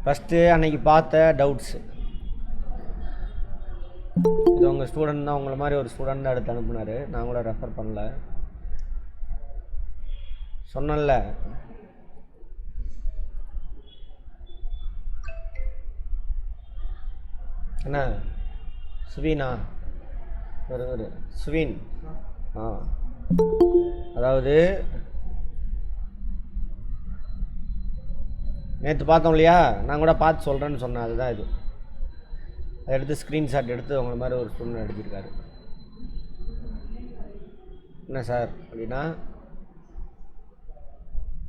First அன்றைக்கி பார்த்த doubts. இது உங்கள் ஸ்டூடெண்ட் தான், உங்களை மாதிரி ஒரு ஸ்டூடெண்ட் தான் எடுத்து அனுப்புனார். நான் கூட ரெஃபர் பண்ணல, சொன்னல. என்ன சுவீனா? ஒரு சுவீன். அதாவது நேற்று பார்த்தோம் இல்லையா, நான் கூட பார்த்து சொல்கிறேன்னு சொன்னேன். அதுதான் இது. அதை எடுத்து ஸ்க்ரீன்ஷாட் எடுத்து உங்களை மாதிரி ஒரு ஸ்டூடெண்ட் எடுத்திருக்காரு. என்ன சார் அப்படின்னா,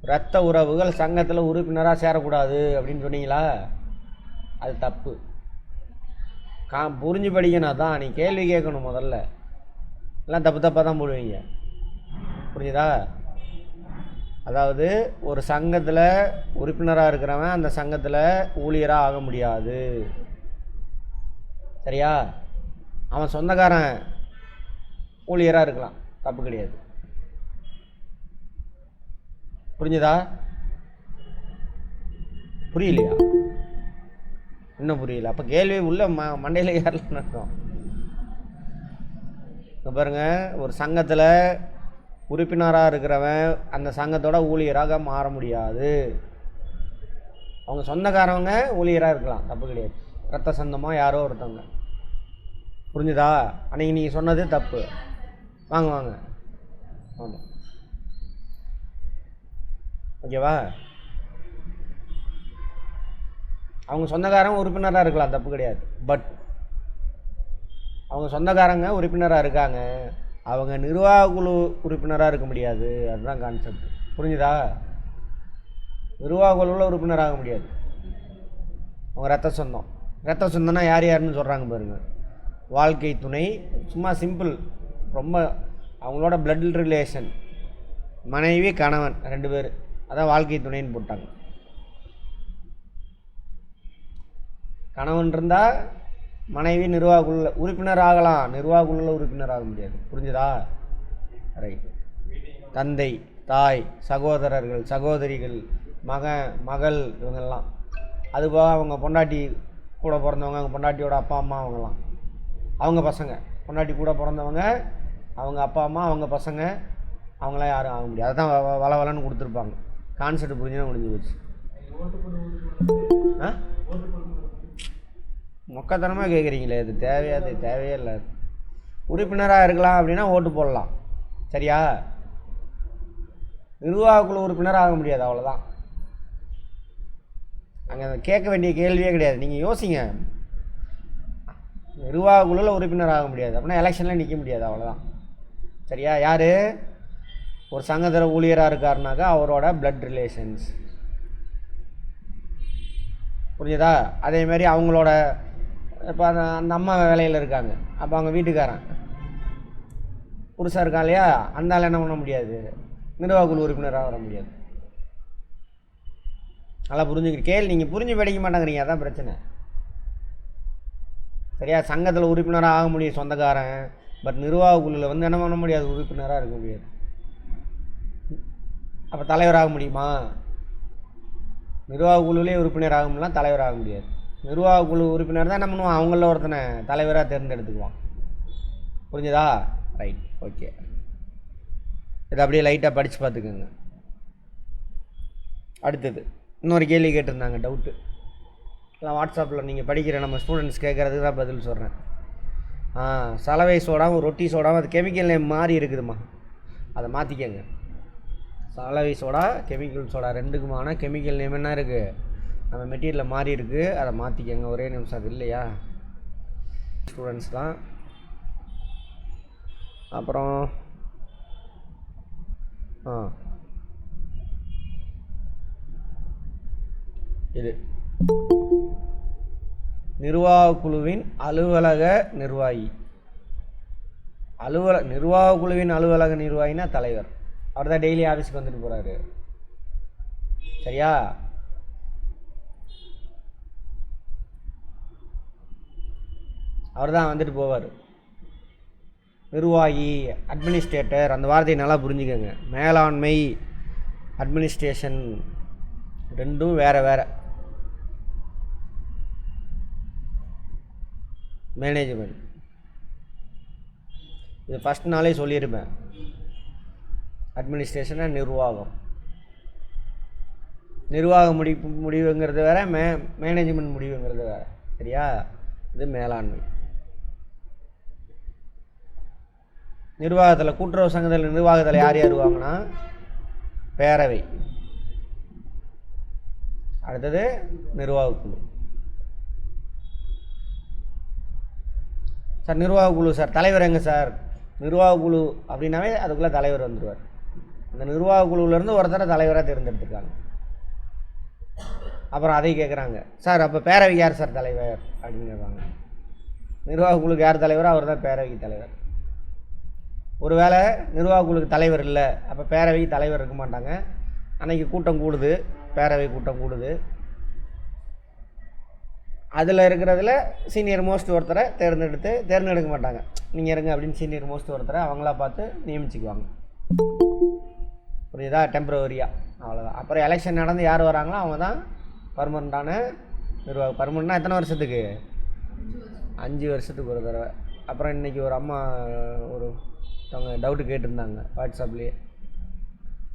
இரத்த உறவுகள் சங்கத்தில் உறுப்பினராக சேரக்கூடாது அப்படின்னு சொன்னீங்களா? அது தப்பு. புரிஞ்சு படிக்கணும். தான் நீ கேள்வி கேட்கணும் முதல்ல. எல்லாம் தப்பு தப்பாக தான் போடுவீங்க. புரிஞ்சுதா? அதாவது ஒரு சங்கத்தில் உறுப்பினராக இருக்கிறவன் அந்த சங்கத்தில் ஊழியராக ஆக முடியாது. சரியா? அவன் சொந்தக்காரன் ஊழியராக இருக்கலாம், தப்பு கிடையாது. புரிஞ்சுதா? புரியலையா? இன்னும் புரியல? அப்போ கேள்வி உள்ள மண்டையில் ஏறலன்னு அர்த்தம். இப்போ பாருங்கள், ஒரு சங்கத்தில் உறுப்பினராக இருக்கிறவன் அந்த சங்கத்தோட ஊழியராக மாற முடியாது. அவங்க சொந்தக்காரவங்க ஊழியராக இருக்கலாம், தப்பு கிடையாது. ரத்த சொந்தமாக யாரோ ஒருத்தவங்க. புரிஞ்சுதா? அன்றைக்கி நீங்கள் சொன்னது தப்பு. வாங்க வாங்க. ஆமாம், ஓகேவா? அவங்க சொந்தக்காரங்க உறுப்பினராக இருக்கலாம், தப்பு கிடையாது. பட் அவங்க சொந்தக்காரங்க உறுப்பினராக இருக்காங்க, அவங்க நிர்வாக குழு உறுப்பினராக இருக்க முடியாது. அதுதான் கான்செப்ட். புரிஞ்சுதா? நிர்வாக குழுவில் உறுப்பினராக முடியாது. அவங்க ரத்த சொந்தம். ரத்த சொந்தம்னா யார் யாருன்னு சொல்கிறாங்க பாருங்கள். வாழ்க்கை துணை, சும்மா சிம்பிள், ரொம்ப அவங்களோட பிளட் ரிலேஷன், மனைவி கணவன் 2 பேர், அதான் வாழ்க்கை துணைன்னு போட்டாங்க. கணவன் இருந்தால் மனைவி நிர்வாக குழுவில் உறுப்பினர் ஆகலாம், நிர்வாக குழுவில் உறுப்பினர் ஆக முடியாது. புரிஞ்சுதா? ரைட். தந்தை, தாய், சகோதரர்கள், சகோதரிகள், மகள், இவங்கெல்லாம். அதுபோக அவங்க பொண்டாட்டி கூட பிறந்தவங்க, அவங்க பொண்டாட்டியோட அப்பா அம்மா, அவங்கெல்லாம் அவங்க பசங்க. பொண்டாட்டி கூட பிறந்தவங்க, அவங்க அப்பா அம்மா, அவங்க பசங்க, அவங்களாம் யாரும் ஆக முடியாது. அதுதான் வளவலன்னு கொடுத்துருப்பாங்க. கான்செப்ட் புரிஞ்சுன்னா முடிஞ்சு போச்சு. மொக்கத்தனமாக கேட்குறீங்களே, இது தேவையாது? தேவையே இல்லை. உறுப்பினராக இருக்கலாம் அப்படின்னா ஓட்டு போடலாம், சரியா? நிர்வாக குழு உறுப்பினராக ஆக முடியாது, அவ்வளோதான். அங்கே கேட்க வேண்டிய கேள்வியே கிடையாது. நீங்கள் யோசிங்க. நிர்வாக குழுவில் உறுப்பினர் ஆக முடியாது அப்படின்னா எலெக்ஷனில் நிற்க முடியாது, அவ்வளோதான். சரியா? யார் ஒரு சங்கத்தில் ஊழியராக இருக்காருனாக்கா அவரோட பிளட் ரிலேஷன்ஸ். புரியுதா? அதேமாரி அவங்களோட இப்போ அந்த அம்மா வேலையில் இருக்காங்க, அப்போ அவங்க வீட்டுக்காரன் புருஷாக இருக்கான் இல்லையா, அந்த ஆள் என்ன பண்ண முடியாது, நிர்வாக குழு உறுப்பினராக வர முடியாது. நல்லா புரிஞ்சுக்கிட்டு கேள்வி. நீங்கள் புரிஞ்சு படிக்க மாட்டேங்கிறீங்க, அதான் பிரச்சனை. சரியா? சங்கத்தில் உறுப்பினராக ஆக முடியும் சொந்தக்காரன், பட் நிர்வாக குழுவில் என்ன பண்ண முடியாது, உறுப்பினராக இருக்க முடியாது. அப்போ தலைவராக முடியுமா? நிர்வாக குழுவிலே உறுப்பினர் ஆக முடியலாம், தலைவராக முடியாது. நிர்வாக குழு உறுப்பினர் தான் என்ன பண்ணுவான், அவங்கள ஒருத்தனை தலைவராக தேர்ந்தெடுத்துக்குவான். புரிஞ்சுதா? Right, okay. இதை அப்படியே லைட்டாக படித்து பார்த்துக்கோங்க. அடுத்தது இன்னொரு கேள்வி கேட்டிருந்தாங்க, டவுட்டு. எல்லாம் வாட்ஸ்அப்பில் நீங்கள் படிக்கிற நம்ம ஸ்டூடெண்ட்ஸ் கேட்குறதுக்கு தான் பதில் சொல்கிறேன். சலவை சோடாவும் ரொட்டி சோடாவும் அது கெமிக்கல் நேம் மாறி இருக்குதுமா, அதை மாற்றிக்கங்க. சலவை சோடா, கெமிக்கல் சோடா, ரெண்டுக்குமான கெமிக்கல் நேம் என்ன இருக்குது, நம்ம மெட்டீரியலில் மாறி இருக்குது, அதை மாற்றிக்கங்க. ஒரே நிமிஷம். அது இல்லையா ஸ்டூடெண்ட்ஸ் தான். அப்புறம் இது நிர்வாக குழுவின் அலுவலக நிர்வாகி. நிர்வாக குழுவின் அலுவலக நிர்வாகினா தலைவர். அவர் தான் டெய்லி ஆஃபீஸுக்கு வந்துட்டு போகிறாரு, சரியா? அவர் தான் வந்துட்டு போவார். நிர்வாகி, அட்மினிஸ்ட்ரேட்டர், அந்த வார்த்தையை நல்லா புரிஞ்சுக்கோங்க. மேலாண்மை, அட்மினிஸ்ட்ரேஷன் ரெண்டும் வேறு வேறு. மேனேஜ்மெண்ட். இது ஃபஸ்ட் நாளே சொல்லியிருப்பேன். அட்மினிஸ்ட்ரேஷனா நிர்வாகம். நிர்வாக முடிவுங்கிறது வேறு, மேனேஜ்மெண்ட் முடிவுங்கிறது வேறு. சரியா? இது மேலாண்மை. நிர்வாகத்தில் கூட்டுறவு சங்கத்தில் நிர்வாகத்தில் யார் யார் வருவாங்கன்னா பேரவை. அடுத்தது நிர்வாக குழு. சார் நிர்வாக குழு சார் தலைவர் எங்கே சார்? நிர்வாக குழு அப்படின்னாவே அதுக்குள்ளே தலைவர் வந்துடுவார். அந்த நிர்வாக குழுவிலேருந்து ஒருத்தரை தலைவராக தேர்ந்தெடுத்துருக்காங்க. அப்புறம் அதை கேட்குறாங்க, சார் அப்போ பேரவைக்கு யார் சார் தலைவர் அப்படின்னு கேட்பாங்க. நிர்வாக குழுக்கு யார் தலைவரோ அவர் தான் பேரவைக்கு தலைவர். ஒருவேளை நிர்வாக குழுக்கு தலைவர் இல்லை, அப்போ பேரவைக்கு தலைவர் இருக்க மாட்டாங்க. அன்றைக்கி கூட்டம் கூடுது, பேரவை கூட்டம் கூடுது. அதில் இருக்கிறதுல சீனியர் மோஸ்ட் ஒருத்தரை தேர்ந்தெடுக்க மாட்டாங்க. நீங்கள் இருங்க அப்படின்னு சீனியர் மோஸ்ட் ஒருத்தரை அவங்களா பார்த்து நியமிச்சுக்குவாங்க. புரியுதா? டெம்பரவரியாக, அவ்வளோதான். அப்புறம் எலெக்ஷன் நடந்து யார் வராங்களோ அவங்க தான் பர்மனண்ட்டான நிர்வாகம். பர்மனண்ட்னா எத்தனை வருஷத்துக்கு? 5 வருஷத்துக்கு ஒரு தடவை. அப்புறம் இன்றைக்கி ஒரு அம்மா ஒருத்தவங்க டவுட்டு கேட்டிருந்தாங்க வாட்ஸ்அப்லேயே,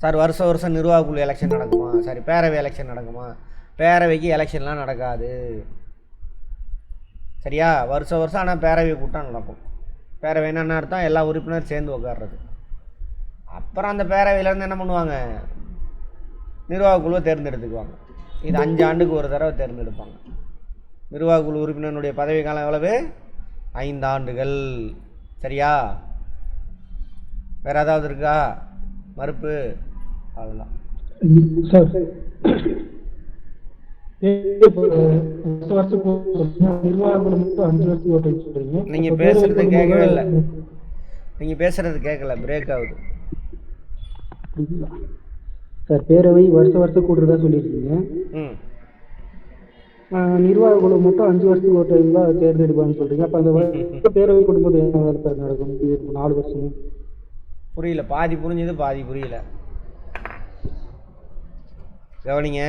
சார் வருஷம் நிர்வாக குழு எலெக்ஷன் நடக்குமா, சாரி பேரவை எலெக்ஷன் நடக்குமா? பேரவைக்கு எலெக்ஷன்லாம் நடக்காது. சரியா? வருஷம் ஆனால் பேரவை கூட்டம் நடக்கும். பேரவை என்னென்ன அர்த்தம்? எல்லா உறுப்பினரும் சேர்ந்து உட்கார்றது. அப்புறம் அந்த பேரவையிலேருந்து என்ன பண்ணுவாங்க? நிர்வாக குழுவை தேர்ந்தெடுத்துக்குவாங்க. இது 5 ஆண்டுக்கு ஒரு தடவை தேர்ந்தெடுப்பாங்க. நிர்வாக குழு உறுப்பினருடைய பதவி காலம் எவ்வளவு? 5 ஆண்டுகள். சரியா? வேறு ஏதாவது இருக்கா மறுப்பு? அவ்வளோதான் சார். நீங்கள் பேசுறது கேட்கவே இல்லை. நீங்கள் பேசுறது கேட்கல, பிரேக் ஆகுது சார். பேரவை வருஷம் கூட்டுறதா சொல்லியிருக்கீங்க. நிர்வாக குழு மட்டும் 5 வருஷத்துக்கு ஒரு டைம் தான் தேர்ந்தெடுப்பான்னு சொல்றீங்க. அப்போ அந்த பேரவை கூடும்போது என்ன வேலை நடக்கும்? 4 வருஷம் புரியல. பாதி புரிஞ்சுது, பாதி புரியல. கவனிங்க,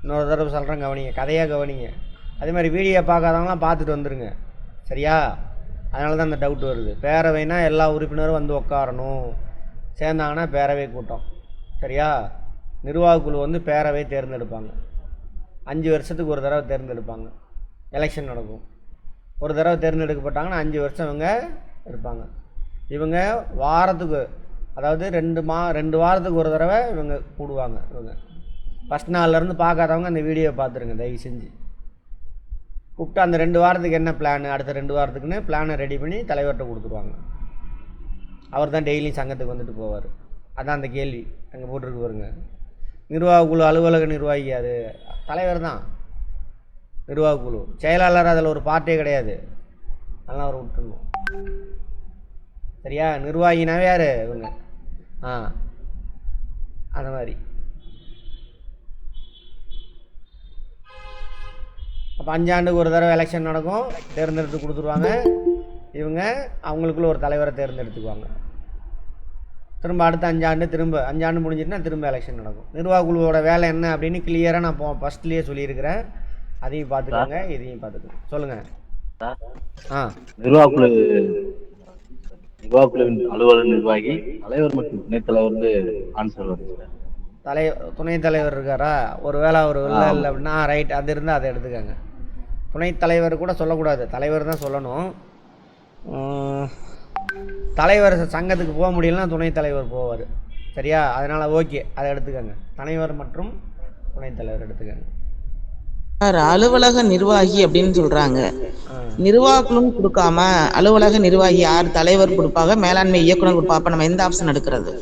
இன்னொரு தடவை சொல்கிறேன், கவனிங்க, கதையாக கவனிங்க. அதே மாதிரி வீடியோ பார்க்காதவங்களாம் பார்த்துட்டு வந்துடுங்க. சரியா? அதனால தான் அந்த டவுட் வருது. பேரவைனா எல்லா உறுப்பினரும் வந்து உட்காரணும், சேர்ந்தாங்கன்னா பேரவை கூட்டம். சரியா? நிர்வாக குழு பேரவை தேர்ந்தெடுப்பாங்க. 5 வருஷத்துக்கு ஒரு தடவை தேர்ந்தெடுப்பாங்க. எலெக்ஷன் நடக்கும். ஒரு தடவை தேர்ந்தெடுக்கப்பட்டாங்கன்னா 5 வருஷம் இவங்க இருப்பாங்க. இவங்க வாரத்துக்கு, அதாவது 2 வாரத்துக்கு ஒரு தடவை இவங்க கூடுவாங்க. இவங்க ஃபஸ்ட் நாள்லேருந்து பார்க்காதவங்க அந்த வீடியோவை பார்த்துருங்க தயவு செஞ்சு. கூப்பிட்டு அந்த 2 வாரத்துக்கு என்ன பிளான், அடுத்த 2 வாரத்துக்குன்னு பிளானை ரெடி பண்ணி தலைவர்கிட்ட கொடுத்துருவாங்க. அவர் தான் டெய்லியும் சங்கத்துக்கு வந்துட்டு போவார். அதான் அந்த கேள்வி அங்கே போட்டிருக்கு பாருங்க. நிர்வாக குழு அலுவலக நிர்வாகி அது தலைவர் தான். நிர்வாக குழு செயலாளர் அதில் ஒரு பார்ட்டே கிடையாது. அதெல்லாம் அவர் விட்டுருணும். சரியா? நிர்வாகினாவே யார்? இவங்க. அந்த மாதிரி. அப்போ 5 ஆண்டுக்கு ஒரு தடவை எலெக்ஷன் நடக்கும், தேர்ந்தெடுத்து கொடுத்துருவாங்க. இவங்க அவங்களுக்குள்ள ஒரு தலைவரை தேர்ந்தெடுத்துக்குவாங்க. திரும்ப அடுத்த 5 ஆண்டு, திரும்ப 5 ஆண்டு முடிஞ்சிட்டுனா திரும்ப எலெக்ஷன் நடக்கும். நிர்வாக குழுவோட வேலை என்ன அப்படின்னு கிளியராக நான் ஃபஸ்ட்லேயே சொல்லியிருக்கிறேன். அதையும் பார்த்துக்கோங்க, இதையும் பார்த்துக்கோங்க. சொல்லுங்கள். நிர்வாக குழுவின் அலுவலர் நிர்வாகி, தலைவர் மற்றும் துணைத் தலைவர் ஆன்சர் வருது. துணைத் தலைவர் இருக்காரா? ஒரு வேளை அவர் இல்லை அப்படின்னா ரைட், அது இருந்தால் அதை எடுத்துக்கோங்க. துணைத் தலைவர் கூட சொல்லக்கூடாது, தலைவர் தான் சொல்லணும். தலைவர் சங்கத்துக்கு போக முடியலன்னா துணைத் தலைவர் போவார். சரியா? அதனால் ஓகே, அதை எடுத்துக்கோங்க. தலைவர் மற்றும் துணைத் தலைவர் எடுத்துக்கோங்க. அலுவலக நிர்வாகி அப்படின்னு சொல்றாங்க. நிர்வாகம் கொடுக்காம அலுவலக நிர்வாகி யார்? தலைவர் கொடுப்பாங்க, மேலாண்மை இயக்குனர் கொடுப்பாங்க. நம்ம எந்த ஆப்ஷன் எடுக்கிறது?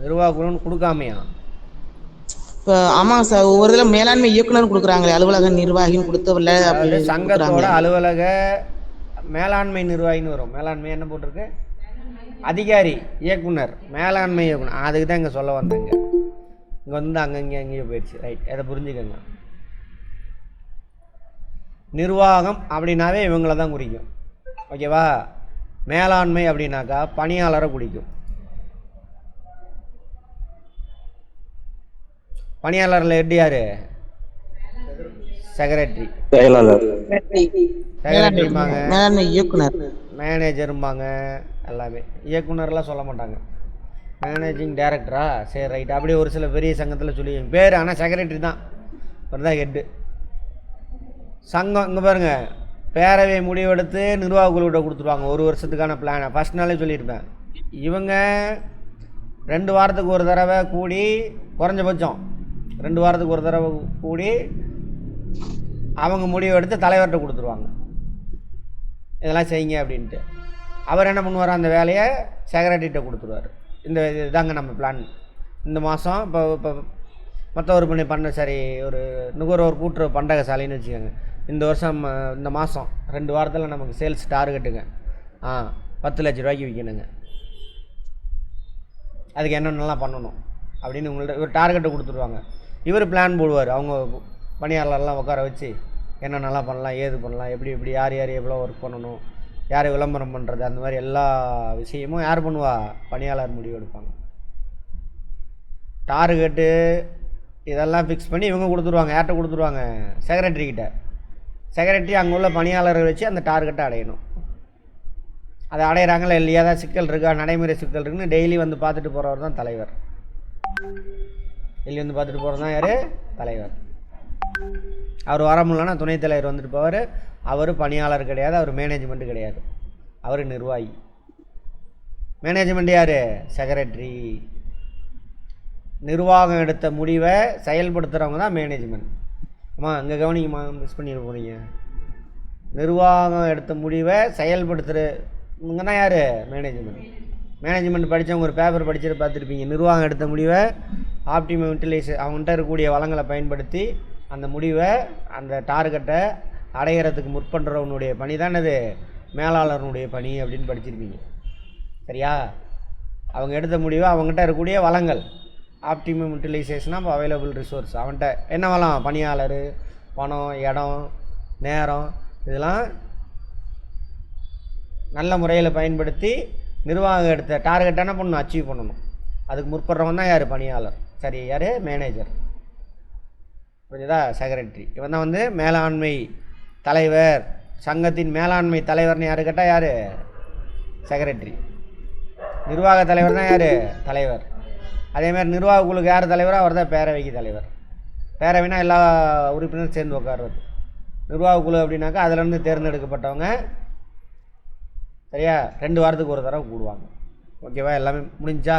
நிர்வாகம் கொடுக்காமையா? ஆமா சார், ஒவ்வொரு இதில் மேலாண்மை இயக்குனர் கொடுக்குறாங்களே, அலுவலக நிர்வாகின்னு கொடுத்தவில்லை. சங்கத்தோட அலுவலக மேலாண்மை நிர்வாகின்னு வரும். மேலாண்மை என்ன போட்டிருக்கு? அதிகாரி, இயக்குனர், மேலாண்மை இயக்குனர். அதுக்கு தான் இங்கே சொல்ல வந்தேங்க. இங்கே அங்கங்கே அங்கேயே போயிடுச்சு. ரைட், அதை புரிஞ்சுக்கோங்க. நிர்வாகம் அப்படின்னாவே இவங்கள தான் குறிக்கும். ஓகேவா? மேலாண்மை அப்படின்னாக்கா பணியாளரை குறிக்கும். பணியாளரில் ஹெட் யார்? செக்ரட்டரி, செயலாளர், செக்ரட்டரிம்பாங்க, மேலாண்மை இயக்குனர், மேனேஜரும்பாங்க, எல்லாமே. இயக்குனர்லாம் சொல்ல மாட்டாங்க. மேனேஜிங் டைரக்டரா, சரி ரைட். அப்படியே ஒரு சில பெரிய சங்கத்தில் சொல்லி பேர், ஆனால் செக்ரட்டரி தான் தான் ஹெட்டு. சங்கம் இங்கே பாருங்கள், பேரவை முடிவெடுத்து நிர்வாக குழுவிட்ட கொடுத்துருவாங்க 1 வருஷத்துக்கான பிளானை. ஃபஸ்ட் நாளே சொல்லியிருப்பேன். இவங்க 2 வாரத்துக்கு ஒரு தடவை கூடி, குறைஞ்சபட்சம் 2 வாரத்துக்கு ஒரு தடவை கூடி அவங்க முடிவெடுத்து தலைவர்கிட்ட கொடுத்துருவாங்க, இதெல்லாம் செய்யுங்க அப்படின்ட்டு. அவர் என்ன பண்ணுவார், அந்த வேலையை செக்ரட்டரிகிட்ட கொடுத்துருவார். இந்த இதாங்க நம்ம பிளான். இந்த மாதம் இப்போ மொத்த ஒரு பண்ண சரி, ஒரு நுகர்வோர் கூட்டுறவு பண்டக சாலைன்னு வச்சுக்கோங்க. இந்த வருஷம் இந்த மாதம் 2 வாரத்தில் நமக்கு சேல்ஸ் டார்கெட்டுங்க 10 லட்ச ரூபாய்க்கு விற்கணுங்க. அதுக்கு என்னென்னலாம் பண்ணணும் அப்படின்னு உங்கள்ட்ட ஒரு டார்கெட்டை கொடுத்துருவாங்க. இவர் பிளான் போடுவார். அவங்க பணியாளர்லாம் உட்கார வச்சு என்னென்னலாம் பண்ணலாம், ஏது பண்ணலாம், எப்படி யார் எவ்வளோ ஒர்க் பண்ணணும், யார் விளம்பரம் பண்ணுறது, அந்த மாதிரி எல்லா விஷயமும் யார் பண்ணுவா, பணியாளர் முடிவு எடுப்பாங்க. டார்கெட்டு இதெல்லாம் ஃபிக்ஸ் பண்ணி இவங்க கொடுத்துருவாங்க. யார்கிட்ட கொடுத்துருவாங்க, செக்ரட்டரிக்கிட்ட. செக்ரட்டரி அங்கே உள்ள பணியாளர்கள் வச்சு அந்த டார்கெட்டை அடையணும். அதை அடையிறாங்களா இல்லையா, ஏதாவது சிக்கல் இருக்கா, நடைமுறை சிக்கல் இருக்குன்னு டெய்லி வந்து பார்த்துட்டு போகிறவர் தான் தலைவர். டெய்லி வந்து பார்த்துட்டு போகிறது தான் யார், தலைவர். அவர் வர முடியலன்னா துணைத் தலைவர் வந்துட்டு போவார். அவர் பணியாளர் கிடையாது, அவர் மேனேஜ்மெண்ட்டு கிடையாது, அவர் நிர்வாகி. மேனேஜ்மெண்ட் யார், செக்ரட்டரி. நிர்வாகம் எடுத்த முடிவை செயல்படுத்துகிறவங்க தான் மேனேஜ்மெண்ட். இங்கே கவனிங்கம்மா, மிஸ் பண்ணிட போகிறீங்க. நிர்வாகம் எடுத்த முடிவை செயல்படுத்துகிறவங்க தான் யார், மேனேஜ்மெண்ட். மேனேஜ்மெண்ட் படித்தவங்க ஒரு பேப்பர் படிச்சுட்டு பார்த்துருப்பீங்க. நிர்வாகம் எடுத்த முடிவை ஆப்டிமம் யூட்டிலைஸ், அவங்கள்ட்ட இருக்கக்கூடிய வளங்களை பயன்படுத்தி அந்த முடிவை, அந்த டார்கெட்டை அடையிறதுக்கு முற்பண்றவனுடைய பணி தான் அது மேலாளருடைய பணி அப்படின்னு படிச்சிருப்பீங்க. சரியா? அவங்க எடுத்த முடிவை அவங்ககிட்ட இருக்கக்கூடிய வளங்கள், optimum utilization of available resource. அவன்கிட்ட என்ன வளம், பணியாளர், பணம், இடம், நேரம், இதெல்லாம் நல்ல முறையில் பயன்படுத்தி நிர்வாகம் எடுத்த டார்கெட் என்ன பண்ணணும், அச்சீவ் பண்ணணும். அதுக்கு முற்படுறவன் தான் யார், பணியாளர். சரி, யார், மேனேஜர். புரியுதா? செக்ரட்டரி. இவன் தான் வந்து மேலாண்மை தலைவர். சங்கத்தின் மேலாண்மை தலைவர்னு யார் கேட்டால் யார், செக்ரட்டரி. நிர்வாக தலைவர் தான் யார், தலைவர். அதேமாதிரி நிர்வாக குழுக்கு யார் தலைவரோ அவர் தான் பேரவைக்கு தலைவர். பேரவைனா எல்லா உறுப்பினரும் சேர்ந்து உட்கார்றது. நிர்வாக குழு அப்படின்னாக்கா அதிலேருந்து தேர்ந்தெடுக்கப்பட்டவங்க. சரியா? 2 வாரத்துக்கு ஒரு தடவை கூடுவாங்க. ஓகேவா? எல்லாமே முடிஞ்சா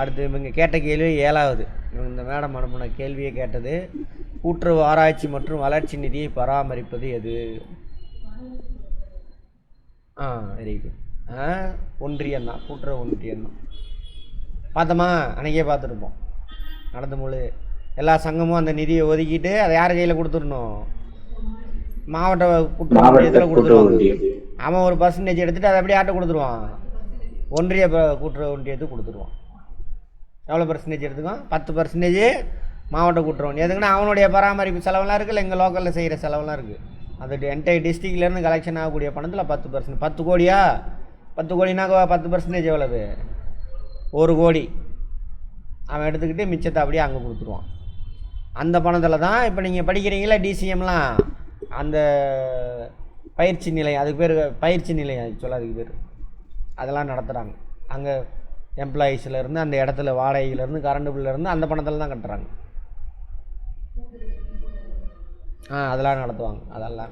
அடுத்து இவங்க கேட்ட கேள்வி 7வது. இவங்க இந்த மேடம் அனுப்பின கேள்வியை கேட்டது, கூட்டுறவு ஆராய்ச்சி மற்றும் வளர்ச்சி நிதியை பராமரிப்பது எது? Very good. ஒன்றியம் தான், கூட்டுறவு ஒன்றியம் தான். பார்த்தோமா? அன்றைக்கே பார்த்துருப்போம். நடந்து முழு எல்லா சங்கமும் அந்த நிதியை ஒதுக்கிட்டு அதை யார் கையில் கொடுத்துடணும், மாவட்ட கூட்டுறவு ஒன்றியத்தில் கொடுத்துருவாங்க. அவன் ஒரு பர்சன்டேஜ் எடுத்துகிட்டு அதை அப்படியே ஆட்ட கொடுத்துருவான், ஒன்றிய கூட்டுறவு ஒன்றியத்துக்கு கொடுத்துருவான். எவ்வளோ பர்சன்டேஜ் எடுத்துக்கும், 10% மாவட்ட கூட்டுறவு. எதுக்குன்னா அவனுடைய பராமரிப்பு செலவெல்லாம் இருக்குது, இல்லை எங்கள் லோக்கலில் செய்கிற செலவெல்லாம் இருக்குது. அந்த என்டையர் டிஸ்ட்ரிக்ட்லேருந்து கலெக்ஷன் ஆகக்கூடிய பணத்தில் 10%. 10 கோடியா? 10 கோடினாக்கா 10% எவ்வளவு, 1 கோடி. அவன் எடுத்துக்கிட்டு மிச்சத்தை அப்படியே அங்கே கொடுத்துருவான். அந்த பணத்தில் தான் இப்போ நீங்கள் படிக்கிறீங்களா டிசிஎம்லாம், அந்த பயிற்சி நிலையம், அதுக்கு பேர் பயிற்சி நிலையம் ஆக்சுவலாக அதுக்கு பேர், அதெல்லாம் நடத்துகிறாங்க. அங்கே எம்ப்ளாயீஸ்லேருந்து, அந்த இடத்துல வாடகையிலேருந்து, கரண்ட் பில்லேருந்து அந்த பணத்தில் தான் கட்டுறாங்க. அதெல்லாம் நடத்துவாங்க. அதெல்லாம்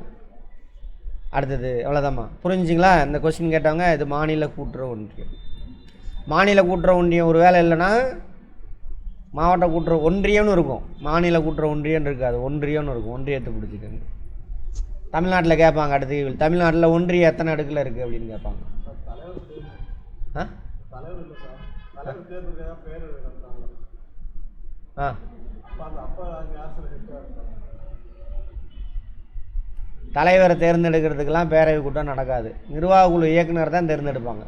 அடுத்தது எவ்வளோதாம்மா, புரிஞ்சுங்களா? இந்த கொஸ்டின் கேட்டவங்க இது மாநில கூட்டுறவு ஒன்றியம். மாநில கூட்டுறவு ஒன்றியம் ஒரு வேலை இல்லைன்னா மாவட்ட கூட்டுறவு ஒன்றியம்னு இருக்கும், மாநில கூட்டுறவு ஒன்றியம்னு இருக்காது, ஒன்றியம்னு இருக்கும். ஒன்றியத்தை பிடிச்சிக்கோங்க. தமிழ்நாட்டில் கேட்பாங்க அடுத்த கேள்வி, தமிழ்நாட்டில் ஒன்றியம் எத்தனை அடுக்கில் இருக்குது அப்படின்னு கேட்பாங்க. தலைவரை தேர்ந்தெடுக்கிறதுக்கெல்லாம் பேரவை கூட்டம் நடக்காது. நிர்வாக குழு இயக்குனர் தான் தேர்ந்தெடுப்பாங்க.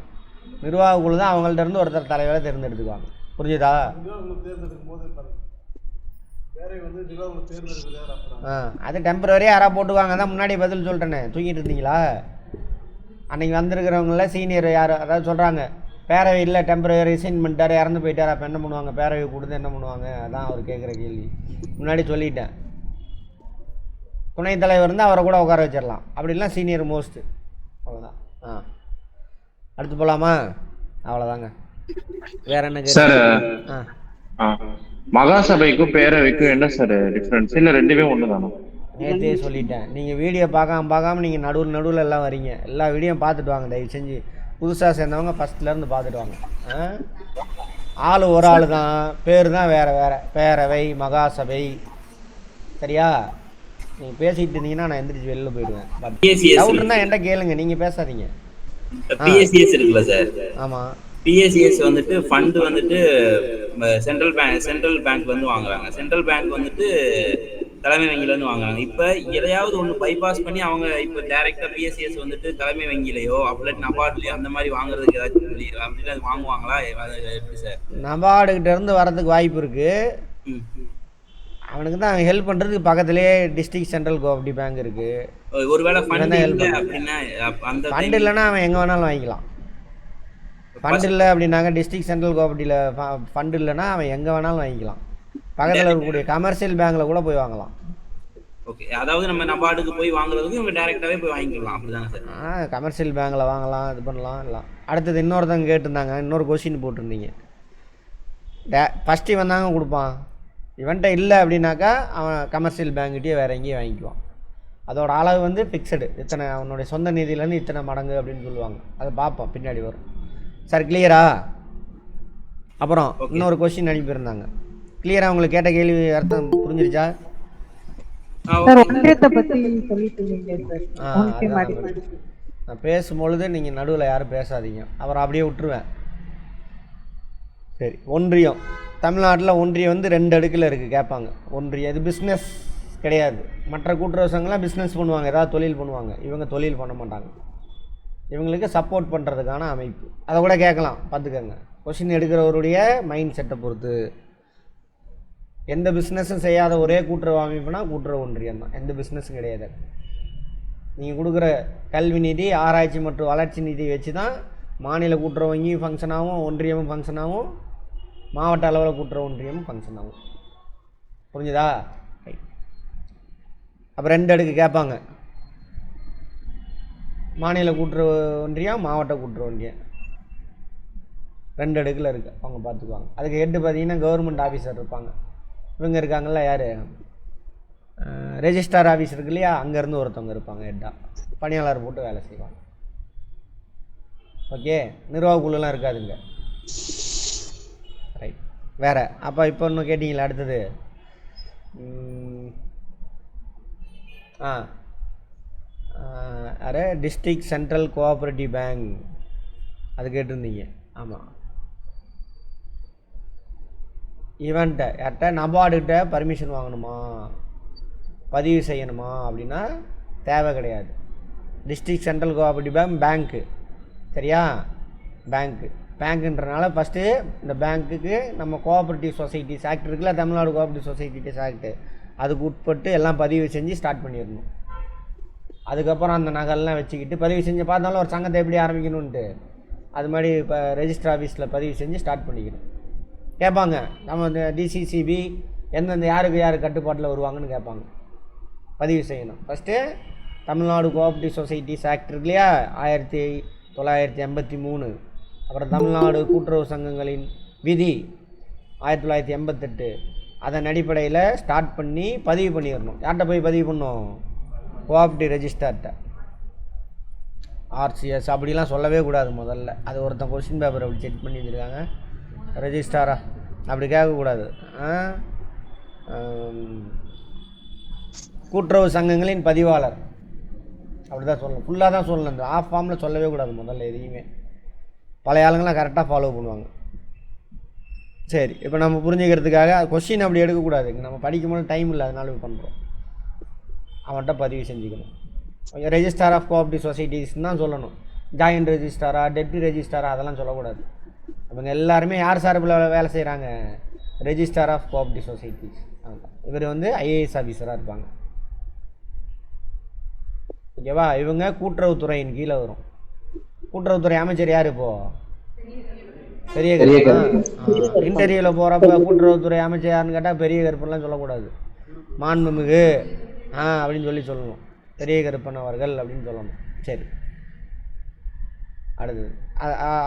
நிர்வாக குழு தான் அவங்கள்ட்ட இருந்து ஒருத்தர் தலைவரை தேர்ந்தெடுத்துக்குவாங்க. புரிஞ்சுதா? அது டெம்பரவரியாக யாராவது போட்டுக்குவாங்க. தான் முன்னாடி பதில் சொல்லிட்டேனே, தூங்கிட்டு இருந்தீங்களா? அன்றைக்கி வந்திருக்கிறவங்கள சீனியர் யார், அதாவது சொல்கிறாங்க பேரவை இல்லை, டெம்பரவரி ரிசைன் பண்ணிட்டார், இறந்து போயிட்டார், அப்போ என்ன பண்ணுவாங்க, பேரவை கொடுத்து என்ன பண்ணுவாங்க, அதான் அவர் கேட்குற கேள்வி. முன்னாடி சொல்லிட்டேன். துணைத் தலைவர் இருந்தால் அவரை கூட உட்கார வச்சிடலாம். அப்படிலாம் சீனியர் மோஸ்ட்டு. அவ்வளோதான். அடுத்து போகலாமா? அவ்வளோதாங்க. வேற என்ன சார்? ஆ மகாசபைக்கும் பேரவைக்கும் என்ன சார் டிஃபரன்ஸ்? இல்லை ரெண்டுமே ஒன்று தானே? நேற்றே சொல்லிட்டேன். நீங்கள் வீடியோ பார்க்காம நீங்கள் நடுவில் எல்லாம் வரீங்க. எல்லா வீடியோ பார்த்துட்டு வாங்க தயவு செஞ்சு. புதுசாக சேர்ந்தவங்க ஃபஸ்ட்லேருந்து பார்த்துட்டு வாங்க. ஆள் ஒரு ஆள் தான், பேர் தான் வேறு வேறு. பேரவை, மகாசபை. சரியா? நீங்கள் பேசிகிட்டு இருந்தீங்கன்னா நான் எந்திரிச்சு வெளில போயிடுவேன். டவுட் இருந்தால் என்கிட்ட கேளுங்க, நீங்கள் பேசாதீங்க. பிஎஸ்சிஎஸ் இருக்குல்ல சார்? ஆமாம். பிஎஸ்சிஎஸ் வந்துட்டு ஃபண்டு வந்துட்டு சென்ட்ரல் பேங்க்ல இருந்து வாங்குறாங்க. சென்ட்ரல் பேங்க் வந்துட்டு தலைமை வங்கியில இருந்து வாங்குறாங்க. இப்ப எதையாவது ஒண்ணு பைபாஸ் பண்ணி அவங்க இப்ப டைரக்டா பிஎஸ்சிஎஸ் வந்துட்டு தலைமை வங்கியிலயோ அப்படி நபார்ட்லயோ அந்த மாதிரி வாங்குறதுக்கு ஏதாச்சும் அப்படின்னு வாங்குவாங்களா? எப்படி சார்? நபார்டு கிட்ட இருந்து வரதுக்கு வாய்ப்பு இருக்கு. அவனுக்கு தான் ஹெல்ப் பண்றதுக்கு பக்கத்திலேயே டிஸ்ட்ரிக்ட் சென்ட்ரல் கோஆபரேட்டிவ் பேங்க் இருக்கு. ஒருவேளை ஃபண்ட் இல்ல அப்படின்னா அந்த ஃபண்ட் இல்லைன்னா அவன் எங்க வேணாலும் வாங்கிக்கலாம். ஃபண்ட் இல்லை அப்படின்னாங்க டிஸ்ட்ரிக்ட் சென்ட்ரல் கோஆபரேட்டிவ்ல ஃபண்ட் இல்லைன்னா அவன் எங்கே வேணாலும் வாங்கிக்கலாம். பக்கத்தில் இருக்கக்கூடிய கமர்ஷியல் பேங்க்ல கூட போய் வாங்கலாம். ஓகே, அதாவது நம்ம நபார்டுக்கு போய் வாங்குறதுக்கு இவங்க டைரக்டாவே போய் வாங்கிக்கலாம். அப்படிதானே சார்? கமர்ஷியல் பேங்க்ல வாங்கலாம், இது பண்ணலாம் எல்லாம். அடுத்தது இன்னொருத்தங்க கேட்டிருந்தாங்க, இன்னொரு கொஸ்டின் போட்டிருந்தீங்க. ஃபஸ்ட்டு இவன் தாங்க கொடுப்பான். இவன்கிட்ட இல்லை அப்படின்னாக்கா அவன் கமர்ஷியல் பேங்க்கிட்டே வேறு எங்கேயும் வாங்கிக்குவான். அதோட அளவு வந்து ஃபிக்ஸடு. இத்தனை அவனுடைய சொந்த நிதியிலேருந்து இத்தனை மடங்கு அப்படின்னு சொல்லுவாங்க. அதை பார்ப்போம், பின்னாடி வரும். சார் கிளியரா? அப்புறம் இன்னொரு கொஸ்டின் அனுப்பியிருந்தாங்க. கிளியரா? உங்களுக்கு கேட்ட கேள்வி அர்த்தம் புரிஞ்சிருச்சா? நான் பேசும்பொழுது நீங்கள் நடுவில் யாரும் பேசாதீங்க, அப்புறம் அப்படியே விட்டுருவேன். சரி, ஒன்றியம். தமிழ்நாட்டில் ஒன்றியம் வந்து 2 அடுக்கில் இருக்குது கேட்பாங்க. ஒன்றியம் இது பிஸ்னஸ் கிடையாது. மற்ற கூட்டுறவு சங்கம்லாம் பிஸ்னஸ் பண்ணுவாங்க, ஏதாவது தொழில் பண்ணுவாங்க. இவங்க தொழில் பண்ண மாட்டாங்க. இவங்களுக்கு சப்போர்ட் பண்ணுறதுக்கான அமைப்பு. அதை கூட கேட்கலாம், பார்த்துக்கோங்க. கொஸ்டின் எடுக்கிறவருடைய மைண்ட் செட்டை பொறுத்து. எந்த பிஸ்னஸும் செய்யாத ஒரே கூட்டுறவு அமைப்புனா கூட்டுறவு ஒன்றியம் தான். எந்த பிஸ்னஸும் கிடையாது. நீங்கள் கொடுக்குற கல்வி நிதி, ஆராய்ச்சி மற்றும் வளர்ச்சி நிதி வச்சு தான் மாநில கூட்டுறவு வங்கியும் ஃபங்க்ஷன் ஆகும், ஒன்றியமும் ஃபங்க்ஷன் ஆகும், மாவட்ட அளவில் கூட்டுறவு ஒன்றியமும் ஃபங்க்ஷன் ஆகும். புரிஞ்சுதா? அப்போ 2 அடுக்கு கேட்பாங்க. மாநில கூட்டுறவு ஒன்றியம், மாவட்ட கூட்டுறவு ஒன்றியம் 2 அடுக்கில் இருக்குது. அவங்க பார்த்துக்குவாங்க. அதுக்கு ஹெட்டு பார்த்தீங்கன்னா கவர்மெண்ட் ஆஃபீஸர் இருப்பாங்க. இவங்க இருக்காங்கல்ல, யார்? ரெஜிஸ்ட்ரார் ஆஃபீஸ் இருக்கு இல்லையா, அங்கேருந்து ஒருத்தவங்க இருப்பாங்க ஹெட்டாக. பணியாளர் போட்டு வேலை செய்வாங்க. ஓகே, நிர்வாக குழுலாம் இருக்காதுங்க. ரைட். வேறு அப்போ இப்போ இன்னும் கேட்டிங்களா? அடுத்தது array district central cooperative bank அது கேட்டிருந்தீங்க. ஆமாம். இவன்ட்ட யார்கிட்ட? நபார்டுகிட்ட பர்மிஷன் வாங்கணுமா, பதிவு செய்யணுமா அப்படின்னா தேவை கிடையாது. டிஸ்ட்ரிக்ட் சென்ட்ரல் கோஆபரேட்டிவ் பேங்க்கு. சரியா? பேங்க்குன்றனால ஃபஸ்ட்டு இந்த பேங்க்குக்கு நம்ம கோஆபரேட்டிவ் சொசைட்டிஸ் ஆக்ட் இருக்குல்ல, தமிழ்நாடு கோஆபரேட்டிவ் சொசைட்டிஸ் ஆக்ட்டு, அதுக்கு உட்பட்டு எல்லாம் பதிவு செஞ்சு ஸ்டார்ட் பண்ணிடணும். அதுக்கப்புறம் அந்த நகல்லாம் வச்சுக்கிட்டு பதிவு செஞ்சு பார்த்தாலும் ஒரு சங்கத்தை எப்படி ஆரம்பிக்கணுன்ட்டு அது மாதிரி இப்போ ரெஜிஸ்டர் ஆஃபீஸில் பதிவு செஞ்சு ஸ்டார்ட் பண்ணிக்கணும். கேட்பாங்க, நம்ம இந்த டிசிசிபி எந்தெந்த யாருக்கு கட்டுப்பாட்டில் வருவாங்கன்னு கேட்பாங்க. பதிவு செய்யணும். First Tamil Nadu cooperative societies act இருக்கு இல்லையா, 1983. அப்புறம் தமிழ்நாடு கூட்டுறவு சங்கங்களின் விதி 1988. அதன் அடிப்படையில் ஸ்டார்ட் பண்ணி பதிவு பண்ணிடணும். யார்கிட்ட போய் பதிவு பண்ணணும்? கோஆபரேட்டிவ் ரெஜிஸ்டர்கிட்ட. ஆர்சிஎஸ் அப்படிலாம் சொல்லவே கூடாது முதல்ல. அது ஒருத்தன் கொஸ்டின் பேப்பர் அப்படி செக் பண்ணி வச்சுருக்காங்க. ரெஜிஸ்டாரா அப்படி கேட்கக்கூடாது. கூட்டுறவு சங்கங்களின் பதிவாளர் அப்படி தான் சொல்லணும். ஃபுல்லாக தான் சொல்லணும். இந்த ஆஃப் ஃபார்மில் சொல்லவே கூடாது முதல்ல எதையுமே. பழைய ஆளுங்களாம் கரெக்டாக ஃபாலோ பண்ணுவாங்க. சரி, இப்போ நம்ம புரிஞ்சுக்கிறதுக்காக கொஸ்டின் அப்படி எடுக்கக்கூடாது. நம்ம படிக்கும்போது டைம் இல்லை, அதனால பண்ணுறோம். அவன்கிட்ட பதிவு செஞ்சுக்கணும். ரெஜிஸ்டார் ஆஃப் கோஆபரேட்டிவ் சொசைட்டிஸ்ன்னு தான் சொல்லணும். ஜாயின்ட் ரெஜிஸ்டாரா, டெப்டி ரெஜிஸ்டாரா அதெல்லாம் சொல்லக்கூடாது. இவங்க எல்லாருமே யார் சார்பில் வேலை செய்கிறாங்க? Registrar of cooperative societies. இவர் வந்து ஐஏஎஸ் ஆஃபீஸராக இருப்பாங்க. ஓகேவா? இவங்க கூட்டுறவுத்துறையின் கீழே வரும். கூட்டுறவுத்துறை அமைச்சர் யார் இப்போது? பெரிய கருப்பு. இன்டர்வியூவில் போகிறப்ப கூட்டுறவுத்துறை அமைச்சர் யாருன்னு கேட்டால் பெரிய கருப்புலாம் சொல்லக்கூடாது. மாண்புமிகு அப்படின்னு சொல்லணும். பெரிய கருப்பன் அவர்கள் அப்படின்னு சொல்லணும். சரி, அடுத்தது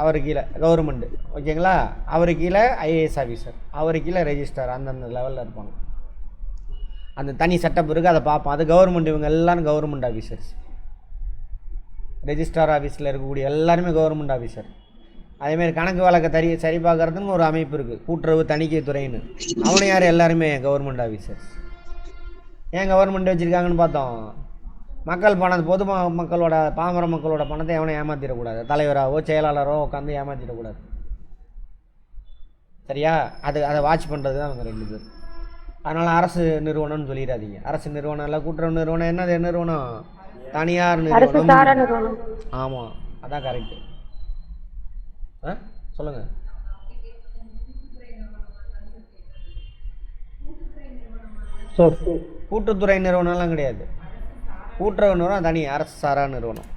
அவர் கீழே கவர்மெண்ட்டு, ஓகேங்களா? அவர் கீழே ஐஏஎஸ் ஆஃபீஸர், அவர் கீழே ரெஜிஸ்டார், அந்தந்த லெவலில் இருப்பாங்க. அந்த தனி செட்டப் இருக்குது, அதை பார்ப்போம். அது கவர்மெண்ட், இவங்க எல்லோரும் கவர்மெண்ட் ஆஃபீஸர்ஸ். ரெஜிஸ்டார் ஆஃபீஸில் இருக்கக்கூடிய எல்லாருமே கவர்மெண்ட் ஆஃபீஸர். அதேமாதிரி கணக்கு வழக்கை சரி பார்க்குறதுன்னு ஒரு அமைப்பு இருக்குது, கூட்டுறவு தணிக்கை துறைன்னு. அவனு யார்? எல்லாருமே கவர்மெண்ட் ஆஃபீஸர்ஸ். ஏன் கவர்மெண்ட் வச்சுருக்காங்கன்னு பார்த்தோம், மக்கள் பணம், பொது மக்களோட, பாமர மக்களோட பணத்தை எவனை ஏமாற்றிடக்கூடாது. தலைவராகவோ செயலாளரோ உட்காந்து ஏமாற்றிடக்கூடாது. சரியா? அதை வாட்ச் பண்ணுறது தான் அவங்க 2 பேர். அதனால் அரசு நிறுவனம்னு சொல்லிடாதீங்க. அரசு நிறுவனம் இல்லை, கூட்டுறவு நிறுவனம். என்னது நிறுவனம்? தனியார் நிறுவனம். ஆமாம், அதான் கரெக்டு. சொல்லுங்கள். சார் கூட்டுத்துறை நிறுவனம்லாம் கிடையாது. கூட்டுறவு நிறுவனம் தனி, அரசு சாரா நிறுவனம்.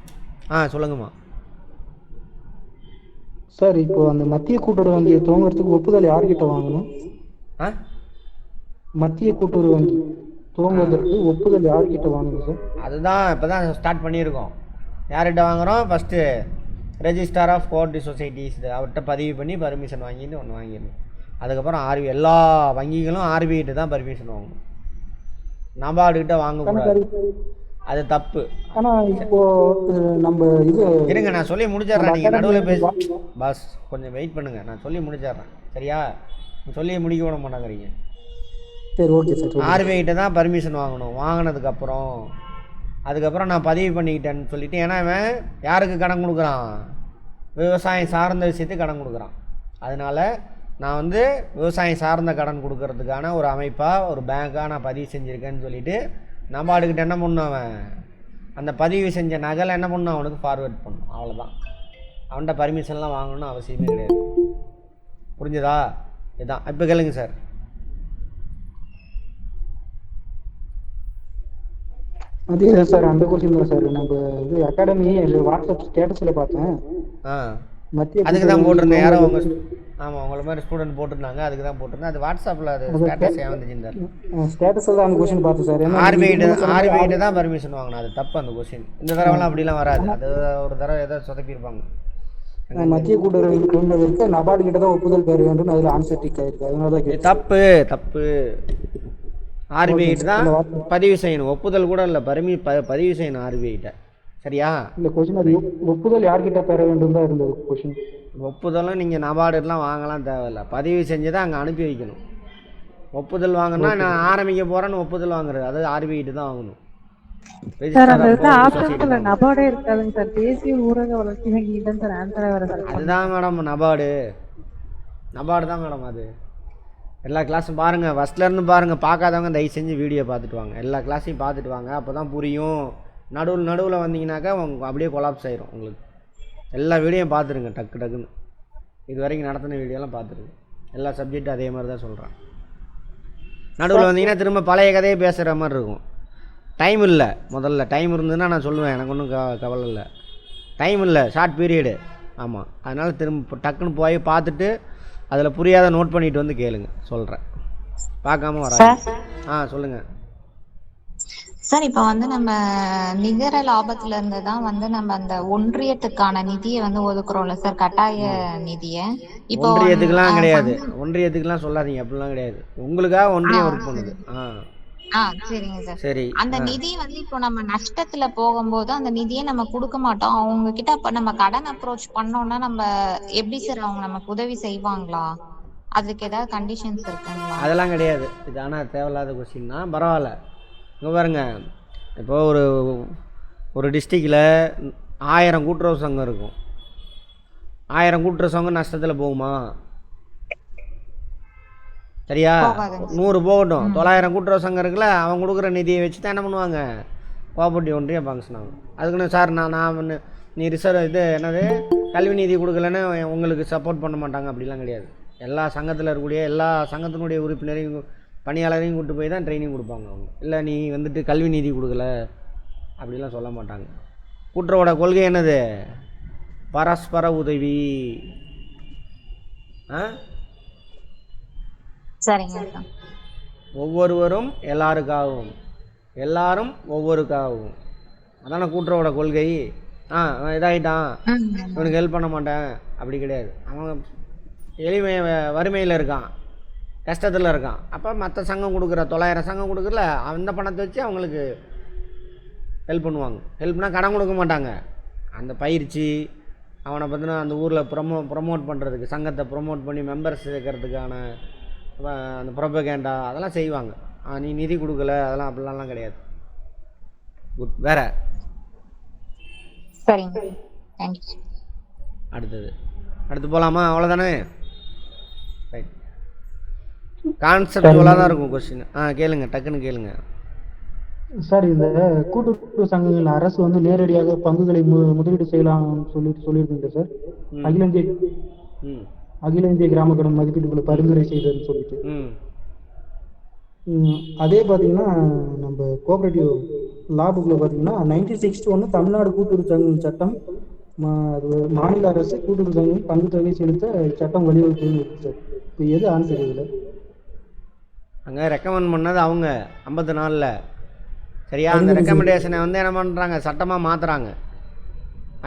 சொல்லுங்கம்மா. சார் இப்போ அந்த மத்திய கூட்டுறவு வங்கியை துவங்குறதுக்கு ஒப்புதல் யார்கிட்ட வாங்கணும்? மத்திய கூட்டுறவு வங்கி துவங்குவதற்கு ஒப்புதல் யார்கிட்ட வாங்கணும் சார்? அதுதான் இப்போ தான் ஸ்டார்ட் பண்ணியிருக்கோம். யார்கிட்ட வாங்குகிறோம்? First registrar of cooperative societies, அவர்கிட்ட பதிவு பண்ணி பர்மிஷன் வாங்கிட்டு ஒன்று வாங்கிடணும். அதுக்கப்புறம் எல்லா வங்கிகளும் ஆர்பிஐட்ட தான் பர்மிஷன் வாங்கணும். நபார்டுகிட்ட வாங்கக்கூடாது, அது தப்பு. ஆனால் இப்போ நம்ம இது இருங்க, நான் சொல்லி முடிச்சிடுறேன். நீங்கள் நடுவில் பேச பாஸ், கொஞ்சம் வெயிட் பண்ணுங்கள், நான் சொல்லி முடிச்சிடுறேன். சரியா? சொல்லி முடிக்க விட மாட்டாங்கிறீங்க. சரி, ஓகே சார். ஆர்பிஐட்ட தான் பர்மிஷன் வாங்கணும். அதுக்கப்புறம் நான் பதிவு பண்ணிக்கிட்டேன்னு சொல்லிட்டு, ஏன்னா இவன் யாருக்கு கடன் கொடுக்குறான்? விவசாயம் சார்ந்த விஷயத்துக்கு கடன் கொடுக்குறான். அதனால் நான் விவசாயம் சார்ந்த கடன் கொடுக்கறதுக்கான ஒரு அமைப்பாக, ஒரு பேங்காக நான் பதிவு செஞ்சுருக்கேன்னு சொல்லிவிட்டு நபார்டுக்கிட்ட என்ன பண்ணும்? அவன் அந்த பதிவு செஞ்ச நகலை என்ன பண்ணும்? அவனுக்கு ஃபார்வேர்ட் பண்ணும். அவ்வளோதான். அவன்கிட்ட பர்மிஷன்லாம் வாங்கணும்னு அவசியமே கிடையாது. புரிஞ்சுதா? இதுதான். இப்போ கேளுங்க சார். அதே சார், அந்த கொஸ்டின் தான் சார். நம்ம இது அகாடமி வாட்ஸ்அப் ஸ்டேட்டஸில் பார்த்தேன். அதுக்கு தான் போட்டிருந்தேன். யாரோ உங்க உங்களை மாதிரி ஸ்டூடெண்ட் போட்டிருந்தாங்க, அதுக்கு தான் போட்டிருந்தேன். அது வாட்ஸ்அப்பில் அது ஸ்டேட்டஸ் வந்துச்சுருந்தார். ஸ்டேட்டஸில் தான் அந்த கொஸ்டின் பார்த்தேன் சார். ஆர்பிஐட்ட தான் பர்மிஷன் வாங்கணும். அது தப்பு. அந்த கொஸ்டின் இந்த தடவைலாம் அப்படிலாம் வராது. அது ஒரு தடவை ஏதோ சொதப்பியிருப்பாங்க. மத்திய கூட்டுறவு துவங்குவதற்கு நபார்டு கிட்ட தான் ஒப்புதல் பெற வேண்டும். அதில் ஆன்சர் டிக் ஆயிருக்கு. அதனால தான் தப்பு. ஆர்பிஐட்ட தான் பதிவு செய்யணும். ஒப்புதல் கூட இல்லை, பதிவு செய்யணும் ஆர்பிஐட்ட. சரியா? இந்த கொஸ்டின் அது ஒப்புதல் யார்கிட்ட பெற வேண்டும் தான் இருந்தது கொஸ்டின். ஒப்புதலும் நீங்கள் நபார்டுலாம் வாங்கலாம் தேவையில்லை, பதிவு செஞ்சு தான் அங்கே அனுப்பி வைக்கணும். ஒப்புதல் வாங்கினா நான் ஆரம்பிக்க போகிறேன்னு ஒப்புதல் வாங்குறது, அது ஆர்பிஐட்டு தான் வாங்கணும். அதுதான் மேடம் நபார்டு தான் மேடம். அது எல்லா கிளாஸும் பாருங்கள், ஃபஸ்ட்லேருந்து பாருங்கள். பார்க்காதவங்க தயவு செஞ்சு வீடியோ பார்த்துட்டு வாங்க. எல்லா கிளாஸையும் பார்த்துட்டு வாங்க, அப்போ தான் புரியும். நடுவில் வந்தீங்கன்னாக்கா அப்படியே கொலாப்ஸ் ஆயிரும் உங்களுக்கு. எல்லா வீடியோவும் பார்த்துருங்க, டக்குன்னு. இது வரைக்கும் நடத்தின வீடியோலாம் பார்த்துருங்க. எல்லா சப்ஜெக்டும் அதே மாதிரி தான் சொல்கிறேன். நடுவில் வந்தீங்கன்னா திரும்ப பழைய கதையை பேசுகிற மாதிரி இருக்கும். டைம் இல்லை. முதல்ல டைம் இருந்ததுன்னா நான் சொல்லுவேன், எனக்கு ஒன்றும் கவலை இல்லை. டைம் இல்லை, ஷார்ட் பீரியடு. ஆமாம், அதனால் திரும்ப டக்குன்னு போய் பார்த்துட்டு அதில் புரியாத நோட் பண்ணிட்டு வந்து கேளுங்க, சொல்கிறேன். பார்க்காம வராது. சொல்லுங்கள் சார். இப்போ நம்ம நிகர லாபத்துல இருந்து தான் நம்ம அந்த ஒன்றியத்துக்கான நிதியை ஒதுக்குறோம்ல சார், கட்டாய நிதியை. இப்போ ஒன்றியத்துக்குலாம் கிடையாது, ஒன்றியத்துக்குலாம் சொல்லாதீங்க, அப்படிலாம் கிடையாது. உங்களுக்காக ஒன்றியம் ஒர்க் பண்ணுது. சரிங்க சார். சரி, அந்த நிதி இப்போ நம்ம நஷ்டத்துல போகும்போது அந்த நிதியை நம்ம கொடுக்க மாட்டோம் அவங்க கிட்ட. அப்ப நம்ம கடன் அப்ரோச் பண்ணோம்னா நம்ம எப்படி சார் அவங்க நமக்கு உதவி செய்வாங்களா? அதுக்கு ஏதாவது கண்டிஷன்ஸ் இருக்குங்களா? அதெல்லாம் கிடையாது. இது ஆனால் தேவையில்லாத கொஸ்டின் தான். பரவாயில்ல. இங்கே பாருங்க, இப்போ ஒரு டிஸ்ட்ரிக்டில் 1000 கூட்டுறவு சங்கம் இருக்கும். 1000 கூட்டுறவு சங்கம் நஷ்டத்தில் போகுமா? சரியா? 100 போகட்டும். 900 கூட்டுறவு சங்கம் இருக்குல்ல, அவங்க கொடுக்குற நிதியை வச்சு தான் என்ன பண்ணுவாங்க? கோஆபரேட்டிவ் ஒன்றியம் ஃபங்க்ஷன் ஆகும். அதுக்குன்னு சார் நான் நீ ரிசர்வ் இது என்னது கல்வி நிதி கொடுக்கலன்னு உங்களுக்கு சப்போர்ட் பண்ண மாட்டாங்க, அப்படிலாம் கிடையாது. எல்லா சங்கத்தில் இருக்கக்கூடிய எல்லா சங்கத்தினுடைய உறுப்பினரையும் பணியாளரையும் கூட்டு போய் தான் ட்ரைனிங் கொடுப்பாங்க அவங்க. இல்லை நீ கல்வி நிதி கொடுக்கல அப்படிலாம் சொல்ல மாட்டாங்க. கூட்டுறவோட கொள்கை என்னது? பரஸ்பர உதவி. ஒவ்வொருவரும் எல்லாருக்காகவும். எல்லாரும் ஒவ்வொரு அதான கூட்டுறவோட கொள்கை. அவன் இதாகிட்டான், இவனுக்கு ஹெல்ப் பண்ண மாட்டேன் அப்படி கிடையாது. அவன் வறுமையில் இருக்கான், கஷ்டத்தில் இருக்கான். அப்போ மற்ற சங்கம் கொடுக்குற 900 சங்கம் கொடுக்குறல, அந்த பணத்தை வச்சு அவங்களுக்கு ஹெல்ப் பண்ணுவாங்க. ஹெல்ப்னால் கடன் கொடுக்க மாட்டாங்க. அந்த பயிற்சி அவனை பற்றின அந்த ஊரில் ப்ரொமோட் பண்ணுறதுக்கு, சங்கத்தை ப்ரொமோட் பண்ணி மெம்பர்ஸ் சேர்க்கறதுக்கான அந்த ப்ரொபகேண்டா அதெல்லாம் செய்வாங்க. நீ நிதி கொடுக்கல அதெல்லாம் அப்படிலாம் கிடையாது. குட். வேற சரிங்க. அடுத்து போகலாமா? அவ்வளோதானே? ரைட். கான்செப்ட் தான் இருக்கும் கொஸ்டின். கேளுங்க, டக்குன்னு கேளுங்க சார். இந்த கூட்டுறவு சங்கங்கள் அரசு வந்து நேரடியாக பங்குகளை முதலீடு செய்யலாம்னு சொல்லியிருக்கீங்க சார். அகில இந்திய கிராம கடன் மதிப்பீடுகளை பரிந்துரை செய்ததுன்னு சொல்லிட்டு. அதே பார்த்தீங்கன்னா நம்ம கோஆபரேட்டிவ் லா புக்கில் பார்த்தீங்கன்னா 1961 தமிழ்நாடு கூட்டுறவு சங்கம் சட்டம், அது மாநில அரசு கூட்டுறவு சங்கம் பங்கு தொகை செலுத்த சட்டம் வழிவகுக்குன்னு இருக்கு சார். இப்போ எது ஆன்சர் இதில்? அங்கே ரெக்கமெண்ட் பண்ணது அவங்க 54. சரியா? அந்த ரெக்கமெண்டேஷனை வந்து என்ன பண்ணுறாங்க, சட்டமாக மாற்றுறாங்க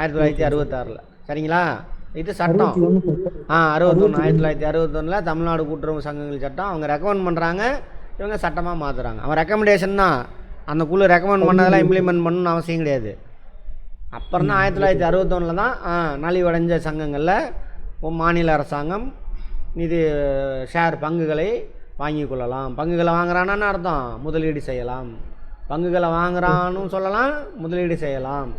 1966. சரிங்களா? இது சட்டம் 61 1961 தமிழ்நாடு கூட்டுறவு சங்கங்கள் சட்டம். அவங்க ரெக்கமெண்ட் பண்ணுறாங்க, இவங்க சட்டமாக மாற்றுறாங்க. அவன் ரெக்கமெண்டேஷன் தான், அந்த குழு ரெக்கமெண்ட் பண்ணதெல்லாம் இம்ப்ளிமெண்ட் பண்ணணும்னு அவசியம் கிடையாது. அப்புறம் தான் 1961 தான் நலிவடைஞ்ச சங்கங்களில் மாநில அரசாங்கம் நிதி ஷேர் பங்குகளை வாங்கி கொள்ளலாம். பங்குகளை வாங்குறான்னு அர்த்தம் முதலீடு செய்யலாம். பங்குகளை வாங்குறான்னு சொல்லலாம், முதலீடு செய்யலாம்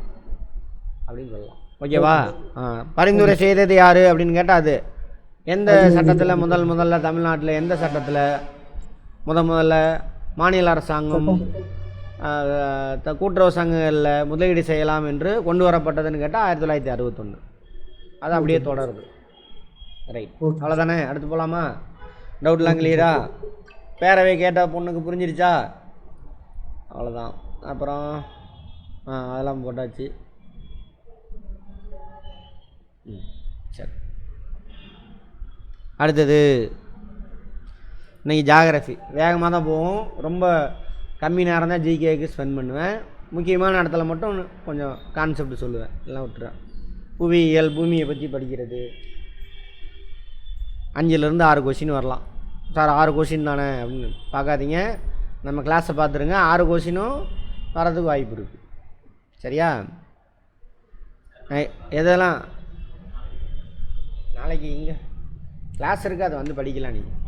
அப்படின்னு சொல்லலாம். ஓகேவா? பரிந்துரை செய்தது யார் அப்படின்னு கேட்டால் அது எந்த சட்டத்தில் முதல்ல தமிழ்நாட்டில் எந்த சட்டத்தில் முதல்ல மாநில அரசாங்கம் கூட்டுறவு சங்கங்களில் முதலீடு செய்யலாம் என்று கொண்டு வரப்பட்டதுன்னு கேட்டால் 1961. அது அப்படியே தொடருது. ரைட். அவ்வளோதானே? அடுத்து போகலாமா? டவுட்லாம் கிளியரா? பேரவை கேட்ட பொண்ணுக்கு புரிஞ்சிருச்சா? அவ்வளோதான். அப்புறம் அதெல்லாம் போட்டாச்சு. சரி, அடுத்தது இன்றைக்கி ஜாகிரஃபி வேகமாக தான் போகும். ரொம்ப கம்மி நேரம் தான் ஜிகேக்கு ஸ்பெண்ட் பண்ணுவேன். முக்கியமான இடத்துல மட்டும் கொஞ்சம் கான்செப்ட் சொல்லுவேன், எல்லாம் விட்டுறேன். புவியியல், பூமியை பற்றி படிக்கிறது 5லேருந்து 6 கொஷின் வரலாம். சார் 6 கொஷின் தானே அப்படின்னு பார்க்காதீங்க, நம்ம கிளாஸை பார்த்துருங்க. 6 கொஷினும் வரதுக்கு வாய்ப்பு இருக்குது. சரியா? எதெல்லாம் நாளைக்கு இங்கே கிளாஸ் இருக்குது, அதை வந்து படிக்கலாம் நீங்கள்.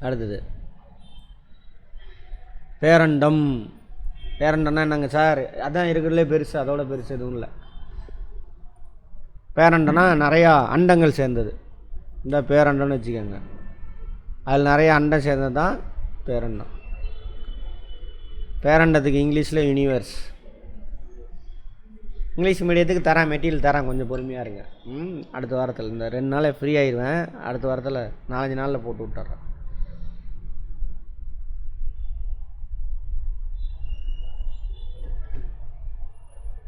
அடுத்தது பேரண்டம்னா என்னங்க சார்? அதான் இருக்கிறதுலே பெருசு, அதோட பெருசு எதுவும் இல்லை. பேரண்டம்னா நிறையா அண்டங்கள் சேர்ந்தது. இந்த பேரண்டம்னு வச்சுக்கோங்க, அதில் நிறைய அண்டம் சேர்ந்தது தான் பேரண்டம். பேரண்டத்துக்கு இங்கிலீஷில் யூனிவர்ஸ். இங்கிலீஷ் மீடியத்துக்கு தரேன், மெட்டீரியல் தரேன், கொஞ்சம் பொறுமையாக இருங்க. அடுத்த வாரத்தில் இந்த 2 நாளில் ஃப்ரீ ஆயிடுவேன். அடுத்த வாரத்தில் 4-5 நாளில் போட்டு விட்டுறேன்.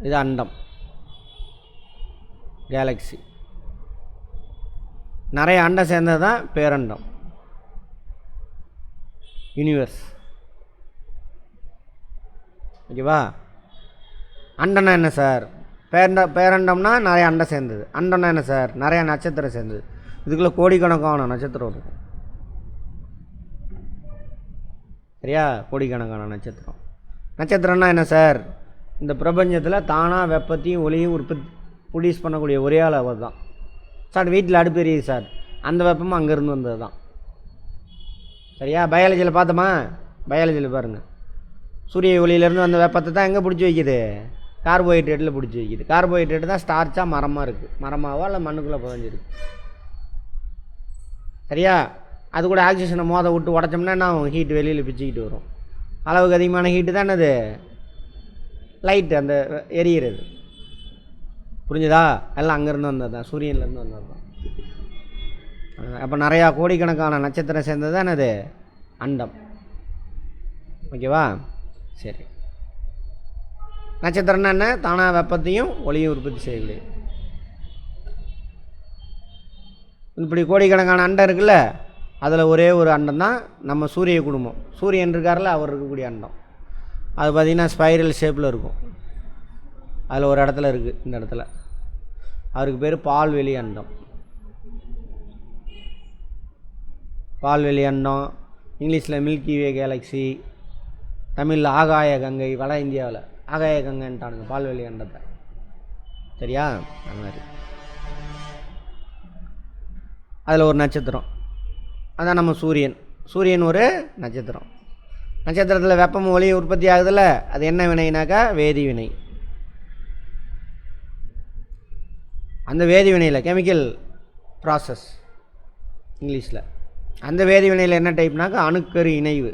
இது அண்டம், கேலக்ஸி. நிறைய அண்டம் சேர்ந்தது தான் பேரண்டம், யூனிவர்ஸ். ஓகேவா? அண்டம்னா என்ன சார்? பேரண்டம்னா நிறைய அண்டம் சேர்ந்தது. அண்டம்னா என்ன சார்? நிறைய நட்சத்திரம் சேர்ந்தது. இதுக்குள்ளே கோடிக்கணக்கான நட்சத்திரம் இருக்கும். சரியா? கோடிக்கணக்கான நட்சத்திரம். நட்சத்திரம்னா என்ன சார்? இந்த பிரபஞ்சத்தில் தானாக வெப்பத்தையும் ஒளியும் ப்ரொடியூஸ் பண்ணக்கூடிய ஒரே ஆள் அவர் தான். சார் வீட்டில் அடுப்பு எரியுது சார், அந்த வெப்பமும் அங்கேருந்து வந்தது தான். சரியா? பயாலஜியில் பார்த்தோமா? பயாலஜியில் பாருங்கள், சூரிய ஒளியிலேருந்து வந்த வெப்பத்தை தான் எங்கே பிடிச்சி வைக்கிது? கார்போஹைட்ரேட்டில் பிடிச்சி வைக்கிது. கார்போஹைட்ரேட் தான் ஸ்டார்ச்சாக மரமாக இருக்குது, மரமாவோ இல்லை மண்ணுக்குள்ளே புதஞ்சிருக்கு. சரியா? அது கூட ஆக்சிஜனை மோத விட்டு உடச்சோம்னா என்ன ஆகும்? ஹீட் வெளியில் பிச்சுக்கிட்டு வரும். அளவுக்கு அதிகமான ஹீட்டு தான் என்னது? லைட்டு, அந்த எரியிறது. புரிஞ்சுதா? எல்லாம் அங்கேருந்து வந்தது தான், சூரியன்லேருந்து வந்தது தான். அப்போ நிறையா கோடிக்கணக்கான நட்சத்திரம் சேர்ந்தது தான் என்னது? அண்டம். ஓகேவா? சரி. நட்சத்திரம்னா என்ன? தானாக வெப்பத்தையும் ஒளியும் உற்பத்தி செய்யக்கூடிய. இப்படி கோடிக்கணக்கான அண்டம் இருக்குல்ல, அதில் ஒரே ஒரு அண்டம் தான் நம்ம சூரிய குடும்பம். சூரியன் இருக்கார்ல, அவர் இருக்கக்கூடிய அண்டம். அது பார்த்திங்கன்னா ஸ்பைரல் ஷேப்பில் இருக்கும். அதில் ஒரு இடத்துல இருக்குது, இந்த இடத்துல. அவருக்கு பேர் பால்வெளி அண்டம். பால்வெளி அண்டம், இங்கிலீஷில் மில்கி வே கேலக்ஸி, தமிழில் ஆகாய கங்கை. வட இந்தியாவில் ஆகாய கங்கைன்ட்டானுங்க பால்வெளி அண்டத்தை. சரியா? அந்த மாதிரி அதில் ஒரு நட்சத்திரம், அதான் நம்ம சூரியன். சூரியன் ஒரு நட்சத்திரம். நட்சத்திரத்தில் வெப்பம் ஒளி உற்பத்தி ஆகுதுல்ல, அது என்ன வினைனாக்கா வேதி வினை. அந்த வேதி வினையில் கெமிக்கல் ப்ராசஸ் இங்கிலீஷில். அந்த வேதி வினையில் என்ன டைப்னாக்கா அணுக்கரு இணைவு.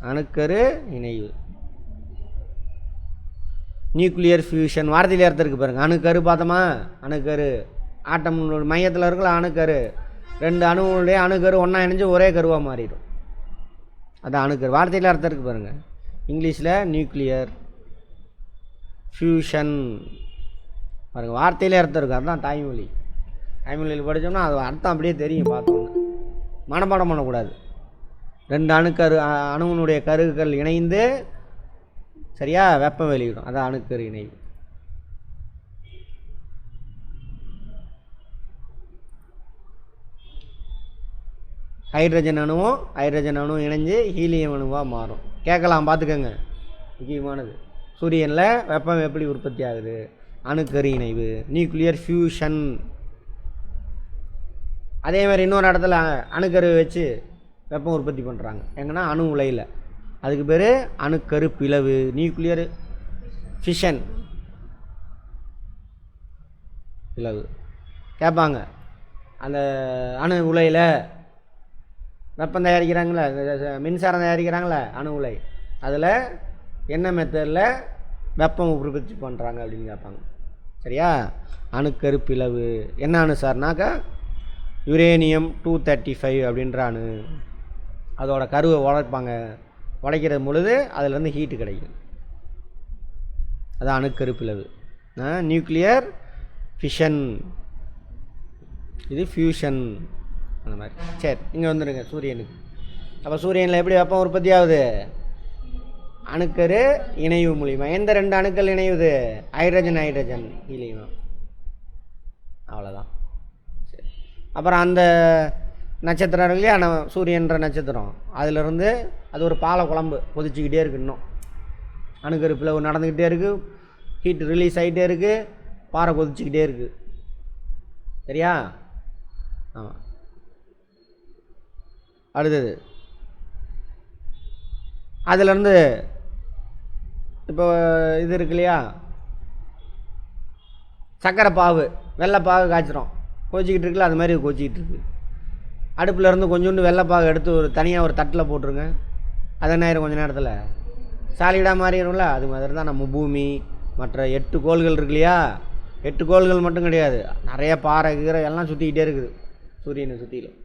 அணுக்கரு இணைவு, நியூக்ளியர் ஃபியூஷன். வார்த்தையில் அர்த்தம் இருக்குது பாருங்கள். அணுக்கரு பார்த்தோமா, அணுக்கரு ஆட்டம் மையத்தில் இருக்கல அணுக்கரு, 2 அணுவுடைய அணுக்கரு ஒன்றா இணைஞ்சு ஒரே கருவாக மாறிடும். அது அணுக்கரு. வார்த்தையில் அர்த்தம் இருக்குது பாருங்கள். இங்கிலீஷில் நியூக்ளியர் ஃபியூஷன் பாருங்கள், வார்த்தையிலே அர்த்தம் இருக்குது. அதுதான் தாய்மொழி. தாய்மொழியில் படித்தோம்னா அது அர்த்தம் அப்படியே தெரியும். பார்த்தோம்னா மனப்பாடம் பண்ணக்கூடாது. 2 அணுவினுடைய கருக்கள் இணைந்து சரியா வெப்பம் வெளியிடும். அதான் அணுக்கரு இணைவு. ஹைட்ரஜன் அணுவும் இணைஞ்சு ஹீலியம் அணுவாக மாறும். கேட்கலாம், பார்த்துக்கோங்க, முக்கியமானது. சூரியனில் வெப்பம் எப்படி உற்பத்தி ஆகுது? அணுக்கரு இணைவு, நியூக்ளியர் ஃபியூஷன். அதே மாதிரி இன்னொரு இடத்துல அணுக்கரு வச்சு வெப்பம் உற்பத்தி பண்ணுறாங்க. எங்கன்னா அணு உலையில். அதுக்கு பேர் அணுக்கரு பிளவு, நியூக்ளியர் ஃபிஷன். பிளவு கேட்பாங்க. அந்த அணு உலையில் வெப்பம் தயாரிக்கிறாங்களே, மின்சாரம் தயாரிக்கிறாங்களே அணு உலை, அதில் என்ன மெத்தடில் வெப்பம் உற்பத்தி பண்ணுறாங்க அப்படின்னு கேட்பாங்க. சரியா? அணுக்கரு பிளவு என்ன அணு சார்னாக்கா யுரேனியம் 235 அப்படின்ற அணு. அதோட கருவை உடைப்பாங்க. உடைக்கிற பொழுது அதிலேருந்து ஹீட்டு கிடைக்கும். அது அணுக்கரு பிளவு. நியூக்ளியர் ஃபிஷன், இது ஃபியூஷன். அந்த மாதிரி. சரி, இங்கே வந்துடுங்க சூரியனுக்கு. அப்போ சூரியனில் எப்படி வெப்பம் உற்பத்தி ஆகுது? அணுக்கரு இணைவு மூலிமா. எந்த 2 அணுக்கள் இணைவுது? Hydrogen helium. அவ்வளோதான். சரி, அப்புறம் அந்த நட்சத்திரம் இருக்கு இல்லையா, சூரியன்ற நட்சத்திரம், அதிலிருந்து அது ஒரு பாலை குழம்பு கொதிச்சுக்கிட்டே இருக்குது. இன்னும் அணுக்கரு பிளவு நடந்துக்கிட்டே இருக்குது, ஹீட் ரிலீஸ் ஆகிட்டே இருக்குது, பாறை கொதிச்சுக்கிட்டே இருக்குது. சரியா? ஆமாம். அடுத்தது அதிலேருந்து இப்போ இது இருக்கு இல்லையா, சர்க்கரை பாவு, வெள்ளைப்பாகு காய்ச்சிரும், கொதிச்சிக்கிட்டு இருக்குல்ல, அது மாதிரி கொதிச்சிக்கிட்டு இருக்குது. அடுப்பிலேருந்து கொஞ்சோண்டு வெள்ளைப்பாகு எடுத்து ஒரு தனியாக ஒரு தட்டில் போட்டுருங்க. அது என்ன ஆயிரும்? கொஞ்சம் நேரத்தில் சாலிடாக மாறிடும்ல. அது மாதிரி தான் நம்ம பூமி, மற்ற 8 கோள்கள் இருக்கு இல்லையா, 8 கோள்கள் மட்டும் கிடையாது, நிறைய பாறை கீரை எல்லாம் சுற்றிக்கிட்டே இருக்குது சூரியனை சுற்றிலும்.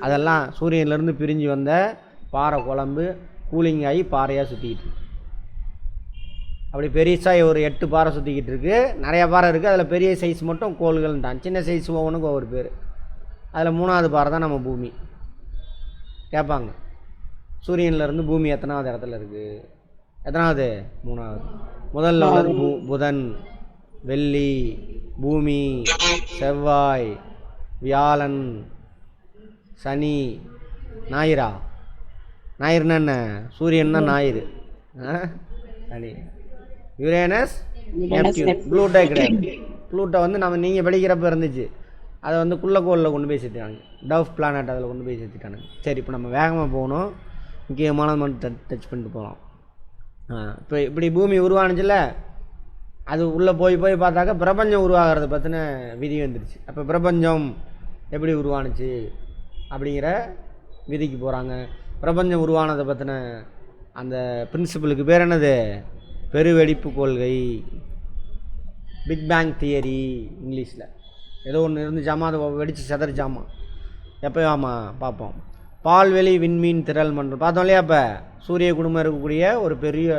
அதெல்லாம் சூரியன்லேருந்து பிரிஞ்சு வந்த பாறை குழம்பு கூலிங் ஆகி பாறையாக சுற்றிக்கிட்டு இருக்கு. அப்படி பெருசாக ஒரு 8 பாறை சுற்றிக்கிட்டு இருக்குது. நிறையா பாறை இருக்குது. அதில் பெரிய சைஸ் மட்டும் கோள்கள்ன்ட்டான். சின்ன சைஸ் ஒவ்வொன்றுக்கு ஒவ்வொரு பேர். அதில் 3வது பாறை தான் நம்ம பூமி. கேட்பாங்க, சூரியன்லேருந்து பூமி எத்தனாவது இடத்துல இருக்குது? எத்தனாவது? 3வது. முதல்ல உள்ளது புதன், வெள்ளி, பூமி, செவ்வாய், வியாழன், சனி, ஞாயிறா? ஞாயிறுனா என்ன? சூரியன் தான் ஞாயிறு. சனி, யுரேனஸ், நெப்டியூன். ப்ளூட்டோ கிடையாது. ப்ளூட்டோ வந்து நீங்கள் படிக்கிறப்ப இருந்துச்சு. அதை வந்து குள்ளக்கோளில் கொண்டு போய் சேர்த்துட்டாங்க. டவ் பிளானட் அதில் கொண்டு போய் சேர்த்துட்டானுங்க. சரி, இப்போ நம்ம வேகமாக போகணும். முக்கியமானது மட்டும் டச் பண்ணிட்டு போகலாம். இப்போ இப்படி பூமி உருவானுச்சுல்ல, அது உள்ளே போய் பார்த்தாக்கா பிரபஞ்சம் உருவாகிறத பற்றின விதி வந்துடுச்சு. அப்போ பிரபஞ்சம் எப்படி உருவானுச்சு அப்படிங்கிற விதிக்கு போகிறாங்க. பிரபஞ்சம் உருவானதை பற்றின அந்த பிரின்சிபலுக்கு பேர் என்னது? பெருவெடிப்பு கொள்கை, பிக் பேங் தியரி இங்கிலீஷில். ஏதோ ஒன்று இருந்துச்சாமா, அதை வெடித்து செதறிச்சாமா. எப்போயாமா பார்ப்போம். பால்வெளி விண்மீன் திரள் மன்றம் பார்த்தோம் இல்லையா? இப்போ சூரிய குடும்பம் இருக்கக்கூடிய ஒரு பெரிய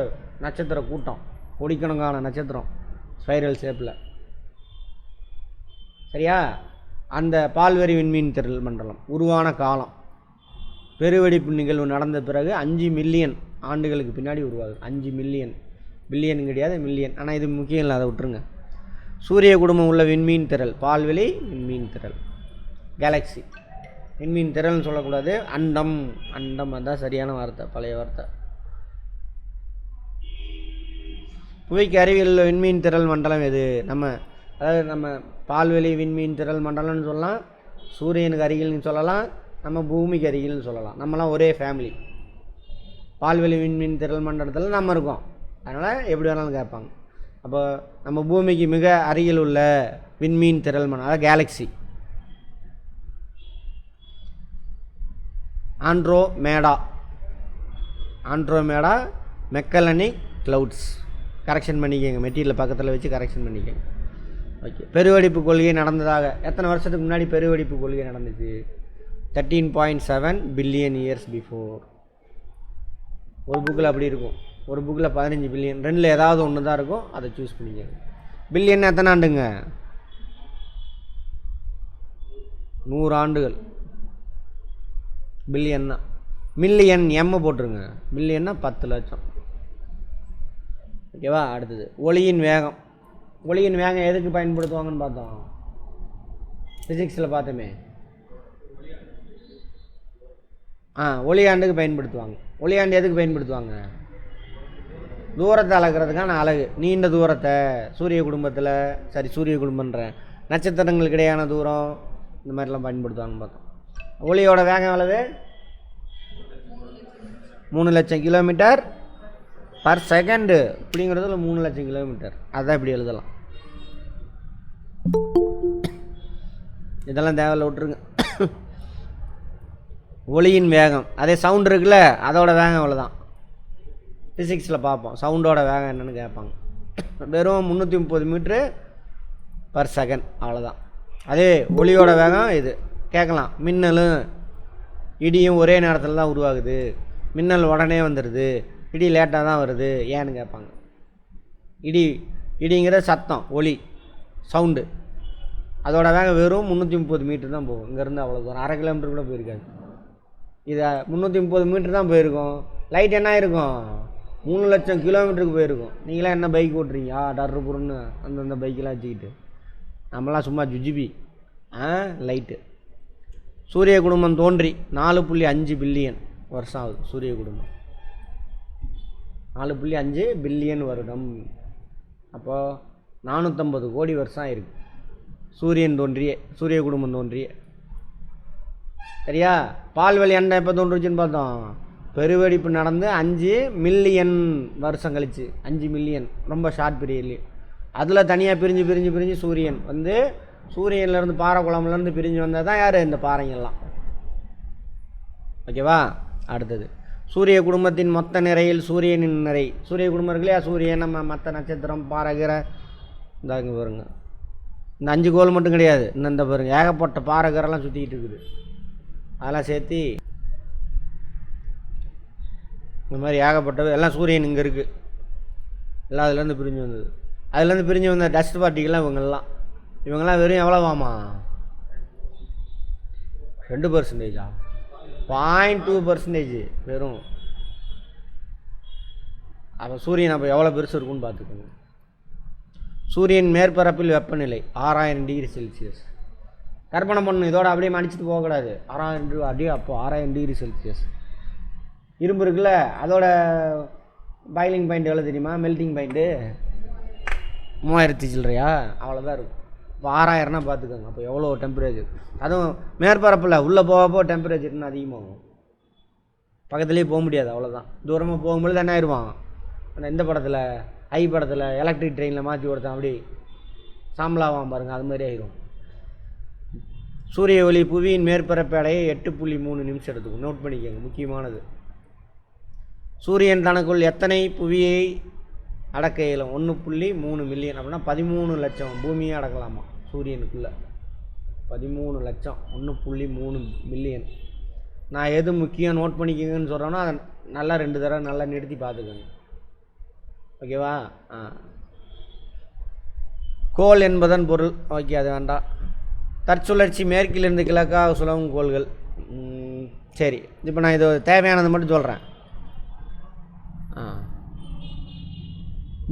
நட்சத்திர கூட்டம், கோடிக்கணக்கான நட்சத்திரம் ஸ்பைரல் ஷேப்பில். சரியா? அந்த பால்வெளி விண்மீன் திரள் மண்டலம் உருவான காலம், பெருவெடிப்பு நிகழ்வு நடந்த பிறகு 5 மில்லியன் ஆண்டுகளுக்கு பின்னாடி உருவாகுது. 5 மில்லியன், பில்லியன் கிடையாது மில்லியன். ஆனால் இது முக்கியம் இல்லை, அதை விட்டுருங்க. சூரிய குடும்பம் உள்ள விண்மீன் திரள், பால்வெளி விண்மீன் திரள், கேலக்ஸி. விண்மீன் திரள்னு சொல்லக்கூடாது, அண்டம். அண்டம் அதுதான் சரியான வார்த்தை, பழைய வார்த்தை. புவிக்கு அருகில் உள்ள விண்மீன் திரள் மண்டலம் எது? நம்ம பால்வெளி விண்மீன் திரள் மண்டலம்னு சொல்லலாம், சூரியனுக்கு அருகில்னு சொல்லலாம், நம்ம பூமிக்கு அருகில்னு சொல்லலாம். நம்மலாம் ஒரே ஃபேமிலி. பால்வெளி விண்மீன் திரள் மண்டலத்தில் நம்ம இருக்கோம், அதனால் எப்படி வேணாலும் கேட்பாங்க. அப்போ நம்ம பூமிக்கு மிக அருகில் உள்ள விண்மீன் திரள் மண்டலம், அதாவது கேலக்ஸி ஆண்ட்ரோமேடா மெக்கலனிக் கிளவுட்ஸ். கரெக்ஷன் பண்ணிக்கோங்க, மெட்டீரியல் பக்கத்தில் வச்சு கரெக்ஷன் பண்ணிக்கோங்க. ஓகே. பெருவெடிப்பு கொள்கை நடந்ததாக எத்தனை வருஷத்துக்கு முன்னாடி பெருவெடிப்பு கொள்கை நடந்துச்சு? 13.7 பில்லியன் இயர்ஸ் பிஃபோர். ஒரு புக்கில் அப்படி இருக்கும், ஒரு புக்கில் 15 பில்லியன், ரெண்டில் ஏதாவது ஒன்று தான் இருக்கும், அதை சூஸ் பண்ணிக்கோங்க. பில்லியன் எத்தனை ஆண்டுங்க? 100 ஆண்டுகள். பில்லியன் தான். மில்லியன் எம் போட்டுருங்க, மில்லியன்னா 10 லட்சம். ஓகேவா? அடுத்தது ஒளியின் வேகம். ஒளியின் வேகம் எதுக்கு பயன்படுத்துவாங்கன்னு பார்த்தோம், ஃபிசிக்ஸில் பார்த்தோமே. ஒளியாண்டுக்கு பயன்படுத்துவாங்க. ஒளியாண்டு எதுக்கு பயன்படுத்துவாங்க? தூரத்தை அளக்கிறதுக்கான அலகு. நீண்ட தூரத்தை சூரிய குடும்பன்றேன் நட்சத்திரங்களுக்கு இடையான தூரம், இந்த மாதிரிலாம் பயன்படுத்துவாங்கன்னு பார்த்தோம். ஒளியோட வேகம் எவ்வளவு? 3 லட்சம் கிலோமீட்டர் பர் செகண்டு. இப்படிங்கிறதுல 3 லட்சம் கிலோமீட்டர், அதான் இப்படி எழுதலாம். இதெல்லாம் தேவையில்ல, விட்டுருங்க. ஒளியின் வேகம், அதே சவுண்ட் இருக்குல்ல, அதோட வேகம் அவ்வளோதான். ஃபிசிக்ஸில் பார்ப்போம் சவுண்டோட வேகம் என்னென்னு கேட்பாங்க. வெறும் 330 மீட்ரு பர் செகண்ட், அவ்வளோதான். அதே ஒளியோட வேகம் இது கேட்கலாம். மின்னலும் இடியும் ஒரே நேரத்தில் தான் உருவாகுது, மின்னல் உடனே வந்துடுது, இடி லேட்டாக தான் வருது, ஏன்னு கேட்பாங்க. இடிங்கிற சத்தம், ஒளி, சவுண்டு, அதோட வேகம் வெறும் 330 மீட்டர் தான் போகும். இங்கேருந்து அவ்வளோ தூரம் 1/2 கிலோமீட்டர் கூட போயிருக்காது. இதை 330 மீட்டர் தான் போயிருக்கோம். லைட் என்ன இருக்கும்? 3 லட்சம் கிலோமீட்டருக்கு போயிருக்கும். நீங்களாம் என்ன பைக் ஓட்டுறீங்க? டர்ரு புருன்னு அந்தந்த பைக்கெலாம் வச்சுக்கிட்டு. நம்மளாம் சும்மா ஜுஜிபி. லைட்டு. சூரிய குடும்பம் தோன்றி 4.5 பில்லியன் வருஷம் ஆகுது. சூரிய குடும்பம் 4.5 பில்லியன் வருடம். அப்போது 450 கோடி வருஷம் ஆயிருக்கு சூரிய குடும்பம் தோன்றிய. சரியா? பால்வெளி அண்டை எப்போ தோன்றுச்சுன்னு பார்த்தோம், பெருவெடிப்பு நடந்து 5 மில்லியன் வருஷம் கழிச்சு. 5 மில்லியன் ரொம்ப ஷார்ட் பீரியட்லேயே. அதில் தனியாக பிரிஞ்சு சூரியன் வந்து, சூரியன்லேருந்து பாறை குளம்லேருந்து பிரிஞ்சு வந்தால் தான் யார்? இந்த பாறைங்கள்லாம். ஓகேவா? அடுத்தது சூரிய குடும்பத்தின் மொத்த நிறையில் சூரியனின் நிறை. சூரிய குடும்பம் இருக்கு இல்லையா, சூரியன், நம்ம மற்ற நட்சத்திரம், பாறைகிற, இந்த இங்கே பாருங்க, இந்த 5 கோள் மட்டும் கிடையாது, இந்த பாருங்க ஏகப்பட்ட பாறைகரெல்லாம் சுற்றிக்கிட்டு இருக்குது. அதெல்லாம் சேர்த்து இந்த மாதிரி ஏகப்பட்டது எல்லாம் சூரியன் இங்கே இருக்குது. எல்லாம் அதுலேருந்து பிரிஞ்சு வந்தது. அதுலேருந்து பிரிஞ்சு வந்த டஸ்ட் பார்ட்டிகள்லாம் இவங்கெல்லாம் வெறும் எவ்வளோவாமா? 2%, 0.2% வெறும். அப்போ சூரியன் அப்போ எவ்வளோ பெருசு இருக்குன்னு பார்த்துக்கோங்க. சூரியன் மேற்பரப்பில் வெப்பநிலை 6000 டிகிரி செல்சியஸ். கற்பனை பண்ணணும், இதோட அப்படியே மன்னிச்சிட்டு போகக்கூடாது. 6000 அப்படியே அப்போ 6000 டிகிரி செல்சியஸ். இரும்பு இருக்குல்ல, அதோட பாயிலிங் பாயிண்ட் எவ்வளோ தெரியுமா? மெல்ட்டிங் பாயிண்ட்டு 3000 சில்லறையா, அவ்வளோதான் இருக்கும். இப்போ 6000னா பார்த்துக்கோங்க, அப்போ எவ்வளோ டெம்பரேச்சர். அதுவும் மேற்பரப்பில் உள்ளே போகப்போ டெம்பரேச்சர்னு அதிகமாகும். பக்கத்துலேயே போக முடியாது, அவ்வளோதான். தூரமாக போகும்பொழுது என்ன ஆயிடுவான், அந்த இந்த படத்தில் படத்தில் எலக்ட்ரிக் ட்ரெயினில் மாற்றி கொடுத்தான் அப்படி சாம்பலாவான் பாருங்கள், அது மாதிரி ஆயிரும். சூரிய ஒளி புவியின் மேற்பரப்பு அடைய 8.3 நிமிஷம் எடுத்துக்கும். நோட் பண்ணிக்கோங்க, முக்கியமானது. சூரியன் தனக்குள் எத்தனை புவியை அடக்க இயலும்? 1.3 மில்லியன். அப்படின்னா 13 லட்சம் பூமியை அடக்கலாமா சூரியனுக்குள்ளே? 13 லட்சம், 1.3 மில்லியன். நான் எது முக்கியம் நோட் பண்ணிக்கோங்கன்னு சொல்கிறேன்னா அதை நல்லா 2 தடவை நல்லா நிறுத்தி பார்த்துக்கோங்க. ஓகேவா? கோள் என்பதன் பொருள். ஓகே, அது வேண்டாம். தற்சுழற்சி மேற்கிலிருந்து கிழக்காக சுழவும் கோள்கள். சரி, இப்போ நான் இது தேவையானது மட்டும் சொல்கிறேன்.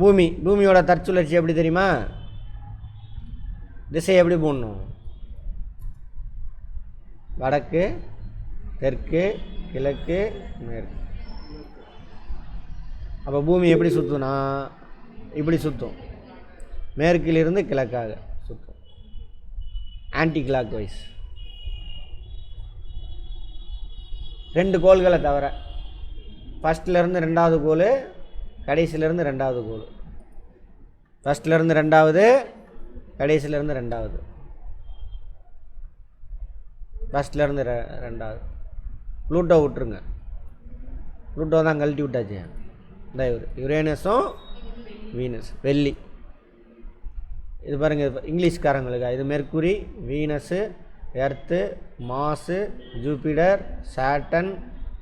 பூமியோட தற்சுழற்சி எப்படி தெரியுமா? திசை எப்படி போடணும்? வடக்கு, தெற்கு, கிழக்கு, மேற்கு. அப்போ பூமி எப்படி சுற்றுனா இப்படி சுற்றும், மேற்கிலிருந்து கிழக்காக சுற்றும், ஆன்டி கிளாக் வைஸ். 2 கோள்களை தவிர, ஃபஸ்ட்லேருந்து 2வது கோள், கடைசியிலேருந்து 2வது கோள். ஃபஸ்ட்லேருந்து 2வது, கடைசியிலேருந்து 2வது. ஃபஸ்ட்லேருந்து 2வது. ப்ளூட்டோ விட்டுருங்க, ப்ளூட்டோ தான் கழட்டி விட்டாச்சு. இந்த யுரேனஸும் வீனஸ், வெள்ளி. இது பாருங்கள், இங்கிலீஷ்காரங்களுக்கு இது மெர்க்குரி, வீனஸு, எர்த்து, மாசு, ஜூபிடர், சாட்டன்,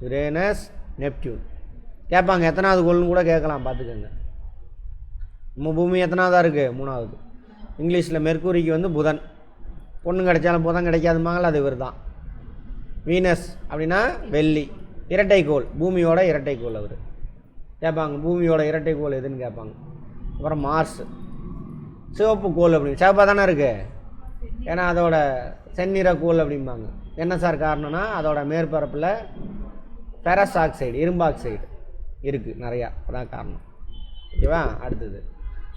யுரேனஸ், நெப்டியூன். கேட்பாங்க எத்தனாவது கோள்னு கூட கேட்கலாம், பார்த்துக்கோங்க. நம்ம பூமி எத்தனாவதாக இருக்குது? 3வது. இங்கிலீஷில் மெர்க்குரிக்கு வந்து புதன், பொண்ணு கிடைச்சாலும் புதன் கிடைக்காதுமாங்களா, அது இவர் தான். வீனஸ் அப்படின்னா வெள்ளி, இரட்டைக்கோள், பூமியோட இரட்டைக்கோள் அவர். கேட்பாங்க பூமியோட இரட்டைக்கோள் எதுன்னு கேட்பாங்க. அப்புறம் மார்ஸ், சிவப்பு கோள் அப்படின்னு, சிவப்பாக தானே இருக்குது, ஏன்னா அதோட செந்நிற கோள் அப்படிம்பாங்க. என்ன சார் காரணம்னா அதோட மேற்பரப்பில் ஃபெரஸ் ஆக்சைடு, இரும்பு ஆக்சைடு இருக்குது நிறையா, அதான் காரணம். ஓகேவா? அடுத்தது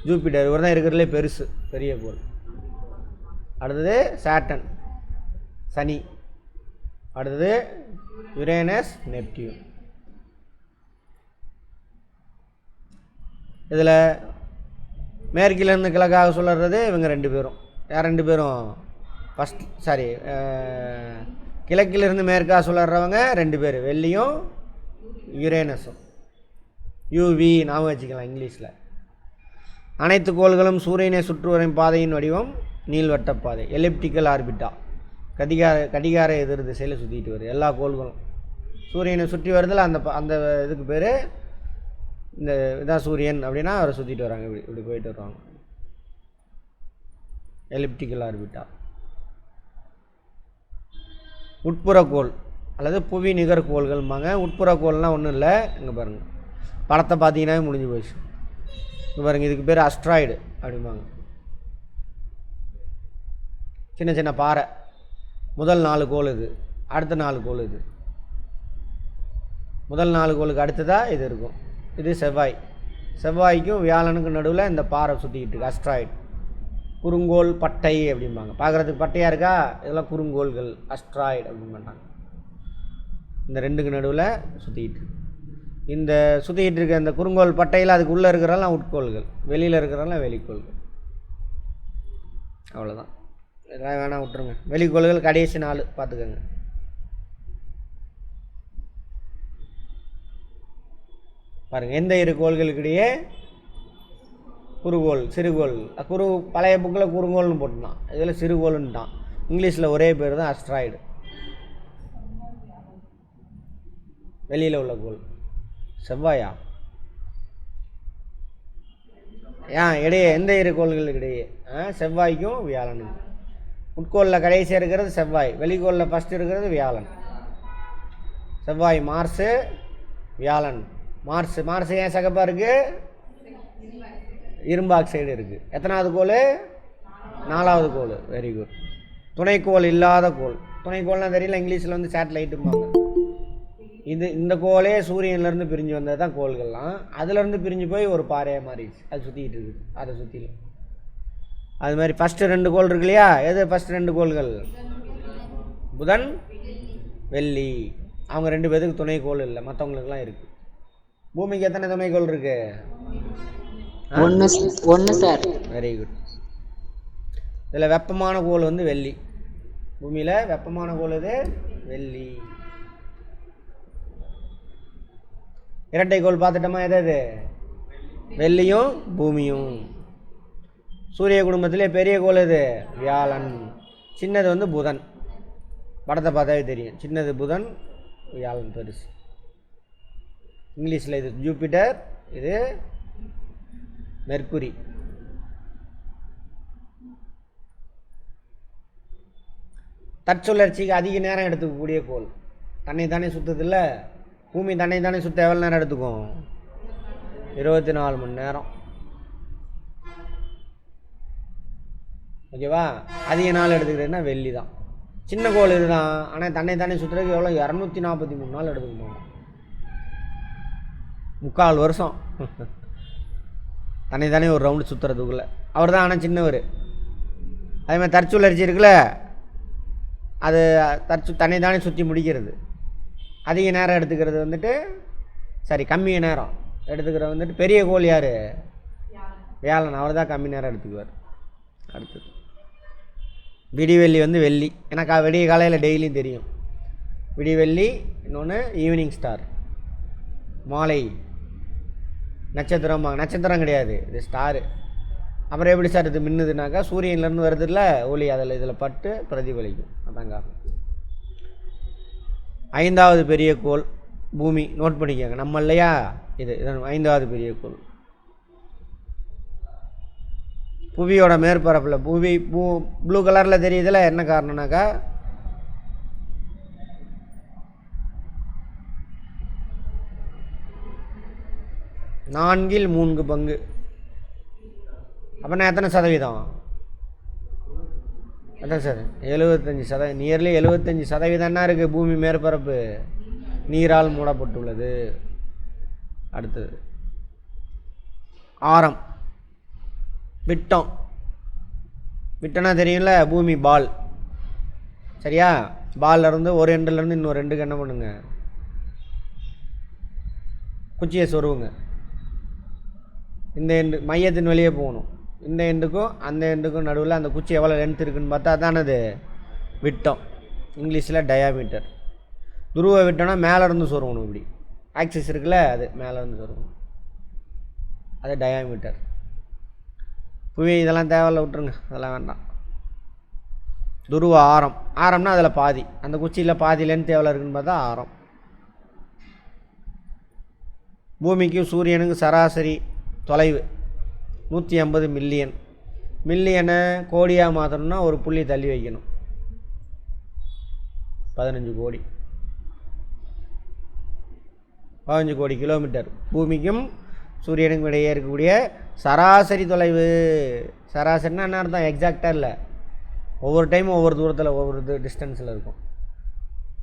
ஜூபிட்டர், இவர் தான் இருக்கிறதுலே பெருசு, பெரிய கோள். அடுத்தது சாட்டன், சனி. அடுத்தது யுரேனஸ், நெப்டியூன். இதில் மேற்கிலேருந்து கிழக்காக சொல்லுறது இவங்க 2 பேரும். யார் 2 பேரும்? கிழக்கிலிருந்து மேற்காக சொல்லுறவங்க 2 பேர், வெள்ளியும் யுரேனஸும். யூவி ஞாபகம் வச்சுக்கலாம் இங்கிலீஷில். அனைத்து கோள்களும் சூரியனை சுற்றி வரும் பாதையின் வடிவம் நீள்வட்டப்பாதை, எலிப்டிக்கல் ஆர்பிட்டா. கடிகார எதிர் திசையில் சுற்றிட்டு வருது எல்லா கோள்களும். சூரியனை சுற்றி வருதில் அந்த இதுக்கு பேர், இந்த இதான் சூரியன் அப்படின்னா அவரை சுற்றிட்டு வராங்க, இப்படி போயிட்டு வருவாங்க, எலிப்டிக்கல் ஆர்பிட்டா. உட்புறக்கோள் அல்லது புவி நிகர்கோள்கள்பாங்க. உட்புறக்கோள்னால் ஒன்றும் இல்லை, இங்கே பாருங்கள், படத்தை பார்த்தீங்கன்னா முடிஞ்சு போயிடுச்சு. இங்கே பாருங்கள், இதுக்கு பேர் அஸ்ட்ராய்டு அப்படிம்பாங்க. சின்ன சின்ன பாறை. முதல் 4 கோள் இது, அடுத்த 4 கோள் இது. முதல் 4 கோளுக்கு அடுத்ததாக இது இருக்கும். இது செவ்வாய். செவ்வாய்க்கும் வியாழனுக்கும் நடுவில் இந்த பாறை சுற்றிக்கிட்டு இருக்கு, அஸ்ட்ராய்டு. குறுங்கோள், பட்டை அப்படிம்பாங்க. பார்க்குறதுக்கு பட்டையாக இருக்கா, இதெல்லாம் குறுங்கோள்கள், அஸ்ட்ராய்டு அப்படின்னு மாட்டாங்க. இந்த 2க்கு நடுவில் சுற்றிக்கிட்டு இருக்கு. இந்த சுற்றிக்கிட்டு இருக்க இந்த குறுங்கோள் பட்டையில் அதுக்கு உள்ளே இருக்கிறதெல்லாம் உட்கோள்கள், வெளியில் இருக்கிறதெல்லாம் வெளிக்கோள்கள். அவ்வளோதான், இதெல்லாம் வேணாம் விட்டுருங்க. வெளிக்கோள்கள் கடைசி 4 பார்த்துக்கோங்க. பாருங்கள், எந்த 2 கோள்களுக்கிடையே குறுகோள், சிறுகோள். பழைய புக்கில் குறுங்கோள்னு போட்டுனான், இதில் சிறுகோள்னுட்டான். இங்கிலீஷில் ஒரே பேர் தான், அஸ்ட்ராய்டு. வெளியில் உள்ள கோள் செவ்வாயா? ஏன் இடையே எந்த 2 கோள்களுக்கு இடையே? செவ்வாய்க்கும் வியாழனுக்கும். உட்கோளில் கடைசியாக இருக்கிறது செவ்வாய், வெளிக்கோளில் ஃபஸ்ட்டு இருக்கிறது வியாழன். செவ்வாய் மார்ஸு, வியாழன் மார்ஸ் ஏன் சகப்பாக இருக்குது? இரும்பு ஆக்சைடு இருக்குது. எத்தனாவது கோள்? 4வது கோள். Very good. துணைக்கோள் இல்லாத கோள். துணைக்கோள்னால் தெரியல, இங்கிலீஷில் வந்து சேட்டலைட்டும்பாங்க. இந்த கோளே சூரியன்லேருந்து பிரிஞ்சு வந்தது தான் கோள்கள்லாம். அதுலேருந்து பிரிஞ்சு போய் ஒரு பாறையாக மாறிடுச்சு, அது சுற்றிக்கிட்டு இருக்குது, அதை சுற்றிலும். அது மாதிரி ஃபஸ்ட்டு 2 கோள் இருக்கு இல்லையா, எது ஃபஸ்ட்டு 2 கோள்கள்? புதன், வெள்ளி. அவங்க 2 பேருக்கு துணைக்கோள் இல்லை, மற்றவங்களுக்குலாம் இருக்குது. பூமிக்கு எத்தனை துணைக்கோள் இருக்கு? 1 சார். Very good. இதில் வெப்பமான கோள் வந்து வெள்ளி. பூமியில் வெப்பமான கோள் இது வெள்ளி. இரட்டைக்கோள் பார்த்துட்டோமா? எது? வெள்ளியும் பூமியும். சூரிய குடும்பத்திலே பெரிய கோள் எது? வியாழன். சின்னது வந்து புதன். படத்தை பார்த்தாவே தெரியும், சின்னது புதன், வியாழன் பெருசு. இங்கிலீஷில் இது ஜூபிட்டர், இது மெர்க்குரி. தற்சுழற்சிக்கு அதிக நேரம் எடுத்துக்கக்கூடிய கோள். தன்னை தானே சுற்றுதில்ல, பூமி தன்னை தானே சுற்ற எவ்வளோ நேரம் எடுத்துக்கும்? 24 மணி நேரம். ஓகேவா? அதிக நாள் எடுத்துக்கிறதுனா வெள்ளி தான். சின்ன கோள் இதுதான், ஆனால் தன்னை தானே சுற்றுறதுக்கு எவ்வளோ 243 நாள் எடுத்துக்கணும். 3/4 வருஷம் தன்னை தானே ஒரு ரவுண்டு சுற்றுறதுக்குள்ளே. அவர் தான் ஆனால் சின்னவர். அதே மாதிரி தற்சுழற்சி இருக்குல்ல, அது தன்னை தானே சுற்றி முடிக்கிறது. அதிக நேரம் எடுத்துக்கிறது வந்துட்டு கம்மி நேரம் எடுத்துக்கிறது வந்துட்டு பெரிய கோள் யார்? வியாழன். அவர் தான் கம்மி நேரம் எடுத்துக்குவார். அடுத்தது விடிவெள்ளி வந்து வெள்ளி. எனக்கு விடிய காலையில் டெய்லியும் தெரியும் விடிவெள்ளி. இன்னொன்று ஈவினிங் ஸ்டார், மாலை நட்சத்திரம். நட்சத்திரம் கிடையாது, இது ஸ்டாரு. அப்புறம் எப்படி சார் இது மின்னுதுனாக்கா சூரியன்லேருந்து வருதுல்ல ஒளி, இதில் பட்டு பிரதிபலிக்கும். அதாங்க 5வது பெரிய கோள் பூமி. நோட் பண்ணிக்கோங்க, நம்ம இல்லையா இது 5வது பெரிய கோள். புவியோட மேற்பரப்பில் ப்ளூ கலரில் தெரியுதுல, என்ன காரணம்னாக்கா நான்கில் 3 பங்கு. அப்படின்னா எத்தனை சதவீதம்? அதான் சார் 75%. நியர்லி 75% இருக்குது பூமி மேற்பரப்பு நீரால் மூடப்பட்டுள்ளது. அடுத்தது ஆரம், விட்டம். விட்டம்னா தெரியும்ல, பூமி பால். சரியா? பால்லேருந்து ஒரு எண்டுலேருந்து இன்னொரு எண்டுக்கு என்ன பண்ணுங்க, குச்சியை சொருவுங்க. இந்த எண்டு மையத்தின் வெளியே போகணும். இந்த எண்டுக்கும் அந்த எண்டுக்கும் நடுவில் அந்த குச்சி எவ்வளோ லென்த் இருக்குதுன்னு பார்த்தா அதானது விட்டம். இங்கிலீஷில் டயாமீட்டர். துருவ விட்டோம்னா மேலேருந்து சொருவணும். இப்படி ஆக்சிஸ் இருக்குல்ல, அது மேலேருந்து சொருவணும், அது டயாமீட்டர். புவி இதெல்லாம் தேவையில்ல, விட்டுருங்க, அதெல்லாம் வேண்டாம். துருவ ஆரம். ஆரம்னா அதில் பாதி, அந்த குச்சியில் பாதி லென்த் எவ்வளோ இருக்குதுன்னு பார்த்தா ஆரம். பூமிக்கும் சூரியனுக்கும் சராசரி தொலைவு 150 மில்லியன். மில்லியனை கோடியாக மாற்றணும்னா ஒரு புள்ளி தள்ளி வைக்கணும். 15 கோடி. 15 கோடி கிலோமீட்டர் பூமிக்கும் சூரியனுக்கும் இடையே இருக்கக்கூடிய சராசரி தொலைவு. சராசரினா என்ன அர்த்தம்? எக்ஸாக்டாக இல்லை, ஒவ்வொரு டைமும் ஒவ்வொரு தூரத்தில் ஒவ்வொரு டிஸ்டன்ஸில் இருக்கும்.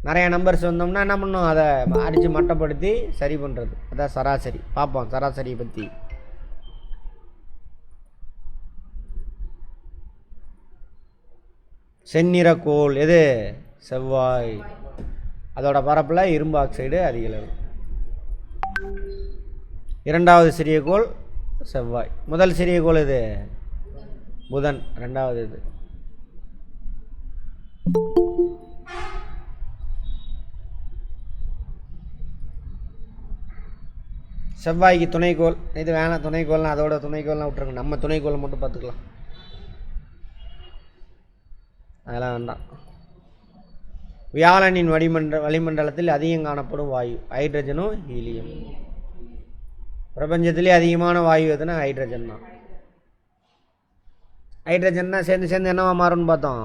நிறைய நம்பர்ஸ் வந்தோம்னா என்ன பண்ணணும், அதை அடித்து மட்டப்படுத்தி சரி பண்ணுறது, அதான் சராசரி. பார்ப்போம் சராசரியை பற்றி. செந்நிறக்கோள் எது? செவ்வாய். அதோட பரப்பில் இரும்பு ஆக்சைடு அதிக அளவு. 2வது சிறிய கோள் செவ்வாய். முதல் சிறிய கோள் இது புதன். 2வது இது செவ்வாய்க்கு துணைக்கோள். இது வேணாம், துணைக்கோள்னா அதோட துணைக்கோள்லாம் விட்டுருங்க, நம்ம துணைக்கோளை மட்டும் பார்த்துக்கலாம், அதெல்லாம் வேண்டாம். வியாழனின் வளிமண்டலத்தில் அதிகம் காணப்படும் வாயு ஹைட்ரஜனும் ஹீலியம். பிரபஞ்சத்திலே அதிகமான வாயு எதுனா ஹைட்ரஜன் தான். ஹைட்ரஜன் தான் சேர்ந்து சேர்ந்து என்னவா மாறும்னு பார்த்தோம்,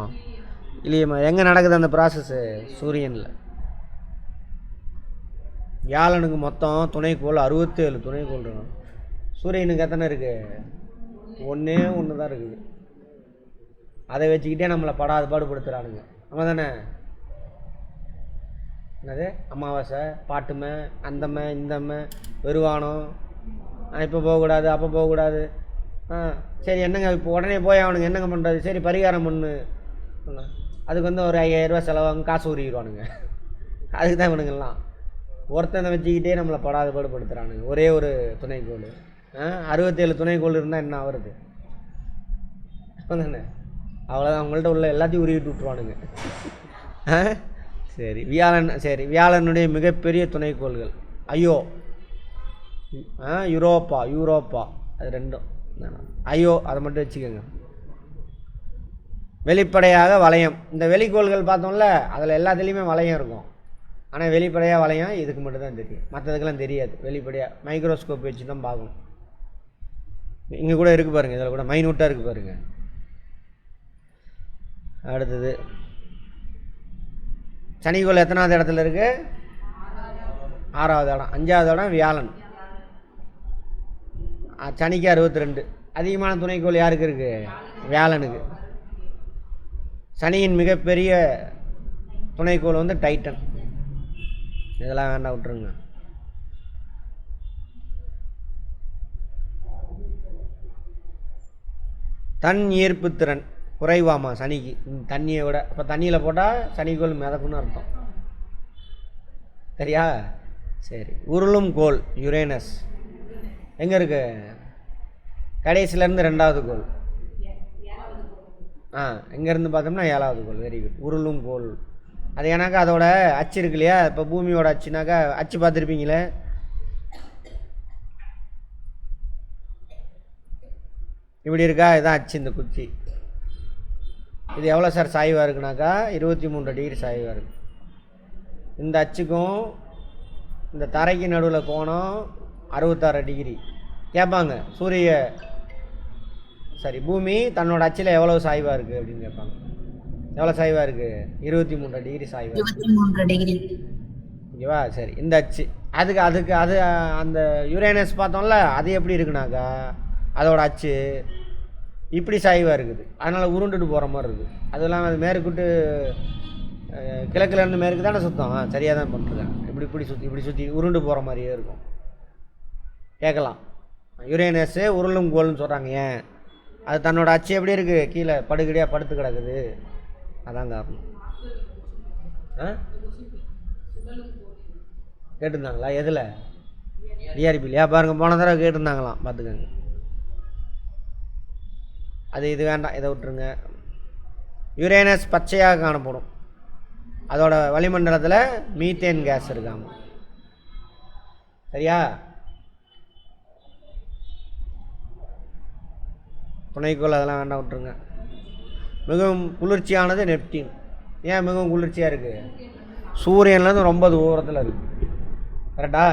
ஹீலியம். எங்கே நடக்குது அந்த ப்ராசஸ்ஸு? சூரியனில். வியாழனுக்கு மொத்தம் துணைக்கோள் 67 துணைக்கோள் இருக்கும். சூரியனுக்கு எத்தனை இருக்குது? ஒன்றே ஒன்று தான் இருக்குது. அதை வச்சுக்கிட்டே நம்மளை படாது பாடுபடுத்துகிறானுங்க. நம்ம தானே என்னது அமாவாசை, பாட்டுமை, அந்தமை, இந்தமை, வெறுவானம், இப்போ போகக்கூடாது, அப்போ போகக்கூடாது. சரி என்னங்க இப்போ உடனே போய் அவனுங்க என்னங்க பண்ணுறது? சரி பரிகாரம் பண்ணு. அதுக்கு வந்து ஒரு 5000 ரூபா செலவாங்க, காசு உருகிடுவானுங்க. அதுக்கு தான் இவனுங்கெல்லாம் ஒருத்தனை வச்சுக்கிட்டே நம்மளை படாது பாடுபடுத்துகிறானுங்க. ஒரே ஒரு துணைக்கோள். 67 துணைக்கோள் இருந்தால் என்ன ஆகுறது? தானே அவ்வளோதான். அவங்கள்ட்ட உள்ள எல்லாத்தையும் உருவிட்டு விட்ருவானுங்க. சரி வியாழன். சரி வியாழனுடைய மிகப்பெரிய துணைக்கோள்கள் ஐயோ, யூரோப்பா, அது ரெண்டும். ஐயோ அதை மட்டும் வச்சுக்கோங்க. வெளிப்படையாக வளையம். இந்த வெளிக்கோள்கள் பார்த்தோம்ல, அதில் எல்லாத்துலேயுமே வளையம் இருக்கும். ஆனால் வெளிப்படையாக வளையம் இதுக்கு மட்டும்தான் தெரியும், மற்றதுக்கெல்லாம் தெரியாது. வெளிப்படையாக மைக்ரோஸ்கோப் வச்சு தான் பார்க்கணும். இங்கே கூட இருக்குது பாருங்கள், இதில் கூட மைனூட்டாக இருக்குது பாருங்கள். அடுத்தது சனிக்கோள் எத்தனாவது இடத்துல இருக்குது? 6வது இடம். 5வது இடம் வியாழன். சனிக்கு 62. அதிகமான துணைக்கோள் யாருக்கு இருக்குது? வியாழனுக்கு. சனியின் மிகப்பெரிய துணைக்கோள் வந்து டைட்டன். இதெல்லாம் வேண்டாம், விட்டுருங்க. தன் ஈர்ப்பு திறன் குறைவாமா சனிக்கு தண்ணியை விட. இப்போ தண்ணியில் போட்டால் சனிக்கோள் மிதக்குன்னு அர்த்தம். சரியா? சரி. உருளும் கோள் யுரேனஸ் எங்கே இருக்கு? கடைசியிலேருந்து 2வது கோள். எங்கேருந்து பார்த்தோம்னா 7வது கோள். Very good. உருளும் கோள் அது ஏன்னாக்கா அதோட அச்சு இருக்கு இல்லையா? இப்போ பூமியோட அச்சுனாக்கா அச்சு பார்த்துருப்பீங்களே. இப்படி இருக்கா? இதுதான் அச்சு. இந்த குச்சி இது எவ்வளோ சார் சாய்வாக இருக்குனாக்கா 23 டிகிரி சாய்வாக இருக்குது. இந்த அச்சுக்கும் இந்த தரைக்கு நடுவில் கோணம் 66 டிகிரி. கேட்பாங்க பூமி தன்னோட அச்சில் எவ்வளோ சாய்வாக இருக்குது அப்படின்னு கேட்பாங்க. எவ்வளோ சாய்வாக இருக்குது? 23 டிகிரி சாய்வாக. 23 டிகிரி. ஓகேவா? சரி. இந்த அச்சு அதுக்கு அது அந்த யுரேனஸ் பார்த்தோம்ல, அது எப்படி இருக்குனாக்கா அதோட அச்சு இப்படி சாய்வாக இருக்குது. அதனால் உருண்டுட்டு போகிற மாதிரி இருக்குது. அதுவும் இல்லாமல் அது மேற்குட்டு கிழக்குலேருந்து மேற்கு தானே சுத்தம். சரியாக தான் பண்ணுறேன். இப்படி சுற்றி உருண்டு போகிற மாதிரியே இருக்கும். கேட்கலாம், யுரேனஸு உருளும் கோள்னு சொல்கிறாங்க. ஏன்? அது தன்னோட அச்சு எப்படி இருக்குது? கீழே படுக்கடியாக படுத்து கிடக்குது. அதான் காரணம். கேட்டிருந்தாங்களா? எதில்? டிஆர்பிலையா? பாருங்கள், போன தடவை கேட்டிருந்தாங்களாம், பார்த்துக்கோங்க. இது வேண்டாம், இதை விட்டுருங்க. யுரேனஸ் பச்சையாக காணப்படும். அதோட வளிமண்டலத்தில் மீத்தேன் கேஸ் இருக்காம. சரியா? துணைக்கோள் அதெல்லாம் வேண்டாம், விட்டுருங்க. மிகவும் குளிர்ச்சியானது நெப்டியூன். ஏன் மிகவும் குளிர்ச்சியாக இருக்குது? சூரியன்லேருந்து ரொம்ப தூரத்தில் இருக்குது. கரெக்டா?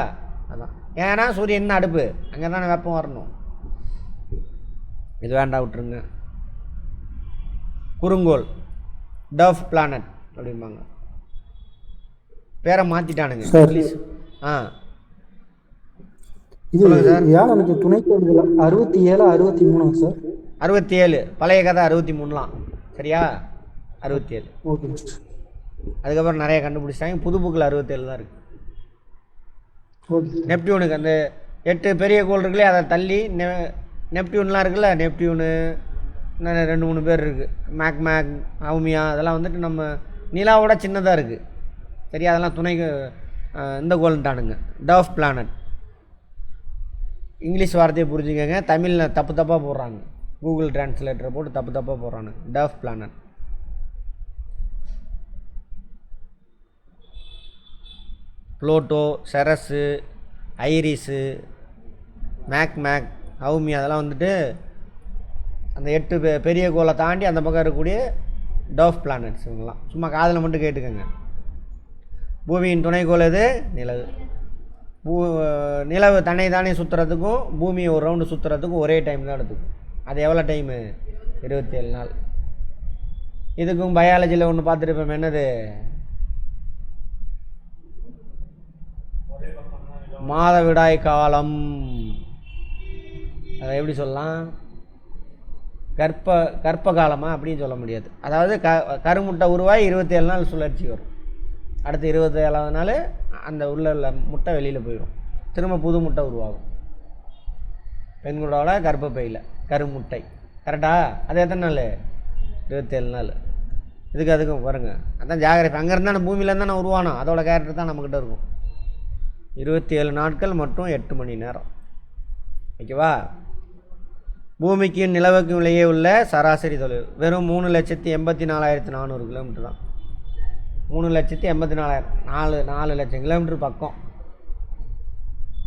அதான். ஏன்னா சூரியன் அடுப்பு, அங்கே தானே வெப்பம் வரணும். இது வேண்டாம், விட்டுருங்க. குறுங்கோள் டர்ஃப் பிளானட் அப்படிம்பாங்க. பேரை மாற்றிட்டானுங்க இங்கிலீஷ். இது வியாழனுக்கு துணைக்கோள்கள் 67 63 சார். 67. பழைய கதை 63லாம். சரியா? 67. ஓகே. அதுக்கப்புறம் நிறைய கண்டுபிடிச்சிட்டாங்க. புது புக்கில் 67 தான் இருக்குது. நெப்டியூனுக்கு அந்த 8 பெரிய கோள் இருக்குல்ல, அதை தள்ளி நெப்டியூன்லாம் இருக்குல்ல, நெப்டியூனு 2-3 பேர் இருக்குது. மேக் ஹவுமியா அதெல்லாம் வந்துட்டு நம்ம நிலாவோட சின்னதாக இருக்குது. சரியா? அதெல்லாம் துணைக்கு இந்த கோள்ன்ட்டானுங்க. Turf planet. இங்கிலீஷ் வார்த்தையை புரிஞ்சுக்கங்க. தமிழில் தப்பாக போடுறாங்க. கூகுள் டிரான்ஸ்லேட்டரை போட்டு தப்பாக போடுறானுங்க. Dwarf planet. Pluto, Ceres, Eris, Makemake Haumea அதெல்லாம் வந்துட்டு அந்த 8 பெரிய கோளை தாண்டி அந்த பக்கம் இருக்கக்கூடிய டர்ஃப் பிளானட்ஸ். இவங்கெல்லாம் சும்மா காதில் மட்டும் கேட்டுக்கோங்க. பூமியின் துணைக்கோள் எது? நிலவு. நிலவு தானே சுற்றுறதுக்கும் பூமியை ஒரு ரவுண்டு சுற்றுறதுக்கும் ஒரே டைம் தான் எடுத்துக்கும். அது எவ்வளோ டைமு? 27 நாள். இதுக்கும் பயாலஜியில் ஒன்று பார்த்துருப்போம். என்னது? மாதவிடாய் காலம். அதை எப்படி சொல்லலாம்? கர்ப்ப காலமாக அப்படின்னு சொல்ல முடியாது. அதாவது கருமுட்டை உருவாகி 27 நாள் சுழற்சி வரும். அடுத்து 27வது நாள் அந்த உள்ள முட்டை வெளியில் போயிடும். திரும்ப புது முட்டை உருவாகும் பெண்களோட கர்ப்பப்பையில். கருமுட்டை. கரெக்டா? அது எத்தனை நாள்? 27 நாள். அதுக்கும் பாருங்க. அதான் ஜாகிரபி. அங்கே இருந்தால் பூமியிலேருந்து தானே உருவானோம். அதோட கேரக்டர் தான் நம்மக்கிட்ட இருக்கும். 27 நாட்கள் மற்றும் 8 மணி நேரம். ஓகேவா? பூமிக்கும் நிலவுக்கும் இடையே உள்ள சராசரி தொலைவு வெறும் 3,84,400 கிலோமீட்டர் தான். 3,84,000 4 லட்சம் கிலோமீட்டர் பக்கம்.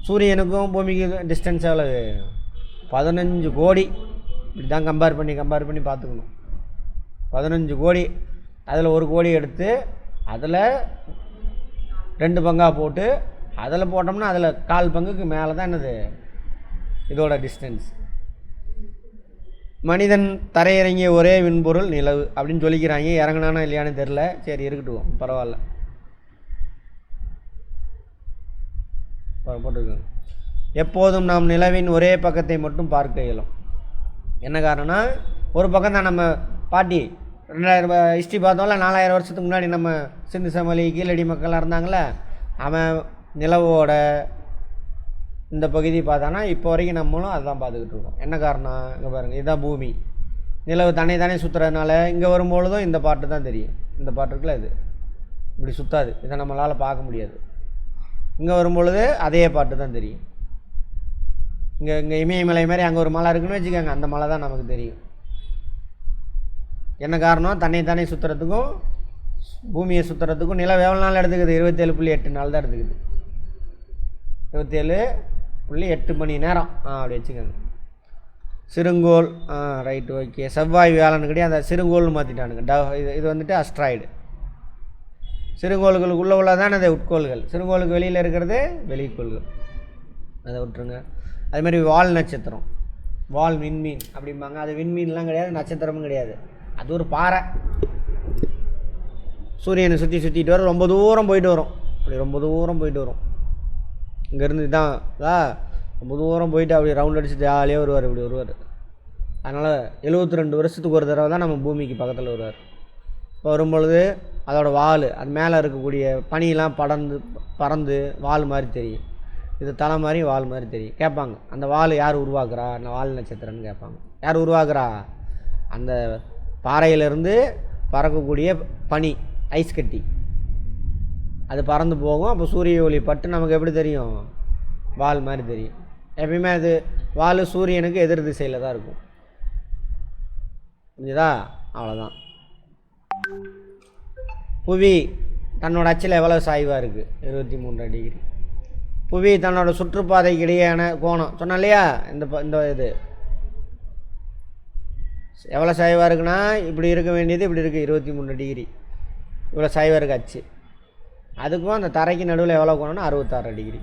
சூரியனுக்கும் பூமிக்கும் டிஸ்டன்ஸ் எவ்வளவு? 15 கோடி. இப்படி தான் கம்பேர் பண்ணி பார்த்துக்கணும். 15 கோடி. அதில் 1 கோடி எடுத்து அதில் 2 பங்காக போட்டு அதில் போட்டோம்னா அதில் 1/4 பங்குக்கு மேலே தான் என்னது இதோட டிஸ்டன்ஸ். மனிதன் தரையிறங்கிய ஒரே விண்பொருள் நிலவு அப்படின்னு சொல்லிக்கிறாங்க. இறங்கினானா இல்லையான்னு தெரில. சரி, இருக்கட்டும், பரவாயில்ல. போட்டுருக்கோங்க. எப்போதும் நாம் நிலவின் ஒரே பக்கத்தை மட்டும் பார்க்க இயலும். என்ன காரணம்னா, ஒரு பக்கம் தான் நம்ம பாட்டி 2000 ஹிஸ்ட்ரி பார்த்தோம்ல, 4000 வருஷத்துக்கு முன்னாடி நம்ம சிந்து சமவெளி கீழடி மக்களாக இருந்தாங்களே, அவன் நிலவோட இந்த பகுதி பார்த்தானா இப்போ வரைக்கும் நம்மளும் அதுதான் பார்த்துக்கிட்டு இருக்கோம். என்ன காரணம்? இங்கே பாருங்கள், இதுதான் பூமி. நிலவு தானே சுற்றுறதுனால இங்கே வரும்பொழுதும் இந்த பாட்டு தான் தெரியும். இந்த பாட்டு இருக்குல்ல, இது இப்படி சுற்றாது, இதை நம்மளால் பார்க்க முடியாது. இங்கே வரும்பொழுது அதே பாட்டு தான் தெரியும். இங்கே இமயமலை மாதிரி அங்கே ஒரு மலை இருக்குன்னு வச்சுக்கோங்க, அந்த மலை தான் நமக்கு தெரியும். என்ன காரணம்? தானே சுற்றுறதுக்கும் பூமியை சுற்றுறதுக்கும் நிலம் எவ்வளோ நாள் எடுத்துக்குது? 27.8 நாள் தான் எடுத்துக்குது. 27.8 மணி நேரம். அப்படி வச்சுக்கோங்க. சிறுங்கோள், ரைட்டு, ஓகே. செவ்வாய் வியாழன் கிடையாது, அந்த சிறுங்கோள்னு மாற்றிட்டானுங்க. இது வந்துட்டு அஸ்ட்ராய்டு. சிறுங்கோள்களுக்குள்ளே உள்ளதான் அது உட்கோள்கள். சிறுங்கோளுக்கு வெளியில் இருக்கிறது வெளிக்கோள்கள், அதை விட்டுருங்க. அதுமாதிரி வால் நட்சத்திரம், வால் விண்மீன் அப்படிம்பாங்க. அது விண்மீன்லாம் கிடையாது, நட்சத்திரமும் கிடையாது, அது ஒரு பாறை. சூரியனை சுற்றிட்டு வரும், ரொம்ப தூரம் போயிட்டு வரும். அப்படி ரொம்ப தூரம் போயிட்டு வரும். இங்கேருந்து தான் ரொம்ப தூரம் போயிட்டு அப்படி ரவுண்ட் அடிச்சு ஜாலியாக வருவார், இப்படி வருவார். அதனால் 72 வருஷத்துக்கு ஒரு தடவை தான் நம்ம பூமிக்கு பக்கத்தில் வருவார். இப்போ வரும்பொழுது அதோட வால், அது மேலே இருக்கக்கூடிய பனியெலாம் பறந்து வால் மாதிரி தெரியும். இது தலை மாதிரி வால் மாதிரி தெரியும். கேட்பாங்க, அந்த வால் யார் உருவாக்குறா? அந்த வால் நட்சத்திரம்னு கேட்பாங்க. யார் உருவாக்குறா? அந்த பாறையிலேருந்து பறக்கக்கூடிய பனி, ஐஸ் கட்டி, அது பறந்து போகும். அப்போ சூரிய ஒளி பட்டு நமக்கு எப்படி தெரியும்? வால் மாதிரி தெரியும். எப்பயுமே அது வால் சூரியனுக்கு எதிர் திசையில் தான் இருக்கும். புரிஞ்சுதா? அவ்வளோதான். புவி தன்னோட அச்சில் எவ்வளோ சாய்வாக இருக்குது? 23 டிகிரி. புவி தன்னோட சுற்றுப்பாதைக்கு இடையேயான கோணம் சொன்னேன் இல்லையா? இந்த இது எவ்வளோ சாய்வாக இருக்குன்னா, இப்படி இருக்க வேண்டியது இப்படி இருக்குது, 23 டிகிரி. இவ்வளோ சாய்வாக இருக்குது அச்சு. அதுக்கும் அந்த தரைக்கு நடுவில் எவ்வளோ கோணம்னா 66 டிகிரி.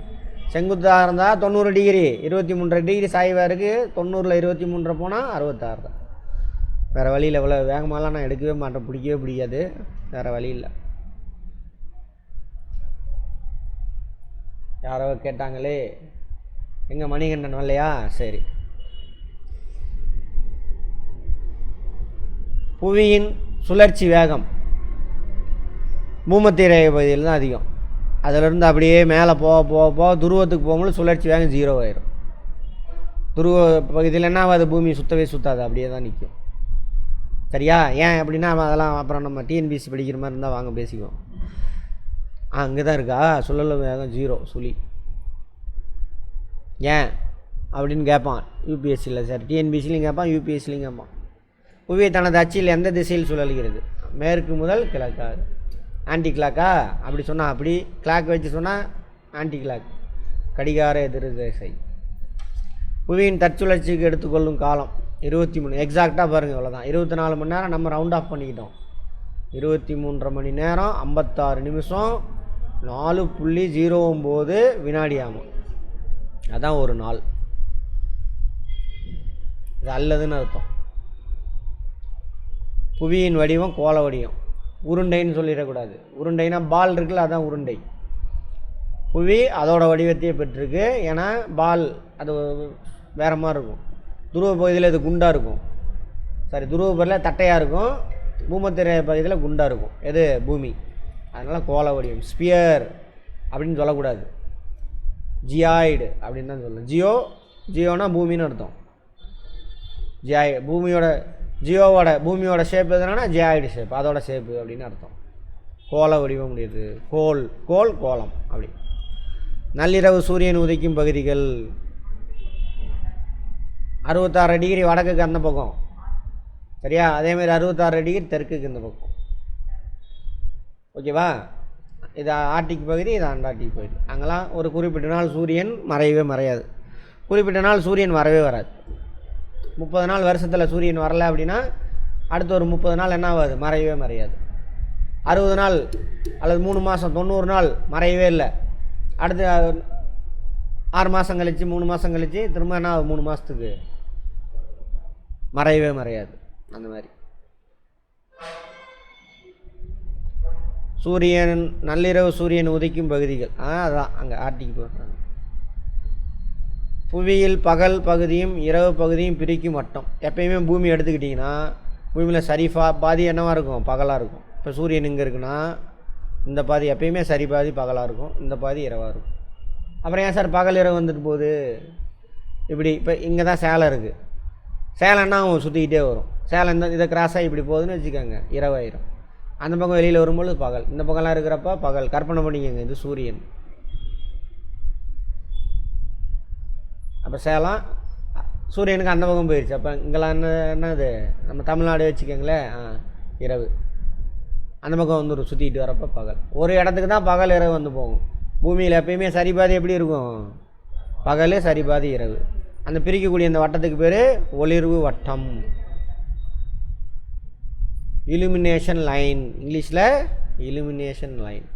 செங்குத்தாக இருந்தால் 90 டிகிரி, 23 டிகிரி சாய்வாக இருக்குது. 90ல் 23 போனால் 66 தான். வேறு வழியில் எவ்வளோ வேகமாகலாம் நான் எடுக்கவே மாட்டேன், பிடிக்கவே பிடிக்காது, வேறு வழி இல்லை. யாரோ கேட்டாங்களே, எங்கள் மணிகண்டன் வரலையா? சரி. புவியின் சுழற்சி வேகம் பூமத்திய ரேகை பகுதியில் தான் அதிகம். அதிலிருந்து அப்படியே மேலே போக துருவத்துக்கு போகும்போது சுழற்சி வேகம் 0 ஆயிரும். துருவ பகுதியில் என்ன ஆகாது? பூமி சுற்றவே சுற்றாது, அப்படியே தான் நிற்கும். சரியா? ஏன் அப்படின்னா அதெல்லாம் அப்புறம் நம்ம டிஎன்பிசி படிக்கிற மாதிரி இருந்தால் வாங்க பேசிக்குவோம். அங்கே தான் இருக்கா சுழல் வேகம் 0 சுழி. ஏன் அப்படின்னு கேட்பான் யூபிஎஸ்சியில். சரி, டிஎன்பிசிலையும் கேட்பான், யூபிஎஸ்சிலையும் கேட்பான். புவி தனது அச்சில் எந்த திசையில் சுழல்கிறது? மேற்கு முதல் கிழக்காக. ஆன்டி கிளாக்கா? அப்படி சொன்னால் அப்படி, கிளாக் வச்சு சொன்னால் ஆன்டி கிளாக், கடிகார எதிர் திசை. புவியின் தற்சுழற்சிக்கு எடுத்துக்கொள்ளும் காலம் 23. எக்ஸாக்டாக பாருங்கள், இவ்வளோதான். 24 மணி நேரம் நம்ம ரவுண்ட் ஆஃப் பண்ணிக்கிட்டோம். 23 மணி நேரம் 56 நிமிஷம் 4.09 வினாடி ஆகும். அதான் ஒரு நாள். இது அல்லதுன்னு அர்த்தம். புவியின் வடிவம் கோள வடிவம், உருண்டைன்னு சொல்லிடக்கூடாது. உருண்டைனா பால் இருக்குல்ல, அதான் உருண்டை. புவி அதோட வடிவத்தையே பெற்றிருக்கு. ஏன்னா பால் அது வேறு மாதிரி இருக்கும். துருவ பகுதியில் இது குண்டாக இருக்கும். சாரி, துருவ பகுதியில் தட்டையாக இருக்கும், பூமத்திய பகுதியில் குண்டாக இருக்கும். எது? பூமி. அதனால் கோள வடிவம். ஸ்பியர் அப்படின்னு சொல்லக்கூடாது, ஜியாய்டு அப்படின்னு தான் சொல்லணும். ஜியோனா பூமின்னு அர்த்தம். ஜியாய்டு பூமியோட ஷேப் எதுனா ஜியாய்டு ஷேப், அதோட ஷேப்பு அப்படின்னு அர்த்தம். கோள வடிவம் முடியுது. கோலம் அப்படி. நள்ளிரவு சூரியன் உதிக்கும் பகுதிகள் 66 டிகிரி வடக்குக்கு அந்த பக்கம். சரியா? அதேமாதிரி 66 டிகிரி தெற்குக்கு இந்த பக்கம். ஓகேவா? இது ஆர்டிக் பகுதி, இது அண்டார்டிக் பகுதி. அங்கெல்லாம் ஒரு குறிப்பிட்ட நாள் சூரியன் மறையவே மறையாது, குறிப்பிட்ட நாள் சூரியன் வரவே வராது. 30 நாள் வருஷத்தில் சூரியன் வரலை அப்படின்னா அடுத்த ஒரு 30 நாள் என்ன ஆகாது? மறையவே மறையாது. 60 நாள் அல்லது 3 மாதம் 90 நாள் மறையவே இல்லை. அடுத்து 6 மாதம் கழித்து 3 மாதம் கழித்து திரும்ப என்ன 3 மாதத்துக்கு மறையவே மறையாது. அந்த மாதிரி சூரியன் நள்ளிரவு சூரியன் உதிக்கும் பகுதிகள் அதான் அங்கே ஆர்டிக் போடுறாங்க. புவியில் பகல் பகுதியும் இரவு பகுதியும் பிரிக்கும் வட்டம். எப்பயுமே பூமி எடுத்துக்கிட்டிங்கன்னா பூமியில் சரி பாதி என்னவாக இருக்கும், பகலாக இருக்கும். இப்போ சூரியன் இங்கே இருக்குன்னா இந்த பாதி எப்பயுமே சரி பாதி பகலாக இருக்கும், இந்த பாதி இரவாக இருக்கும். அப்புறம் ஏன் சார் பகல் இரவு வந்துட்டு போகுது? இப்படி இப்போ இங்கே தான் சேலை இருக்குது, சேலைன்னா அவங்க சுற்றிக்கிட்டே வரும். சேலை இதை கிராஸாக இப்படி போகுதுன்னு வச்சுக்கோங்க, இரவாயிரும். அந்த பக்கம் வெளியில் வரும்போது பகல், இந்த பக்கம்லாம் இருக்கிறப்ப பகல். கற்பனை பண்ணிக்கோங்க, இது சூரியன். அப்போ சேலம் சூரியனுக்கு அந்த பக்கம் போயிடுச்சு. அப்போ இங்கெல்லாம் என்னது நம்ம தமிழ்நாடு வச்சுக்கோங்களேன், இரவு. அந்த பக்கம் வந்து சுற்றிக்கிட்டு வரப்போ பகல். ஒரு இடத்துக்கு தான் பகல் இரவு வந்து போகும். பூமியில் எப்பயுமே சரிபாதி எப்படி இருக்கும், பகல் சரிபாதி இரவு. அந்த பிரிக்கக்கூடிய அந்த வட்டத்துக்கு பேர் ஒளிர்வு வட்டம், இலுமினேஷன் லைன், இங்கிலீஷில் இலுமினேஷன் லைன்.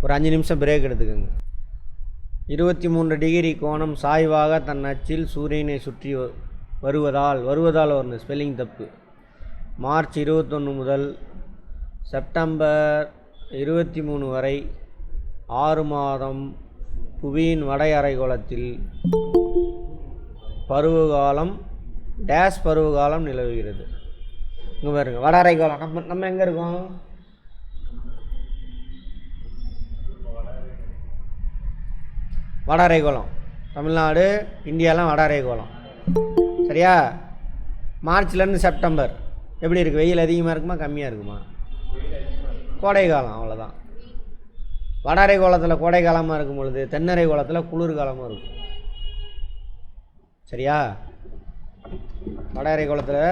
ஒரு 5 நிமிஷம் பிரேக் எடுத்துக்கோங்க. 23 டிகிரி கோணம் சாய்வாக தன் அச்சில் சூரியனை சுற்றி வருவதால் வரணும், ஸ்பெல்லிங் தப்பு. மார்ச் 21 முதல் செப்டம்பர் 23 வரை 6 மாதம் புவியின் வட அரைக்கோளத்தில் பருவகாலம் டேஷ் பருவகாலம் நிலவுகிறது. இங்கே பாருங்க, வட அரைக்கோளம். நம்ம எங்கே இருக்கோம், வட அரைக்கோளம். தமிழ்நாடு, இந்தியாலாம் வட அரைக்கோளம். சரியா? மார்ச்லேருந்து செப்டம்பர் எப்படி இருக்குது, வெயில் அதிகமாக இருக்குமா கம்மியாக இருக்குமா? கோடை காலம், அவ்வளோதான். வட அரைக்கோளத்தில் கோடை காலமாக இருக்கும் பொழுது தென்னரை கோளத்தில் குளிர்காலமாக இருக்கும். சரியா? வட அரைக்கோளத்தில்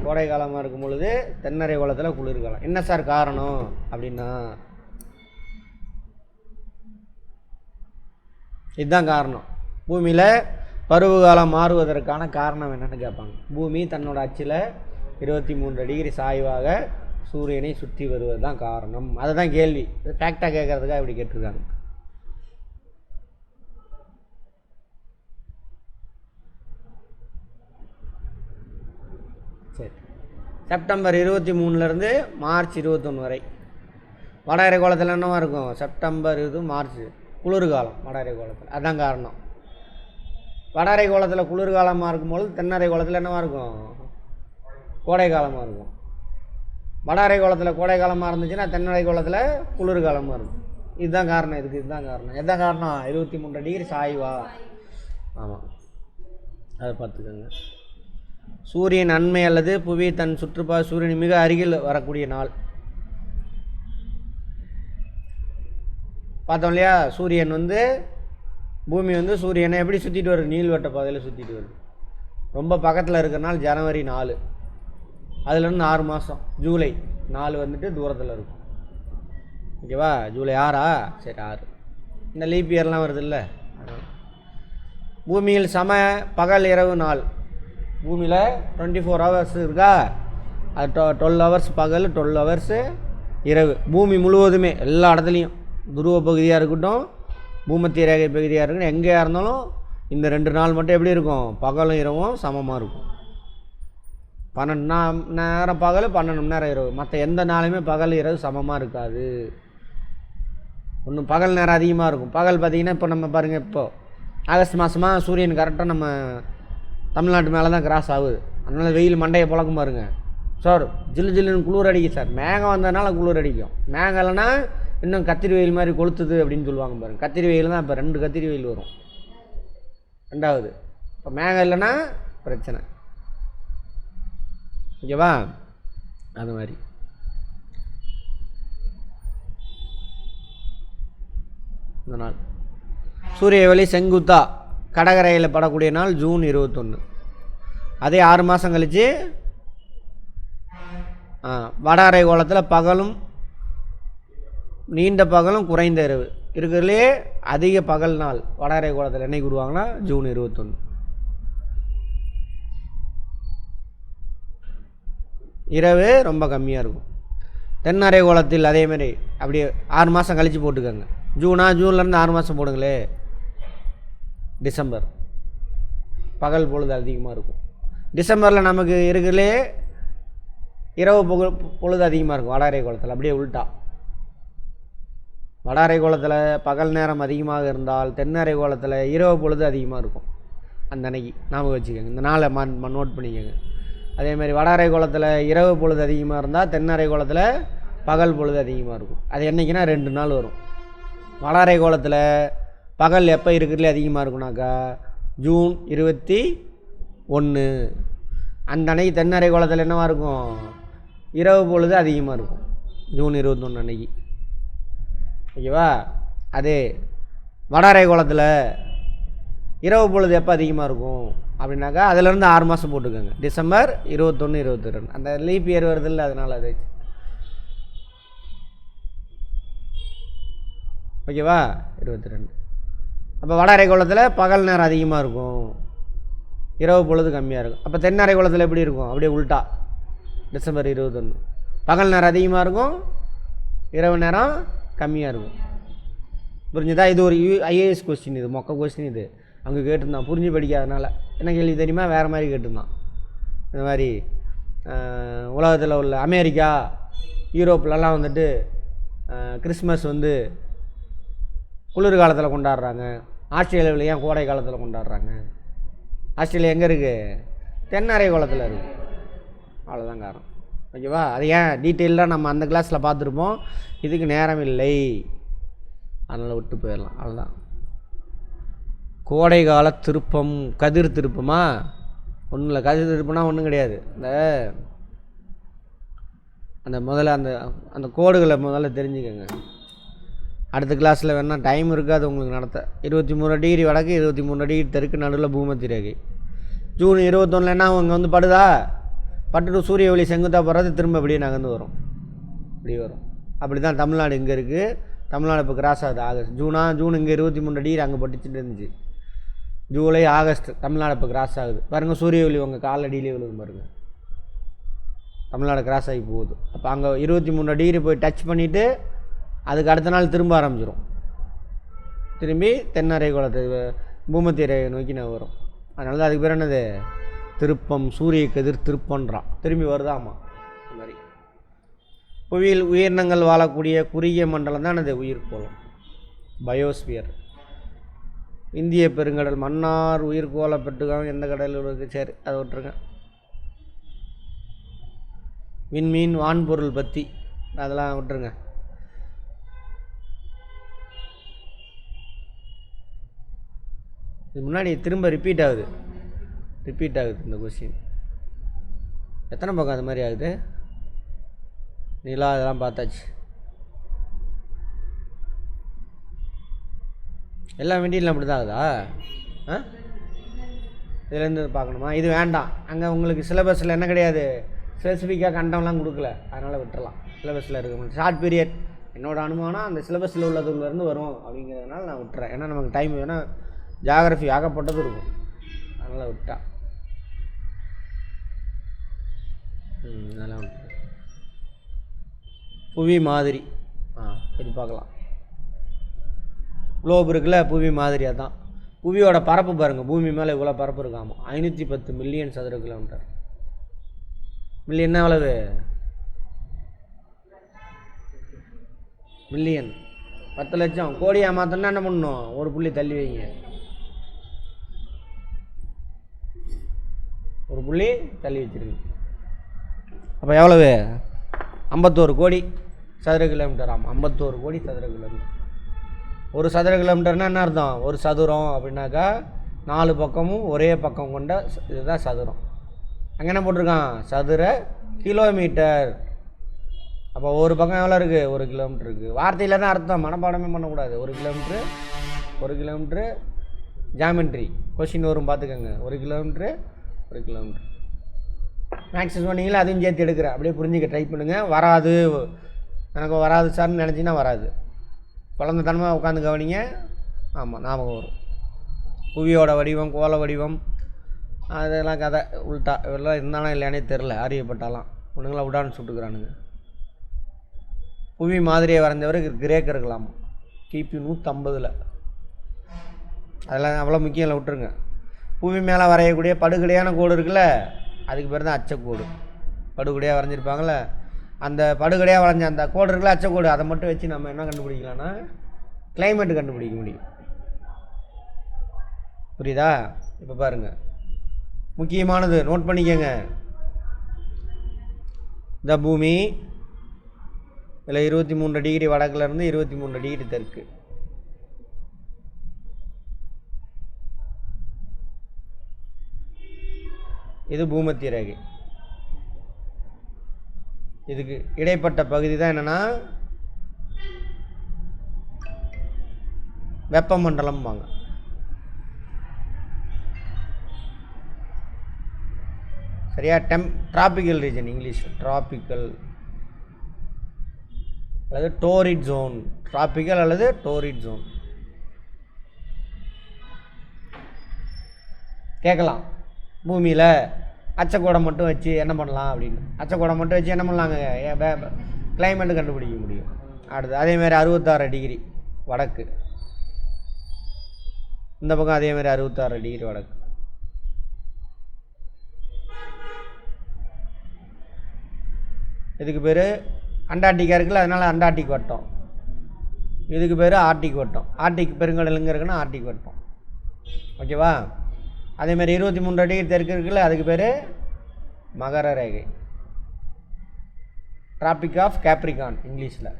கோடை காலமாக இருக்கும் பொழுது தென்னரை கோளத்தில் குளிர்காலம். என்ன சார் காரணம் அப்படின்னா, இதுதான் காரணம். பூமியில் பருவகாலம் மாறுவதற்கான காரணம் என்னென்னு கேட்பாங்க. பூமி தன்னோட அச்சில் 23 டிகிரி சாய்வாக சூரியனை சுற்றி வருவது தான் காரணம். அதை தான் கேள்வி, ஃபேக்டாக கேட்குறதுக்காக இப்படி கேட்டிருக்காங்க. சரி, செப்டம்பர் 23லேருந்து மார்ச் 21 வரை வட அரைக்கோளத்தில் என்னவா இருக்கும், செப்டம்பர் இது மார்ச் குளிர்காலம் வட அரைக்கோளத்தில். அதுதான் காரணம். வட அரைக்கோளத்தில் குளிர்காலமாக இருக்கும்போது தென்னரை கோளத்தில் என்னவாக இருக்கும், கோடை காலமாக இருக்கும். வட அரைக்கோளத்தில் கோடை காலமாக இருந்துச்சுன்னா தென்னரை கோளத்தில் குளிர்காலமாக இருக்கும். இதுதான் காரணம். இதுதான் காரணம். எதான் காரணம், 23 டிகிரி சாய்வா. ஆமாம், அதை பார்த்துக்கோங்க. சூரியன் அண்மை அல்லது புவி தன் சுற்றுப்பா சூரியன் மிக அருகில் வரக்கூடிய நாள். பார்த்தோம் இல்லையா, சூரியன் பூமி சூரியனை எப்படி சுற்றிட்டு வருது, நீள்வட்ட பாதையில் சுற்றிட்டு வருது. ரொம்ப பக்கத்தில் இருக்கிற நாள் ஜனவரி 4, அதுலேருந்து 6 மாதம். ஜூலை 4 தூரத்தில் இருக்கும். ஓகேவா? ஜூலை 6ஆ? சரி, 6. இந்த லீப் இயர்லாம் வருது இல்லை. பூமியில் சம பகல் இரவு நாள். பூமியில் 24 ஹவர்ஸ் இருக்கா, அது 12 ஹவர்ஸ் பகல், 12 ஹவர்ஸு இரவு. பூமி முழுவதுமே எல்லா இடத்துலையும், துருவ பகுதியாக இருக்கட்டும், பூமத்திய ரேகை பகுதியாக இருக்கட்டும், எங்கேயா இருந்தாலும் இந்த 2 நாள் மட்டும் எப்படி இருக்கும், பகலும் இரவும் சமமாக இருக்கும். 12 நேரம் பகல், 12 மணி நேரம் இரவு. மற்ற எந்த நாளுமே பகல் இரவு சமமாக இருக்காது. ஒன்றும் பகல் நேரம் அதிகமாக இருக்கும். பகல் பார்த்திங்கன்னா இப்போ நம்ம பாருங்கள், இப்போது ஆகஸ்ட் மாதமாக சூரியன் கரெக்டாக நம்ம தமிழ்நாட்டு மேலே தான் கிராஸ் ஆகுது. அதனால் வெயில் மண்டையை பழக்கம் பாருங்க சார். ஜில்லு ஜில்லுன்னு குளிர் அடிக்கும் சார். மேகம் வந்ததுனால குளிர் அடிக்கும். மேகம் இல்லைன்னா இன்னும் கத்திரி வெயில் மாதிரி கொளுத்துது அப்படின்னு சொல்லுவாங்க பாருங்கள். கத்திரி வெயில் தான் இப்போ 2 கத்திரி வெயில் வரும். 2வது இப்போ மேகம் இல்லைன்னா பிரச்சனை. ஓகேவா? அது மாதிரி இந்த நாள் சூரிய ஒளி செங்குத்தா கடகரையில் படக்கூடிய நாள் ஜூன் 21. அதே 6 மாதம் கழித்து வட அரைக்கோளத்தில் பகலும் நீண்ட பகலும் குறைந்த இரவு இருக்கிறதுலே அதிக பகல் நாள் வட அரைக்கோளத்தில் என்னைக்கு விடுவாங்கன்னா ஜூன் 21. இரவு ரொம்ப கம்மியாக இருக்கும். தென் அரைக்கோளத்தில் அதேமாரி அப்படியே 6 மாதம் கழித்து போட்டுக்கோங்க. ஜூன்லேருந்து 6 மாதம் போடுங்களே. டிசம்பர் பகல் பொழுது அதிகமாக இருக்கும். டிசம்பரில் நமக்கு இருக்கிறதுலே இரவு பொழுது அதிகமாக இருக்கும் வட அரைக்கோளத்தில். அப்படியே உள்டா. வட அரைக்கோளத்தில் பகல் நேரம் அதிகமாக இருந்தால் தென் அரைக்கோளத்தில் இரவு பொழுது அதிகமாக இருக்கும். அந்த அன்னைக்கு ஞாபகம் வச்சுக்கோங்க, இந்த நாளை நோட் பண்ணிக்கோங்க. அதேமாதிரி வட அரைக்கோளத்தில் இரவு பொழுது அதிகமாக இருந்தால் தென் அரைக்கோளத்தில் பகல் பொழுது அதிகமாக இருக்கும். அது என்றைக்குன்னா 2 நாள் வரும். வட அரைக்கோளத்தில் பகல் எப்போ இருக்கிறதுலே அதிகமாக இருக்குனாக்கா ஜூன் 21. அந்த அன்னைக்கு தென் அரைக்கோளத்தில் என்னவாக இருக்கும், இரவு பொழுது அதிகமாக இருக்கும், ஜூன் 21 அன்னைக்கு. ஓகேவா? அதே வட அரைக்கோளத்தில் இரவு பொழுது எப்போ அதிகமாக இருக்கும் அப்படின்னாக்கா அதுலேருந்து 6 மாதம் போட்டுக்கோங்க. டிசம்பர் 21, 22 அந்த லீப் இயர் வருது இல்லை, அதனால் அது. ஓகேவா? 22. அப்போ வட அரைக்கோளத்தில் பகல் நேரம் அதிகமாக இருக்கும், இரவு பொழுது கம்மியாக இருக்கும். அப்போ தென் அரைக்கோளத்தில் எப்படி இருக்கும், அப்படியே உல்ட்டா. டிசம்பர் 21 பகல் நேரம் அதிகமாக இருக்கும், இரவு நேரம் கம்மியாக இருக்கும். புரிஞ்சுதா? இது ஒரு ஐஏஎஸ் கொஸ்டின், இது மொக்க கொஸ்டின். இது அவங்க கேட்டிருந்தான், புரிஞ்சு படிக்காதனால. என்ன கேள்வி தெரியுமா, வேறு மாதிரி கேட்டிருந்தான். இந்த மாதிரி உலகத்தில் உள்ள அமெரிக்கா யூரோப்லலாம் வந்துட்டு கிறிஸ்மஸ் வந்து குளிர்காலத்தில் கொண்டாடுறாங்க, ஆஸ்திரேலியாவில் ஏன் கோடை காலத்தில் கொண்டாடுறாங்க? ஆஸ்திரேலியா எங்கே இருக்குது, தென் அரைக்கோளத்தில் இருக்குது. அவ்வளோதான் காரணம். ஓகேவா? அது ஏன் டீட்டெயிலாக நம்ம அந்த கிளாஸில் பார்த்துருப்போம், இதுக்கு நேரம் இல்லை, அதனால் விட்டு போயிடலாம். அவ்வளோதான். கோடை கால திருப்பம், கதிர் திருப்பமா? ஒன்றும் இல்லை, கதிர் திருப்பம்னா ஒன்றும் கிடையாது. அந்த முதல்ல அந்த கோடுகளை முதல்ல தெரிஞ்சுக்கோங்க. அடுத்த கிளாஸில் வேணால் டைம் இருக்காது உங்களுக்கு நடத்த. 23 டிகிரி வடக்கு, 23 டிகிரி தெற்கு, நடுவில் பூமத்திய ரேகை. ஜூன் 21 என்ன அவங்க வந்து படுதா, பட்டுட்டு சூரிய ஒளி செங்குத்தாக போகிறது, திரும்ப அப்படியே நகர்ந்து வரும், இப்படி வரும். அப்படி தான் தமிழ்நாடு இங்கே இருக்குது. தமிழ்நாடு இப்போ கிராஸ் ஆகுது ஆகஸ்ட். ஜூன் இங்கே 23 டிகிரி அங்கே பட்டுச்சுட்டு இருந்துச்சு. ஜூலை, ஆகஸ்ட் தமிழ்நாடு இப்போ கிராஸ் ஆகுது பாருங்கள். சூரிய ஒளி உங்கள் காலடியிலே விழுகும் பாருங்கள், தமிழ்நாடு கிராஸ் ஆகி போகுது. அப்போ அங்கே 23 டிகிரி போய் டச் பண்ணிவிட்டு அதுக்கு அடுத்த நாள் திரும்ப ஆரம்பிச்சிடும், திரும்பி தென் அரைக்கோளத்தை பூமத்திய ரேகை நோக்கி நான் வரும். அதனால தான் அதுக்கு பேர் என்னது, திருப்பம், சூரிய கதிர் திருப்பன்றான், திரும்பி வருதாமா. அந்த மாதிரி புவியில் உயிரினங்கள் வாழக்கூடிய குறுகிய மண்டலம் தான் அது உயிர்கோளம், பயோஸ்பியர். இந்திய பெருங்கடல், மன்னார் உயிர்கோள பெற்றுக்காக எந்த கடலில் இருக்குது, சரி அதை விட்டுருங்க. விண்மீன், வான்பொருள் பற்றி அதெல்லாம் விட்டுருங்க. இது முன்னாடி திரும்ப ரிப்பீட் ஆகுது இந்த கொஸ்டின். எத்தனை பக்கம் அது மாதிரி ஆகுது? நீலா அதெல்லாம் பார்த்தாச்சு. எல்லா மெட்டீரியலும் அப்படி தான் ஆகுதா? இதுலேருந்து பார்க்கணுமா? இது வேண்டாம். அங்கே உங்களுக்கு சிலபஸில் என்ன கிடையாது, ஸ்பெசிஃபிக்காக கண்டம்லாம் கொடுக்கல, அதனால் விட்டுறலாம். சிலபஸில் இருக்க ஷார்ட் பீரியட் என்னோடய அனுமானம் அந்த சிலபஸில் உள்ளதுலேருந்து வரும் அப்படிங்கிறதுனால நான் விட்டுறேன். ஏன்னா நமக்கு டைம் வேணால் ஜியாகிரஃபி ஆகப்பட்டது இருக்கும், அதனால் விட்டா. அதெல்லாம் விட்டு புவி மாதிரி இது பார்க்கலாம். குளோப் இருக்குல்ல, புவி மாதிரி. அதுதான் புவியோட பரப்பு பாருங்கள், பூமி மேலே இவ்வளோ பரப்பு இருக்காமா, 510 மில்லியன் சதுர கிலோமீட்டர். மில்லியன்னா எவ்வளவு? மில்லியன் 10 லட்சம். கோடியாக மாற்றோன்னா என்ன பண்ணணும், ஒரு புள்ளி தள்ளி வைங்க, ஒரு புள்ளி தள்ளி வச்சுருக்கு. அப்போ எவ்வளவு? 51 கோடி சதுர கிலோமீட்டர். ஆமாம், 51 கோடி சதுர கிலோமீட்டர். ஒரு சதுர கிலோமீட்டர்னால் என்ன அர்த்தம், ஒரு சதுரம் அப்படின்னாக்கா 4 பக்கமும் ஒரே பக்கம் கொண்ட இதுதான் சதுரம். அங்கே என்ன போட்டிருக்கான், சதுர கிலோமீட்டர். அப்போ ஒரு பக்கம் எவ்வளோ இருக்குது, 1 கிலோமீட்டர் இருக்குது. வார்த்தையில் தான் அர்த்தம், மனப்பாடமே பண்ணக்கூடாது. 1 கிலோமீட்ரு ஜாமெண்ட்ரி கொஷின் வரும் பார்த்துக்கோங்க. 1 கிலோமீட்ரு மேக்ஸிஸ் சொன்னீங்களா, அதையும் சேர்த்து எடுக்கிறேன், அப்படியே புரிஞ்சிக்க ட்ரை பண்ணுங்கள். வராது, எனக்கு வராது சார்னு நினச்சின்னா வராது. குழந்தைத்தனமாக உட்காந்து கவனிங்க. ஆமாம், ஞாபகம் வரும். புவியோட வடிவம், கோள வடிவம், அதெல்லாம் கதை உள்டா. இவெல்லாம் இருந்தாலும் இல்லையானே தெரில, அறியப்பட்டாலாம் ஒன்றுங்களாம் விடான்னு சுட்டுக்கிறானுங்க. புவி மாதிரியை வரைஞ்சவர் கிரேக்கர்களாமா, கிபி 150. அதெல்லாம் அவ்வளோ முக்கியம் இல்லை, விட்டுருங்க. புவி மேலே வரையக்கூடிய படுகடையான கோடு இருக்குல்ல, அதுக்கு பேர் தான் அச்சக்கோடு. படுகொடையாக வரைஞ்சிருப்பாங்களே, அந்த படுகடையாக வளைஞ்ச அந்த கோடு இருக்குல்ல, அச்சக்கோடு, அதை மட்டும் வச்சு நம்ம என்ன கண்டுபிடிக்கலாம்னா கிளைமேட் கண்டுபிடிக்க முடியும். புரியுதா? இப்போ பாருங்கள், முக்கியமானது நோட் பண்ணிக்கங்க. இந்த பூமி இதில் 23 டிகிரி வடக்குலேருந்து 23 டிகிரி தெற்கு. இது பூமத்திய ரேகை. இதுக்கு இடைப்பட்ட பகுதி தான் என்னென்னா வெப்பமண்டலம்பாங்க. சரியா? டிராபிக்கல் ரீஜன், இங்கிலீஷ் டிராபிக்கல் அல்லது டோரிட் ஜோன். டிராபிக்கல் அல்லது டோரிட் ஜோன் கேட்கலாம். பூமியில் அச்சக்கோடை மட்டும் வச்சு என்ன பண்ணலாம் அப்படின்னு, அச்சக்கோடை மட்டும் வச்சு என்ன பண்ணலாங்க, கிளைமேட்டு கண்டுபிடிக்க முடியும். அடுத்து அதேமாதிரி 66 டிகிரி வடக்கு, இந்த பக்கம் அதேமாதிரி 66 டிகிரி வடக்கு. இதுக்கு பேர் அண்டார்டிகா இருக்குல்ல, அதனால் அண்டார்டிக் வட்டம். இதுக்கு பேர் ஆர்டிக் வட்டம். ஆர்டிக் பெருங்கடல் எங்கே இருக்குன்னா ஆர்டிக் வட்டம். ஓகேவா? அதேமாதிரி 23 டிகிரி தெற்கு இருக்குல்ல, அதுக்கு பேர் மகர ரேகை, டிராபிக் ஆஃப் கேப்ரிகான் இங்கிலீஷில்.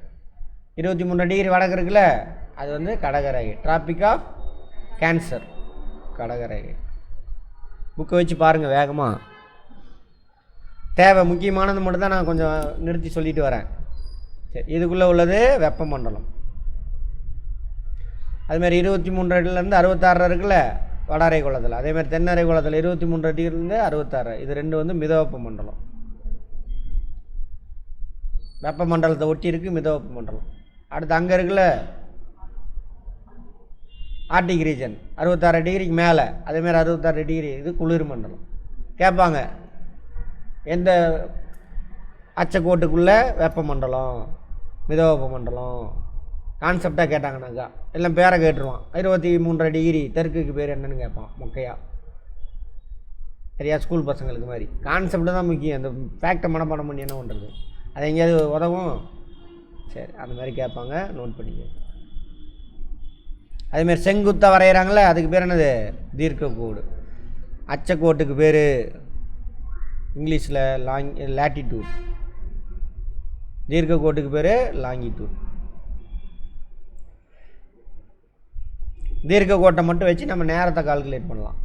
23 டிகிரி வடக்கு இருக்குல்ல, அது வந்து கடக ரேகை, டிராபிக் ஆஃப் கேன்சர், கடக ரேகை. புக்கை வச்சு பாருங்கள் வேகமாக. தேவை முக்கியமானது மட்டும் தான் நான் கொஞ்சம் நிறுத்தி சொல்லிட்டு வரேன். சரி, இதுக்குள்ளே உள்ளது வெப்பமண்டலம். அதுமாதிரி 23 66 இருக்குல்ல வடஅரை கோளத்தில், அதேமாதிரி தென்னரை கோளத்தில் 23 டிகிரிலேருந்து 66, இது ரெண்டு வந்து மிதவெப்ப மண்டலம். வெப்பமண்டலத்தை ஒட்டி இருக்குது மிதவெப்ப மண்டலம். அடுத்து அங்கே இருக்குல்ல ஆர்டிக் ரீஜன் 66 டிகிரிக்கு மேலே, அதேமாதிரி 66 டிகிரி, இது குளிர் மண்டலம். கேட்பாங்க எந்த அச்சக்கோட்டுக்குள்ளே வெப்பமண்டலம் மிதவெப்ப மண்டலம் கான்செப்டாக கேட்டாங்கன்னாக்கா எல்லாம் பேரை கேட்டுருவான். 23 டிகிரி தெற்குக்கு பேர் என்னன்னு கேட்பான் மொக்கையா. சரியா? ஸ்கூல் பசங்களுக்கு மாதிரி கான்செப்டு தான் முக்கியம். அந்த ஃபேக்டை மனப்பாடம் பண்ணி என்ன பண்ணுறது, அது எங்கேயாவது உதவும். சரி, அந்த மாதிரி கேட்பாங்க, நோட் பண்ணிக்க. அதேமாதிரி செங்குத்தாக வரைகிறாங்களே, அதுக்கு பேர் என்னது, தீர்க்க கோடு. அச்சக்கோட்டுக்கு பேர் இங்கிலீஷில் லேட்டிடியூட், தீர்க்க கோட்டுக்கு பேர் லாங்கிடியூட். தீர்க்க கோட்டை மட்டும் வச்சு நம்ம நேரத்தை கால்குலேட் பண்ணலாம்.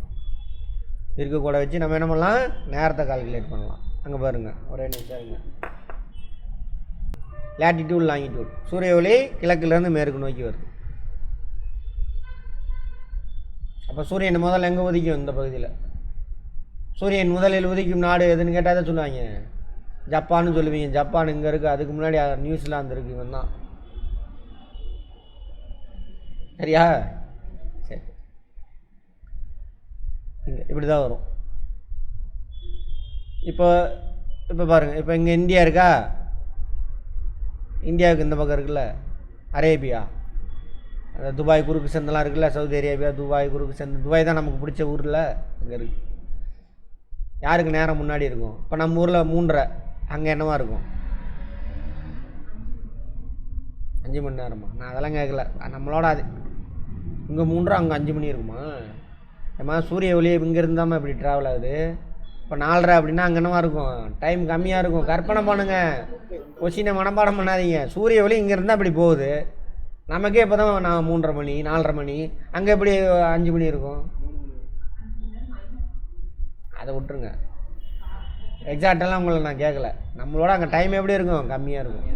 தீர்க்க கோட்டை வச்சு நம்ம என்ன பண்ணலாம், நேரத்தை கால்குலேட் பண்ணலாம். அங்கே பாருங்கள், ஒரே நிமிஷம் இருங்க. லேட்டிடியூட் லாங்கிடியூட், சூரிய ஒளி கிழக்குலேருந்து மேற்கு நோக்கி வருது. அப்போ சூரியன் முதல்ல எங்கே உதிக்கும், இந்த பகுதியில். சூரியன் முதலில் உதிக்கும் நாடு எதுன்னு கேட்டால் தான் சொல்லுவாங்க ஜப்பான்னு சொல்லுவீங்க. ஜப்பான் இங்கே இருக்குது, அதுக்கு முன்னாடி நியூசிலாந்து இருக்குது, இவன் தான். சரியா? சரி, இங்கே இப்படி தான் வரும். இப்போ பாருங்கள், இப்போ இங்கே இந்தியா இருக்கா, இந்தியாவுக்கு இந்த பக்கம் இருக்குல்ல அரேபியா, அந்த துபாய் குறுக்கு சந்தெல்லாம் இருக்குல்ல, சவுதி அரேபியா துபாய் குறுக்கு சந்தை. துபாய் தான் நமக்கு பிடிச்ச ஊரில் அங்கே இருக்குது. யாருக்கு நேரம் முன்னாடி இருக்கும்? இப்போ நம்ம ஊரில் 3:30, அங்கே என்னவா இருக்கும் 5 மணி நேரமா? நான் அதெல்லாம் கேட்கல, நம்மளோட அது இங்கே 3:30 அங்கே 5 மணி இருக்குமா? ஏமா சூரிய ஒளி இங்கே இருந்தாமல் இப்படி ட்ராவல் ஆகுது. இப்போ 4:30 அப்படின்னா அங்கே என்னவா இருக்கும், டைம் கம்மியாக இருக்கும். கற்பனை பண்ணுங்கள், கொஸ்டினை மனப்பாடம் பண்ணாதீங்க. சூரிய ஒளி இங்கே இருந்தால் இப்படி போகுது, நமக்கே இப்போ தான் நான் 3:30 மணி 4:30 மணி, அங்கே எப்படி 5 மணி இருக்கும்? அதை விட்டுருங்க, எக்ஸாக்டெல்லாம் உங்களை நான் கேட்கல. நம்மளோட அங்கே டைம் எப்படி இருக்கும், கம்மியாக இருக்கும்.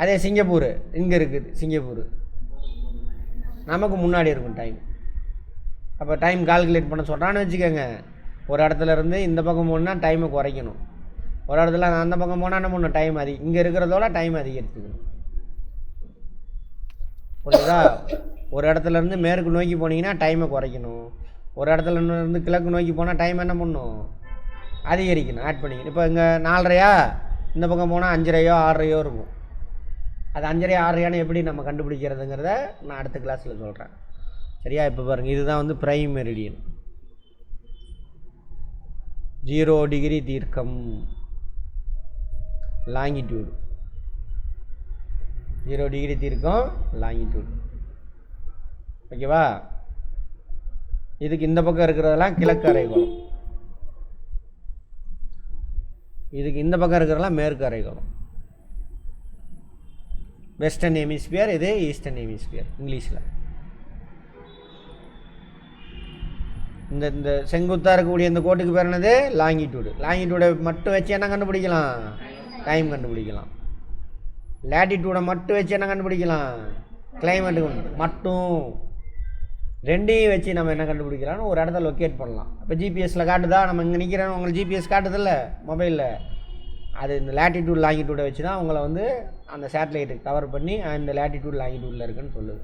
அதே சிங்கப்பூர் இங்கே இருக்குது, சிங்கப்பூர் நமக்கு முன்னாடி இருக்கும் டைம். அப்போ டைம் கால்குலேட் பண்ண சொல்கிறான்னு வச்சுக்கோங்க. ஒரு இடத்துல இருந்து இந்த பக்கம் போனால் டைமை குறைக்கணும், ஒரு இடத்துல அந்த பக்கம் போனால் என்ன பண்ணணும், டைம் இங்கே இருக்கிறதோட டைம் அதிகரிச்சுக்கணும். புரியுதா? ஒரு இடத்துல இருந்து மேற்கு நோக்கி போனீங்கன்னா டைமை குறைக்கணும், ஒரு இடத்துல இருந்து கிழக்கு நோக்கி போனால் டைம் என்ன பண்ணணும், அதிகரிக்கணும், ஆட் பண்ணிக்கணும். இப்போ இங்கே 4:30, இந்த பக்கம் போனால் 5:30 6:00 இருக்கும். அது 5:30 6:00 எப்படி நம்ம கண்டுபிடிக்கிறதுங்கிறத நான் அடுத்த கிளாஸில் சொல்கிறேன். சரியா? இப்போ பாருங்கள், இதுதான் வந்து பிரைம் மெரிடியன். 0 டிகிரி தீர்க்கம், லாங்கிடியூடு 0 டிகிரி தீர்க்கம் லாங்கிடியூடு. ஓகேவா? இதுக்கு இந்த பக்கம் இருக்கிறதெல்லாம் கிழக்கு அரைக்கோளம், இதுக்கு இந்த பக்கம் இருக்கிறதெல்லாம் மேற்கு அரைக்கோளம். வெஸ்டர்ன் ஹெமிஸ்பியர், இது ஈஸ்டர்ன் ஹெமிஸ்பியர் இங்கிலீஷில். இந்த இந்த செங்குத்தாக இருக்கக்கூடிய இந்த கோட்டுக்கு பேர் என்னது? லாங்கிடியூடு. லாங்கிடியூடை மட்டும் வச்சு என்ன கண்டுபிடிக்கலாம்? டைம் கண்டுபிடிக்கலாம். லேட்டிடியூடை மட்டும் வச்சு என்ன கண்டுபிடிக்கலாம்? கிளைமேட்டு மட்டும். ரெண்டையும் வச்சு நம்ம என்ன கண்டுபிடிக்கலாம்னு ஒரு இடத்த லொக்கேட் பண்ணலாம். இப்போ ஜிபிஎஸ்சில் காட்டுதா? நம்ம இங்கே நிற்கிறோம், உங்களுக்கு ஜிபிஎஸ் காட்டுதில்ல மொபைலில், அது இந்த லேட்டிடியூட் லாங்கிடியூடை வச்சு தான் உங்களை வந்து அந்த சேட்டலைட்டு கவர் பண்ணி இந்த லேட்டிடியூட் லாங்கிடியூடில் இருக்குன்னு சொல்லுது.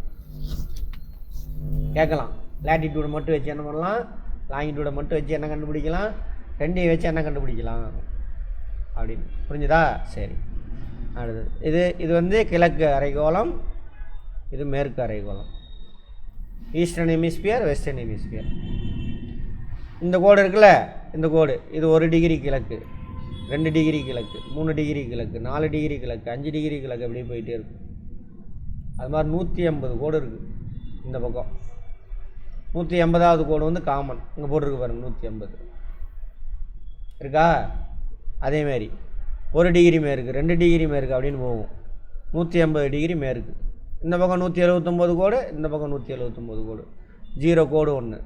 கேட்கலாம், லேட்டிடியூடை மட்டும் வச்சு என்ன பண்ணலாம், லாங்கிடியூடை மட்டும் வச்சு என்ன கண்டுபிடிக்கலாம், ரெண்டையும் வச்சு என்ன கண்டுபிடிக்கலாம் அப்படின்னு. புரிஞ்சுதா? சரி, அடுத்தது இது வந்து கிழக்கு அரைக்கோளம், இது மேற்கு அரைக்கோளம். Eastern hemisphere, western hemisphere. இந்த கோடு இருக்குல்ல, இந்த கோடு இது 1 டிகிரி கிழக்கு, 2 டிகிரி கிழக்கு, 3 டிகிரி கிழக்கு, 4 டிகிரி கிழக்கு, 5 டிகிரி கிழக்கு, அப்படியே போயிட்டே இருக்கும். அது மாதிரி 180 கோடு இருக்குது இந்த பக்கம். 180வது கோடு வந்து காமன், இங்கே போட்டிருக்கு பாருங்கள் 180 இருக்கா. அதேமாரி 1 டிகிரி மேற்கு, 2 டிகிரி மேற்கு அப்படின்னு போகும். 180 டிகிரி மேற்கு. இந்த பக்கம் 179 கோடு, இந்த பக்கம் 179 கோடு, 0 கோடு 1.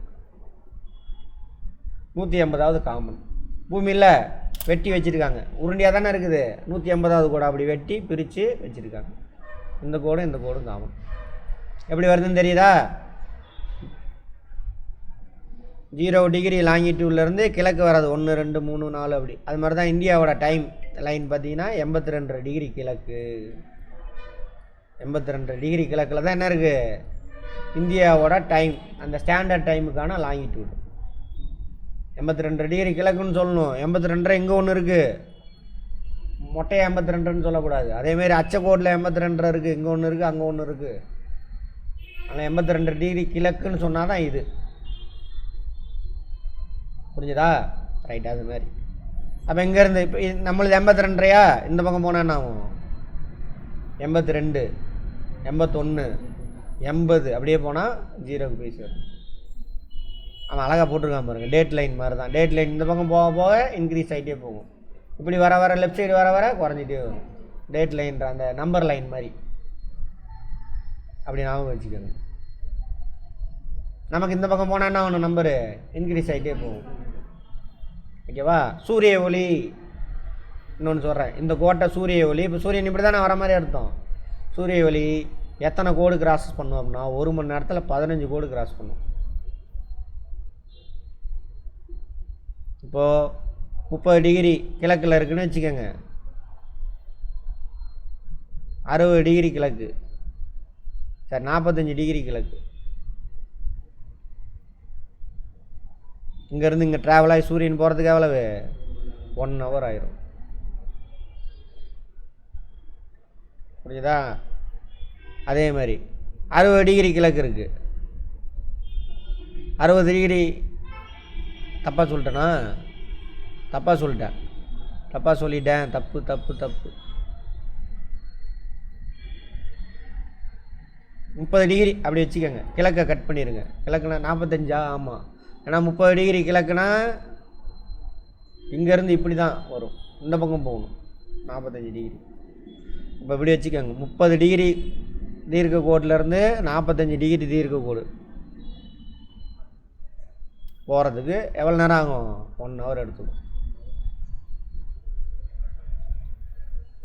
180வது காமன். பூமியில் வெட்டி வச்சுருக்காங்க, உருண்டியாக தானே இருக்குது. 180வது கோடு அப்படி வெட்டி பிரித்து வச்சுருக்காங்க. இந்த கோடும் இந்த கோடும் காமன். எப்படி வருதுன்னு தெரியுதா? 0 டிகிரி லாங்கிடியூட்லேருந்து கிழக்கு வராது, 1 2 3 4 அப்படி. அது மாதிரி தான் இந்தியாவோட டைம் லைன் பார்த்தீங்கன்னா 82 டிகிரி கிழக்கு. 82 டிகிரி கிழக்கில் தான் என்ன இருக்குது? இந்தியாவோட டைம், அந்த ஸ்டாண்டர்ட் டைமுக்கான லாங்கிடியூடு. 82 டிகிரி கிழக்குன்னு சொல்லணும். 82 இங்கே ஒன்று இருக்குது, மொட்டையாக 82ன்னு சொல்லக்கூடாது. அதேமாரி அச்சக்கோட்டில் 82 இருக்குது, இங்கே ஒன்று இருக்குது, அங்கே ஒன்று இருக்குது. ஆனால் 82 டிகிரி கிழக்குன்னு சொன்னால் தான் இது. புரிஞ்சுதா? ரைட், அது மாதிரி. அப்போ இங்கேருந்து இப்போ நம்மளுது 82யா, இந்த பக்கம் போனால் என்ன ஆகும்? 82, 81, 80 அப்படியே போனால் 0க்கு போய் சேரும். அவன் அழகாக போட்டிருக்கான் பாருங்கள், டேட் லைன் மாதிரி தான். டேட் லைன் இந்த பக்கம் போக போக இன்க்ரீஸ் ஆகிட்டே போகும். இப்படி வர வர லெஃப்ட் சைடு வர வர குறைஞ்சிட்டே வரும். டேட் லைன்ற அந்த நம்பர் லைன் மாதிரி அப்படி ஞாபகம் வச்சுக்கோங்க. நமக்கு இந்த பக்கம் போனால் என்ன ஆகணும்? நம்பரு இன்க்ரீஸ் ஆகிட்டே போகும். ஓகேவா? சூரிய ஒளி இன்னொன்று சொல்கிறேன், இந்த கோட்டை சூரிய ஒளி. இப்போ சூரியன் இப்படி தானே வர மாதிரி அர்த்தம். சூரிய ஒளி எத்தனை கோடு கிராஸ் பண்ணும் அப்படின்னா 1 மணி நேரத்தில் 15 கோடு கிராஸ் பண்ணும். இப்போது 30 டிகிரி கிழக்கில் இருக்குன்னு வச்சுக்கோங்க, 60 டிகிரி கிழக்கு, சரி 45 டிகிரி கிழக்கு. இங்கேருந்து இங்கே ட்ராவல் ஆகி சூரியன் போகிறதுக்கு எவ்வளவு? 1 ஹவர் ஆயிரும். புரியுதா? அதே மாதிரி 60 டிகிரி கிழக்கு இருக்குது, 60 டிகிரி. தப்பாக சொல்லிட்டேனா? தப்பாக சொல்லிட்டேன். தப்பு. 30 டிகிரி அப்படி வச்சுக்கோங்க, கிழக்கை கட் பண்ணிடுங்க. கிழக்குனா 45, ஆமாம். ஏன்னா 30 டிகிரி கிழக்குனா இங்கேருந்து இப்படி தான் வரும், இந்த பக்கம் போகணும் 45 டிகிரி. இப்போ இப்படி வச்சுக்கோங்க, 30 டிகிரி தீர்க்க கோட்டிலேருந்து 45 டிகிரி தீர்க்க கோடு போகிறதுக்கு எவ்வளோ நேரம் ஆகும்? 1 ஹவர் எடுத்துக்கும்.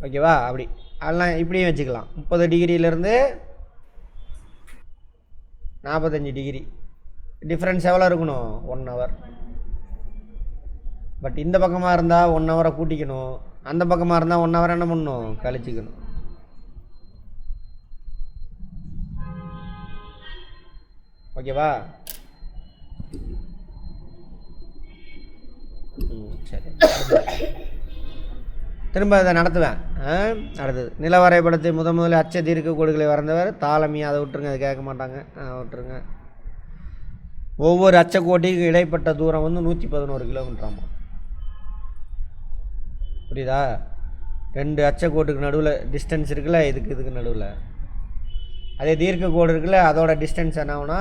ஓகேவா? அப்படி அதெல்லாம் இப்படியும் வச்சுக்கலாம். 30 டிகிரியிலேருந்து 45 டிகிரி டிஃப்ரென்ஸ் எவ்வளோ இருக்கணும்? 1 ஹவர். பட் இந்த பக்கமாக இருந்தால் 1 ஹவரை கூட்டிக்கணும், அந்த பக்கமாக இருந்தால் 1 ஹவர் என்ன பண்ணணும்? கழிச்சிக்கணும். ஓகேவா? சரி, திரும்ப அதை நடத்துவேன். அடுத்தது நில வரைபடத்தை முதலில் அச்ச தீர்க்க கோடுகளை வரைந்தவர் தாலமி. அதை விட்டுருங்க, அதை கேட்க மாட்டாங்க, விட்டுருங்க. ஒவ்வொரு அச்சக்கோட்டிக்கு இடைப்பட்ட தூரம் வந்து 111 கிலோமீட்டராமா. புரியுதா? 2 அச்சக்கோட்டுக்கு நடுவில் டிஸ்டன்ஸ் இருக்குல்ல, இதுக்கு நடுவில். அதே தீர்க்க கோடு இருக்குல்ல, அதோட டிஸ்டன்ஸ் என்ன ஆகுனா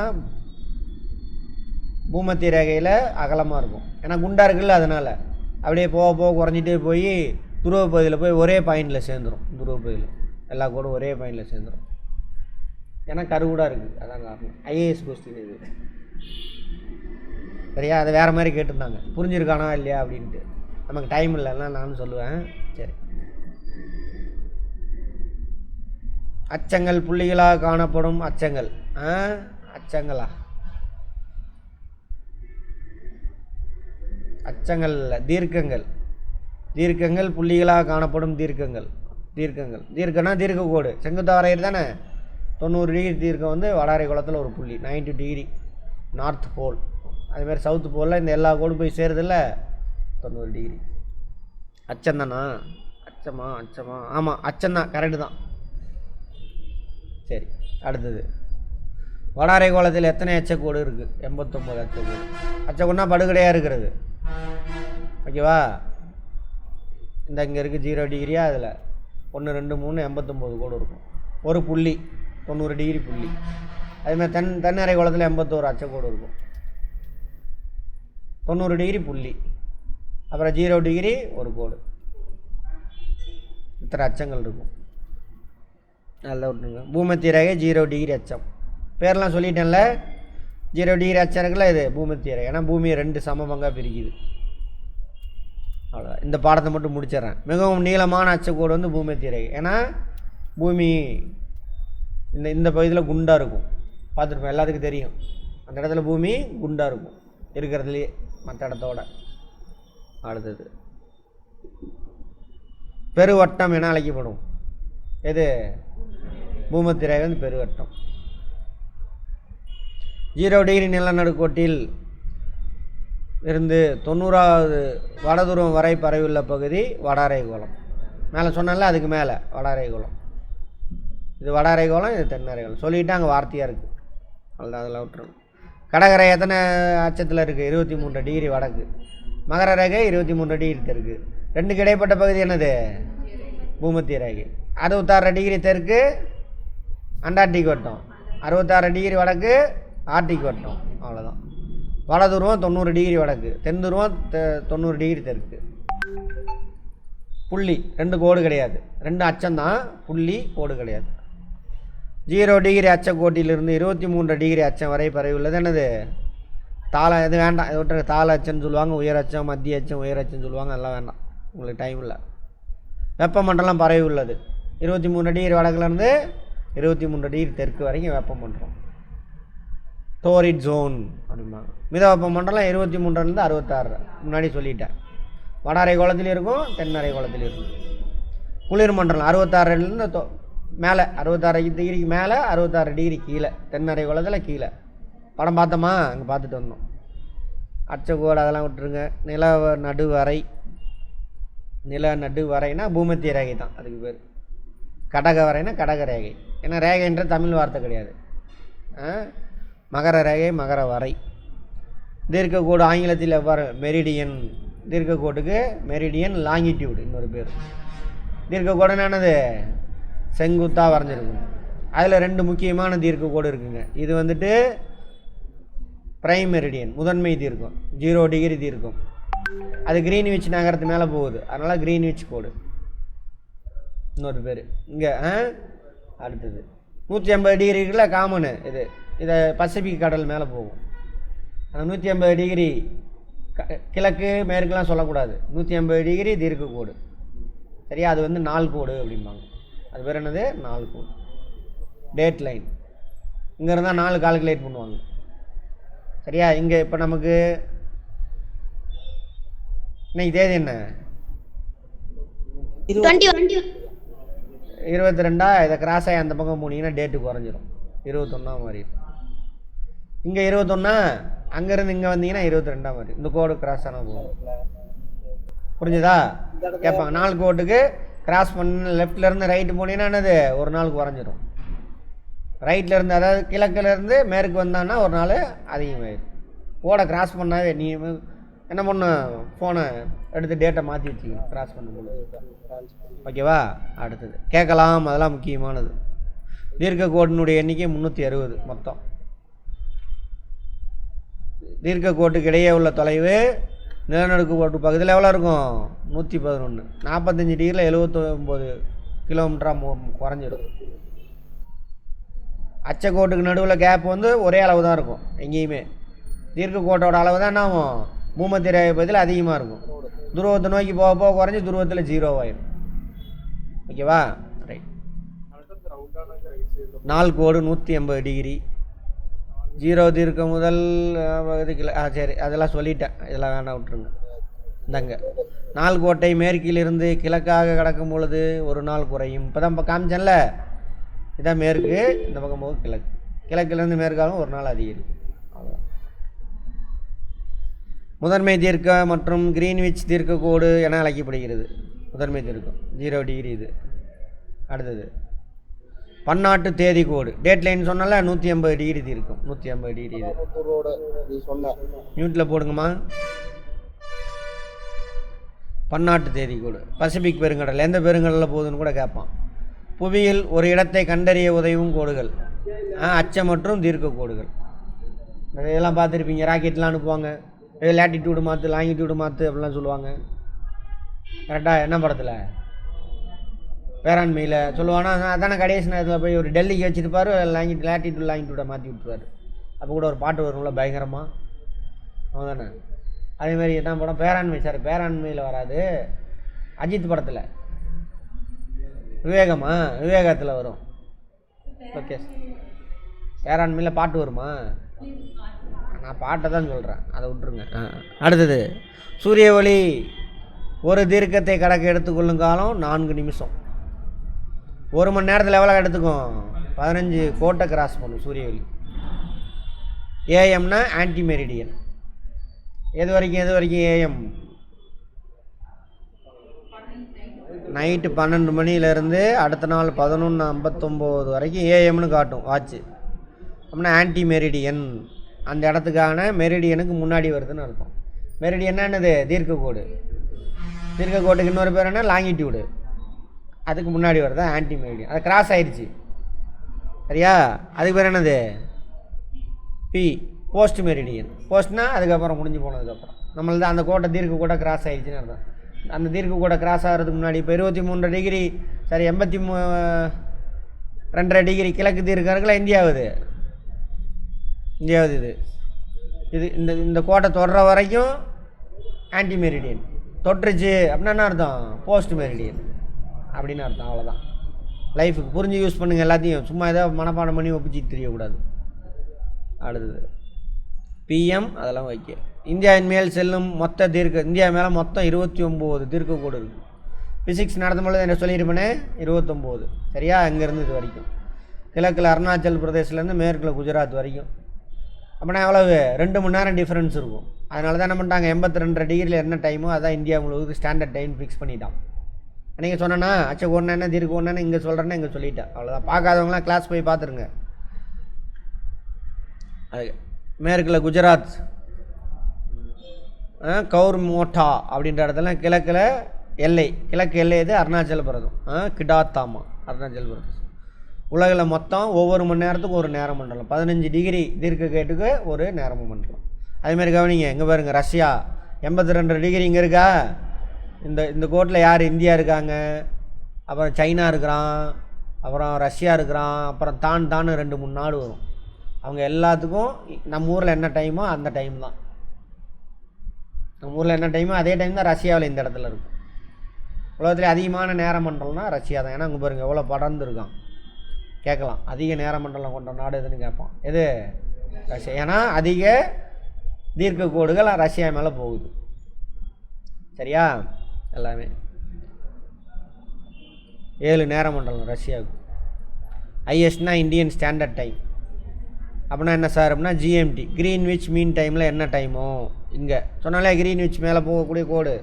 பூமத்திய ரேகையில் அகலமாக இருக்கும். ஏன்னா குண்டாக இருக்குல்ல, அதனால் அப்படியே போக போக குறைஞ்சிட்டே போய் துருவ பகுதியில் போய் ஒரே பாயிண்டில் சேர்ந்துடும். துருவ பகுதியில் எல்லா கோடும் ஒரே பாயிண்டில் சேர்ந்துடும். ஏன்னா கருகூடாக இருக்குது, அதான் காரணம். ஐஏஎஸ் கொஸ்டின் இது. சரியா? அதை வேறு மாதிரி கேட்டிருந்தாங்க, புரிஞ்சிருக்கானா இல்லையா அப்படின்ட்டு. நமக்கு டைம் இல்லைன்னா நானும் சொல்லுவேன். சரி, அச்சங்கள் புள்ளிகளாக காணப்படும் அச்சங்கள். அச்சங்களா? அச்சங்கள் இல்லை, தீர்க்கங்கள். தீர்க்கங்கள் புள்ளிகளாக காணப்படும் தீர்க்கங்கள். தீர்க்கம்னா தீர்க்க கோடு செங்குத்தா வரையிறது தானே. 90 டிகிரி தீர்க்கம் வந்து வடாரை குளத்தில் ஒரு புள்ளி, 90 டிகிரி நார்த் போல். அதுமாதிரி சவுத்து போலில் இந்த எல்லா கோடும் போய் சேருதில்ல, 90 டிகிரி. அச்சம் தானா? அச்சமா? ஆமாம், அச்சம்தான், கரெக்டு தான். சரி, அடுத்தது வடாரை கோலத்தில் எத்தனை அச்சக்கோடு இருக்குது? 89 அச்சக்கோடு. அச்சக்கோடுனா படுகடையாக இருக்கிறது. ஓகேவா? இந்த இங்கே இருக்குது 0 டிகிரியா, அதில் 1 2 3 89 கோடு இருக்கும். ஒரு புள்ளி 90 டிகிரி புள்ளி. அதுமாதிரி தென்னரை கோலத்தில் 81 அச்சக்கோடு இருக்கும். 90 டிகிரி புள்ளி, அப்புறம் 0 டிகிரி ஒரு கோடு. இத்தனை அச்சங்கள் இருக்கும். நல்லா விட்டுருங்க. பூமத்திய ரேகை 0 டிகிரி அச்சம். பேரெலாம் சொல்லிட்டேன்ல. 0 டிகிரி அச்சம் இருக்குல்ல, இது பூமத்திய ரேகை. ஏன்னா பூமியை 2 சம பங்காக பிரிக்குது. அவ்வளோதான். இந்த பாடத்தை மட்டும் முடிச்சிடறேன். மிகவும் நீளமான அச்சக்கோடு வந்து பூமத்திய ரேகை. ஏன்னா பூமி இந்த பகுதியில் குண்டாக இருக்கும். பார்த்துருப்போம், எல்லாத்துக்கும் தெரியும். அந்த இடத்துல பூமி குண்டாக இருக்கும் இருக்கிறதுலையே மற்ற இடத்தோட. அடுத்தது பெருவட்டம் என அழைக்கப்படும். எது? பூமத்திய ரேகை வந்து பெருவட்டம். 0 டிகிரி நிலநடுக்கோட்டில் இருந்து 90வது வடதுருவம் வரை பரவியுள்ள பகுதி வடாரை கோலம். மேலே சொன்னால அதுக்கு மேலே வடாரை கோலம். இது வடாரை கோலம், இது தென்னரை கோலம். சொல்லிவிட்டு அங்கே வார்த்தையாக இருக்குது. அவ்வளோதான், அதெல்லாம் விட்டுருணும். கடகரை எத்தனை அச்சத்தில் இருக்குது? 23 டிகிரி வடக்கு. மகர ரேகை 23 டிகிரி தெற்கு. ரெண்டுக்கு இடைப்பட்ட பகுதி என்னது? பூமத்திய ரேகை. 66 டிகிரி தெற்கு அண்டார்டிக் வட்டம், 66 டிகிரி வடக்கு ஆர்டிக் வட்டம். அவ்வளோதான். வடதுருவம் 90 டிகிரி வடக்கு, தென் துருவம் 90 டிகிரி தெற்கு. புள்ளி 2 கோடு கிடையாது, 2 அச்சம்தான், புள்ளி கோடு கிடையாது. 0 டிகிரி அச்சக்கோட்டிலிருந்து 23 டிகிரி அச்சம் வரை பரவி உள்ளது என்னது? தாள. இது வேண்டாம், இது விட்டு தாள அச்சம்னு சொல்லுவாங்க, உயர் அச்சம், மத்திய அச்சம், உயர் அச்சம்னு சொல்லுவாங்க. அதெல்லாம் வேண்டாம், உங்களுக்கு டைம் இல்லை. வெப்பமண்டலம் பரவி உள்ளது 23 டிகிரி வடக்குலேருந்து 23 டிகிரி தெற்கு வரைக்கும் வெப்பமண்டலம், டோரிட் ஜோன் அப்படிம்பாங்க. மித வெப்பமண்டலம் 23லேருந்து 66. முன்னாடி சொல்லிட்டேன். வடாரை கோலத்திலையும் இருக்கும், தென்னரை கோலத்திலையும் இருக்கும். குளிர் மண்டலம் 66லேருந்து மேலே, 66 டிகிரிக்கு மேலே, 66 டிகிரி கீழே, தென்னரை கோலத்தில் கீழே. படம் பார்த்தோமா? அங்கே பார்த்துட்டு வந்தோம். அச்சக்கோடு அதெல்லாம் விட்டுருங்க. நில நடுவரை, நில நடுவரைனா பூமத்திய ரேகை தான் அதுக்கு பேர். கடக வரைனா கடக ரேகை. ஏன்னா ரேகைன்ற தமிழ் வார்த்தை கிடையாது. மகர ரேகை, மகர வரை. தீர்க்கக்கோடு ஆங்கிலத்தில் எவ்வாறு? மெரிடியன். தீர்க்கக்கோட்டுக்கு மெரிடியன், லாங்கிடியூடு இன்னொரு பேர். தீர்க்கக்கோடுன்னு என்னது? செங்குத்தாக வரைஞ்சிருக்கும். அதில் 2 முக்கியமான தீர்க்கக்கோடு இருக்குங்க. இது வந்துட்டு பிரைம் மெரிடியன், முதன்மை தீர்க்கம், 0 டிகிரி தீர்க்கம். அது கிரீன்விச் நகரத்து மேலே போகுது, அதனால் கிரீன்விச் கோடு இன்னொரு பேர். இங்கே அடுத்தது 180 டிகிரி இருக்குல்ல, காமனு. இதை பசிபிக் கடல் மேலே போகும். அந்த 180 டிகிரி கிழக்கு மேற்குலாம் சொல்லக்கூடாது. 180 டிகிரி தீர்க்க கோடு. சரியா? அது வந்து நாள் கோடு அப்படிம்பாங்க. அது பேர் என்னது? நாள் கோடு, டேட் லைன். இங்கே இருந்தால் 4 கால்குலேட் பண்ணுவாங்க. சரியா? இங்கே இப்போ நமக்கு இன்னைக்கு தேதி என்ன? 22. இதை கிராஸ் ஆகி அந்த பக்கம் போனீங்கன்னா டேட்டு குறைஞ்சிரும், 21 மாதிரி. இங்கே 21, அங்கேருந்து இங்கே வந்தீங்கன்னா 22 மாதிரி. இந்த கோடு கிராஸ் ஆனால் போகும். புரிஞ்சுதா? கேட்பாங்க. 4 கோட்டுக்கு கிராஸ் பண்ண லெஃப்ட்லேருந்து ரைட்டு போனீங்கன்னா என்னது? ஒரு நாள் குறைஞ்சிரும். ரைட்லேருந்து, அதாவது கிழக்குலேருந்து மேற்கு வந்தான்னா ஒரு நாள் அதிகமாகிடும். கோடை கிராஸ் பண்ணாவே நீ என்ன பண்ணு, ஃபோனை எடுத்து டேட்டை மாற்றி வச்சுக்கணும் கிராஸ் பண்ணும்போது. ஓகேவா? அடுத்தது கேட்கலாம், அதெல்லாம் முக்கியமானது. தீர்க்க கோட்டினுடைய எண்ணிக்கை 360 மொத்தம். தீர்க்க கோட்டுக்கு இடையே உள்ள தொலைவு நிலநடுக்கு கோட்டு பக்கத்தில் எவ்வளோ இருக்கும்? 111. 45 டிகிரியில் 79 கிலோமீட்டராக குறைஞ்சிடும். அச்சக்கோட்டுக்கு நடுவில் கேப் வந்து ஒரே அளவு தான் இருக்கும் எங்கேயுமே. தீர்க்க கோட்டோட அளவு தான் என்ன ஆகும்? பூமத்திய பதில் அதிகமாக இருக்கும். துருவத்தை நோக்கி போக போக குறைஞ்சி துருவத்தில் 0 ஆயிடும். ஓகேவா? ரைட். நாள் கோடு 180 டிகிரி. 0 தீர்க்க முதல் இதுக்கு சரி, அதெல்லாம் சொல்லிட்டேன், இதெல்லாம் வேணாம் விட்டுருங்க. இந்தாங்க, நாள் கோட்டை மேற்கிலிருந்து கிழக்காக கடக்கும் பொழுது ஒரு நாள் குறையும். இப்போ தான் காமிச்சேன்ல, இதான் மேற்கு, இந்த பக்கம் போக கிழக்கு. கிழக்குலேருந்து மேற்காலும் ஒரு நாள் அதிகரிக்கும். அவ்வளோதான். முதன்மை தீர்க்க மற்றும் கிரீன்விச் தீர்க்க கோடு என அழைக்கப்படுகிறது. முதன்மை தீர்க்கம் 0 டிகிரி இது. அடுத்தது பன்னாட்டு தேதி கோடு, டேட் லைன் சொன்னால 180 டிகிரி தீர்க்கும். 180 டிகிரி இது. மியூட்டில் போடுங்கம்மா. பன்னாட்டு தேதி கோடு பசிபிக் பெருங்கடல், எந்த பெருங்கடலில் போகுதுன்னு கூட கேட்பான். புவியில் ஒரு இடத்தை கண்டறிய உதவும் கோடுகள், அச்ச மற்றும் தீர்க்க கோடுகள். இதெல்லாம் பார்த்துருப்பீங்க, ராக்கெட்லாம் அனுப்புவாங்க, லேட்டிடியூடு மாற்று லாங்கிடியூடு மாற்று அப்படிலாம் சொல்லுவாங்க. கரெக்டாக என்ன படத்தில்? பேராண்மையில் சொல்லுவானா, அதானே கடைசி நேரத்தில் போய் ஒரு டெல்லிக்கு வச்சுருப்பார், லேட்டிடியூட் லாங்கிடியூடை மாற்றி விட்டுருவார். அப்போ கூட ஒரு பாட்டு வரும்ல பயங்கரமாக, அவன் தானே. அதேமாதிரி தான் படம் பேராண்மை. சார் பேராண்மையில் வராது, அஜித் படத்தில் விவேகமா, விவேகத்தில் வரும். ஓகே, பேராண்மையில் பாட்டு வருமா? நான் பாட்டை தான் சொல்கிறேன், அதை விட்டுருங்க. அடுத்தது சூரிய ஒளி ஒரு தீர்க்கத்தை கடக்க எடுத்துக்கொள்ளும் காலம் 4 நிமிஷம். 1 மணி நேரத்தில் எவ்வளோ எடுத்துக்கும்? 15 கோட்டை கிராஸ் பண்ணும் சூரிய ஒளி. ஏஎம்னா ஆன்டி மெரிடியன். எது வரைக்கும் ஏஎம்? நைட்டு 12 மணிலேருந்து அடுத்த நாள் 11:59 வரைக்கும் ஏஎம்னு காட்டும் வாட்சு. அப்படின்னா ஆன்டி மெரிடியன், அந்த இடத்துக்கான மெரிடியனுக்கு முன்னாடி வருதுன்னு அர்த்தம். மெரிடியன்னா என்னது? தீர்க்க கோடு. தீர்க்க கோட்டுக்கு இன்னொரு பேர் என்ன? லாங்கிடியூடு. அதுக்கு முன்னாடி வருது ஆன்டி மெரிடியன். அது கிராஸ் ஆயிடுச்சு, சரியா? அதுக்கு பேர் என்னது? B, post meridian. போஸ்ட்னா அதுக்கப்புறம் முடிஞ்சு போனதுக்கப்புறம் நம்மளது அந்த கோட்டை தீர்க்க கோட்டை கிராஸ் ஆயிடுச்சுன்னு அர்த்தம். அந்த தீர்க்க கோட்டை கிராஸ் ஆகிறதுக்கு முன்னாடி இப்போ 23 டிகிரி, சரி 82 டிகிரி கிழக்கு தீர்க்கம் இருக்குல்ல, இந்தியாவுது இது இது இந்த கோட்டை தொடுற வரைக்கும் ஆன்டி மெரிடியன். தொட்டுருச்சு அப்படின்னா என்ன அர்த்தம்? போஸ்ட் மெரிடியன் அப்படின்னு அர்த்தம். அவ்வளோதான். லைஃபுக்கு புரிஞ்சு யூஸ் பண்ணுங்கள் எல்லாத்தையும், சும்மா ஏதோ மனப்பாடம் பண்ணி ஒப்பிச்சு தெரியக்கூடாது. அடுத்தது பிஎம், அதெல்லாம் வைக்க. இந்தியாவின் மேல் செல்லும் மொத்த இந்தியா மேலே மொத்தம் 29 தீர்க்க கோடு இருக்குது. ஃபிசிக்ஸ் நடத்தும்போது என்ன சொல்லியிருப்பேனே, 29. சரியா? இங்கேருந்து இது வரைக்கும் கிழக்கில் அருணாச்சல் பிரதேசிலேருந்து மேற்கில் குஜராத் வரைக்கும். அப்படின்னா எவ்வளவு? 2 மணி நேரம் டிஃப்ரென்ஸ் இருக்கும். அதனால தான் என்ன பண்ணிட்டாங்க, 82 டிகிரியில் என்ன டைமோ அதான் இந்தியா முழுவதுக்கு ஸ்டாண்டர்ட் டைம் ஃபிக்ஸ் பண்ணிட்டான். நீங்கள் சொன்னேன்னா அச்ச ஒன்று என்ன தீர்க்க ஒன்று இங்கே சொல்கிறேன்னா இங்கே சொல்லிட்டேன், அவ்வளோதான். பார்க்காதவங்களாம் கிளாஸ் போய் பார்த்துருங்க. அது மேற்கில் குஜராத், கவுர் மோட்டா அப்படின்ற இடத்துல கிழக்கில் எல்லை, கிழக்கு எல்லை இது அருணாச்சல பிரதேசம், கிடாத்தாமா அருணாச்சல் பிரதேசம். உலகில் மொத்தம் ஒவ்வொரு மணி நேரத்துக்கு ஒரு நேரம் மண்டலம், 15 டிகிரி தீர்க்க கேட்டுக்கு ஒரு நேரம் மண்டலம். அதேமாதிரி கவனிங்க, இங்கே பாருங்கள், ரஷ்யா 82 டிகிரி இங்கே இருக்கா. இந்த கோட்டில் யார்? இந்தியா இருக்காங்க, அப்புறம் சைனா இருக்கிறான், அப்புறம் ரஷ்யா இருக்கிறான், அப்புறம் தான் 2-3 நாடு வரும். அவங்க எல்லாத்துக்கும் நம்ம ஊரில் என்ன டைமோ அந்த டைம் தான். நம்ம ஊரில் என்ன டைமோ அதே டைம் தான் ரஷ்யாவில் இந்த இடத்துல இருக்கும். உலகத்தில் அதிகமான நேர மண்டலம்னா ரஷ்யா தான். ஏன்னா அங்கே பாருங்கள் எவ்வளோ படர்ந்துருக்கான். கேட்கலாம், அதிக நேர மண்டலம் கொண்ட நாடு எதுன்னு கேட்பான். எது? ரஷ்யா. ஏன்னா அதிக தீர்க்க கோடுகள் ரஷ்யா மேலே போகுது. சரியா? எல்லாமே 7 நேர மண்டலம் ரஷ்யாவுக்கு. ஐஎஸ்ட்னா இந்தியன் ஸ்டாண்டர்ட் டைம். அப்படின்னா என்ன சார்? அப்படின்னா ஜிஎம்டி, கிரீன்விச் மீன் டைமில் என்ன டைமோ இங்கே சொன்னாலே கிரீன்விச் மேலே போகக்கூடிய கோடு,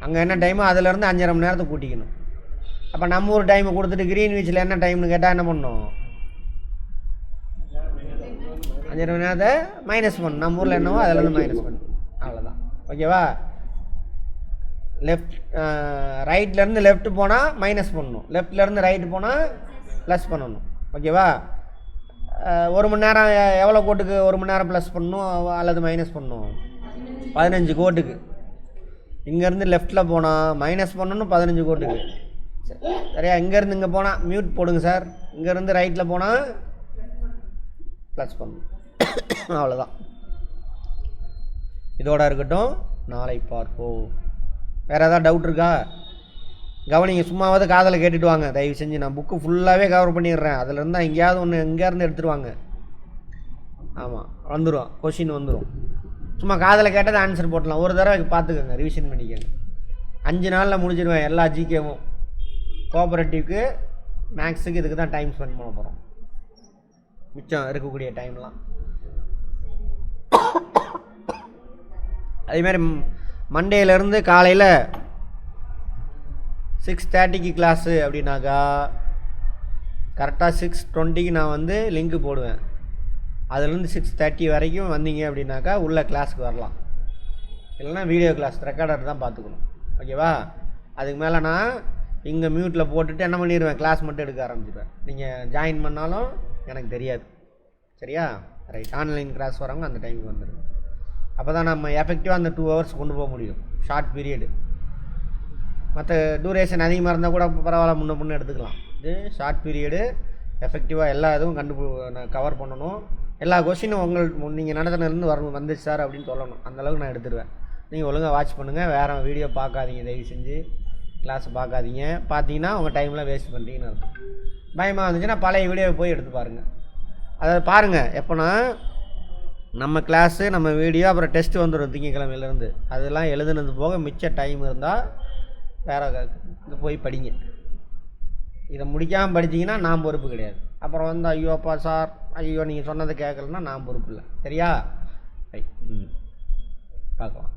அங்கே என்ன டைமோ அதிலேருந்து 5.5 மணி நேரத்துக்கு கூட்டிக்கணும். அப்போ நம்ம ஊர் டைமை கொடுத்துட்டு கிரீன்விச்சில் என்ன டைம்னு கேட்டால் என்ன பண்ணணும்? 5.5 மணி நேரத்தை மைனஸ் பண்ணணும். நம்ம ஊரில் என்னவோ அதிலேருந்து மைனஸ் பண்ணணும். அவ்வளோதான். ஓகேவா? லெஃப்ட் ரைட்லேருந்து லெஃப்ட் போனால் மைனஸ் பண்ணணும், லெஃப்ட்லேருந்து ரைட்டு போனால் ப்ளஸ் பண்ணணும். ஓகேவா? 1 மணி நேரம் எவ்வளோ கோட்டுக்கு 1 மணி நேரம் ப்ளஸ் பண்ணணும் அல்லது மைனஸ் பண்ணணும்? 15 கோட்டுக்கு. இங்கேருந்து லெஃப்ட்டில் போனால் மைனஸ் பண்ணணும் 15 கோட்டுக்கு. சரியா? இங்கேருந்து இங்கே போனால் மியூட் போடுங்க சார். இங்கேருந்து ரைட்டில் போனால் ப்ளஸ் பண்ணணும். அவ்வளோதான். இதோட இருக்கட்டும், நாளை பார்ப்போம். வேறு ஏதாவது டவுட் இருக்கா? கவனிங்க, சும்மாவது காதில் கேட்டுட்டு வாங்க தயவு செஞ்சு. நான் புக்கு ஃபுல்லாகவே கவர் பண்ணிடுறேன். அதில் இருந்தால் எங்கேயாவது ஒன்று எங்கேருந்து எடுத்துருவாங்க. ஆமாம், வந்துடும், கொஷின் வந்துடும். சும்மா காதில் கேட்டது ஆன்சர் போட்டலாம். ஒரு தடவை பார்த்துக்கோங்க, ரிவிஷன் பண்ணிக்கோங்க. 5 நாளில் முடிச்சிடுவேன் எல்லா ஜிகேவும். கோஆபரேட்டிவ்க்கு மேக்ஸுக்கு இதுக்கு தான் டைம் ஸ்பெண்ட் பண்ண போகிறோம். மிச்சம் இருக்கக்கூடிய டைம்லாம். அதேமாதிரி மண்டேலேருந்து காலையில் 6:30க்கு கிளாஸு அப்படின்னாக்கா கரெக்டாக 6:20க்கு நான் வந்து லிங்க்கு போடுவேன். அதுலேருந்து 6:30 வரைக்கும் வந்தீங்க அப்படின்னாக்கா உள்ள கிளாஸுக்கு வரலாம். இல்லைன்னா வீடியோ கிளாஸ் ரெக்கார்டர் தான் பார்த்துக்கணும். ஓகேவா? அதுக்கு மேலே நான் இங்கே மியூட்டில் போட்டுட்டு என்ன பண்ணிடுவேன், கிளாஸ் மட்டும் எடுக்க ஆரம்பிச்சிடுவேன். நீங்கள் ஜாயின் பண்ணாலும் எனக்கு தெரியாது. சரியா? ரைட். ஆன்லைன் கிளாஸ் வரவங்க அந்த டைமுக்கு வந்துடுங்க. அப்போ தான் நம்ம எஃபெக்டிவாக அந்த 2 ஹவர்ஸ் கொண்டு போக முடியும். Short period. மற்ற டூரேஷன் அதிகமாக இருந்தால் கூட பரவாயில்ல, முன்ன எடுத்துக்கலாம். இது ஷார்ட் பீரியடு, எஃபெக்டிவாக எல்லா இதுவும் கவர் பண்ணணும். எல்லா கொஸ்டினும் நீங்கள் நடத்தினிருந்து வந்துச்சு சார் அப்படின்னு சொல்லணும். அந்தளவுக்கு நான் எடுத்துடுவேன். நீங்கள் ஒழுங்காக வாட்ச் பண்ணுங்கள். வேறு வீடியோ பார்க்காதீங்க தயவு செஞ்சு. கிளாஸ் பார்க்காதீங்க. பார்த்தீங்கன்னா உங்கள் டைமில் வேஸ்ட் பண்ணுறீங்கன்னு அர்த்தம். பயமாக இருந்துச்சுன்னா பழைய வீடியோவை போய் எடுத்து பாருங்கள். அதை பாருங்கள். எப்போனா நம்ம கிளாஸு, நம்ம வீடியோ, அப்புறம் டெஸ்ட்டு வந்துடும் திங்கக்கிழமையிலேருந்து. அதெல்லாம் எழுதுனது போக மிச்ச டைம் இருந்தால் வேறு இது போய் படிங்க. இதை முடிக்காமல் படிச்சிங்கன்னா நான் பொறுப்பு கிடையாது. அப்புறம் வந்து ஐயோ அப்பா சார், ஐயோ நீங்கள் சொன்னதை கேட்கலன்னா நான் பொறுப்பு இல்லை. சரியா? ரைட். பார்க்கலாம்.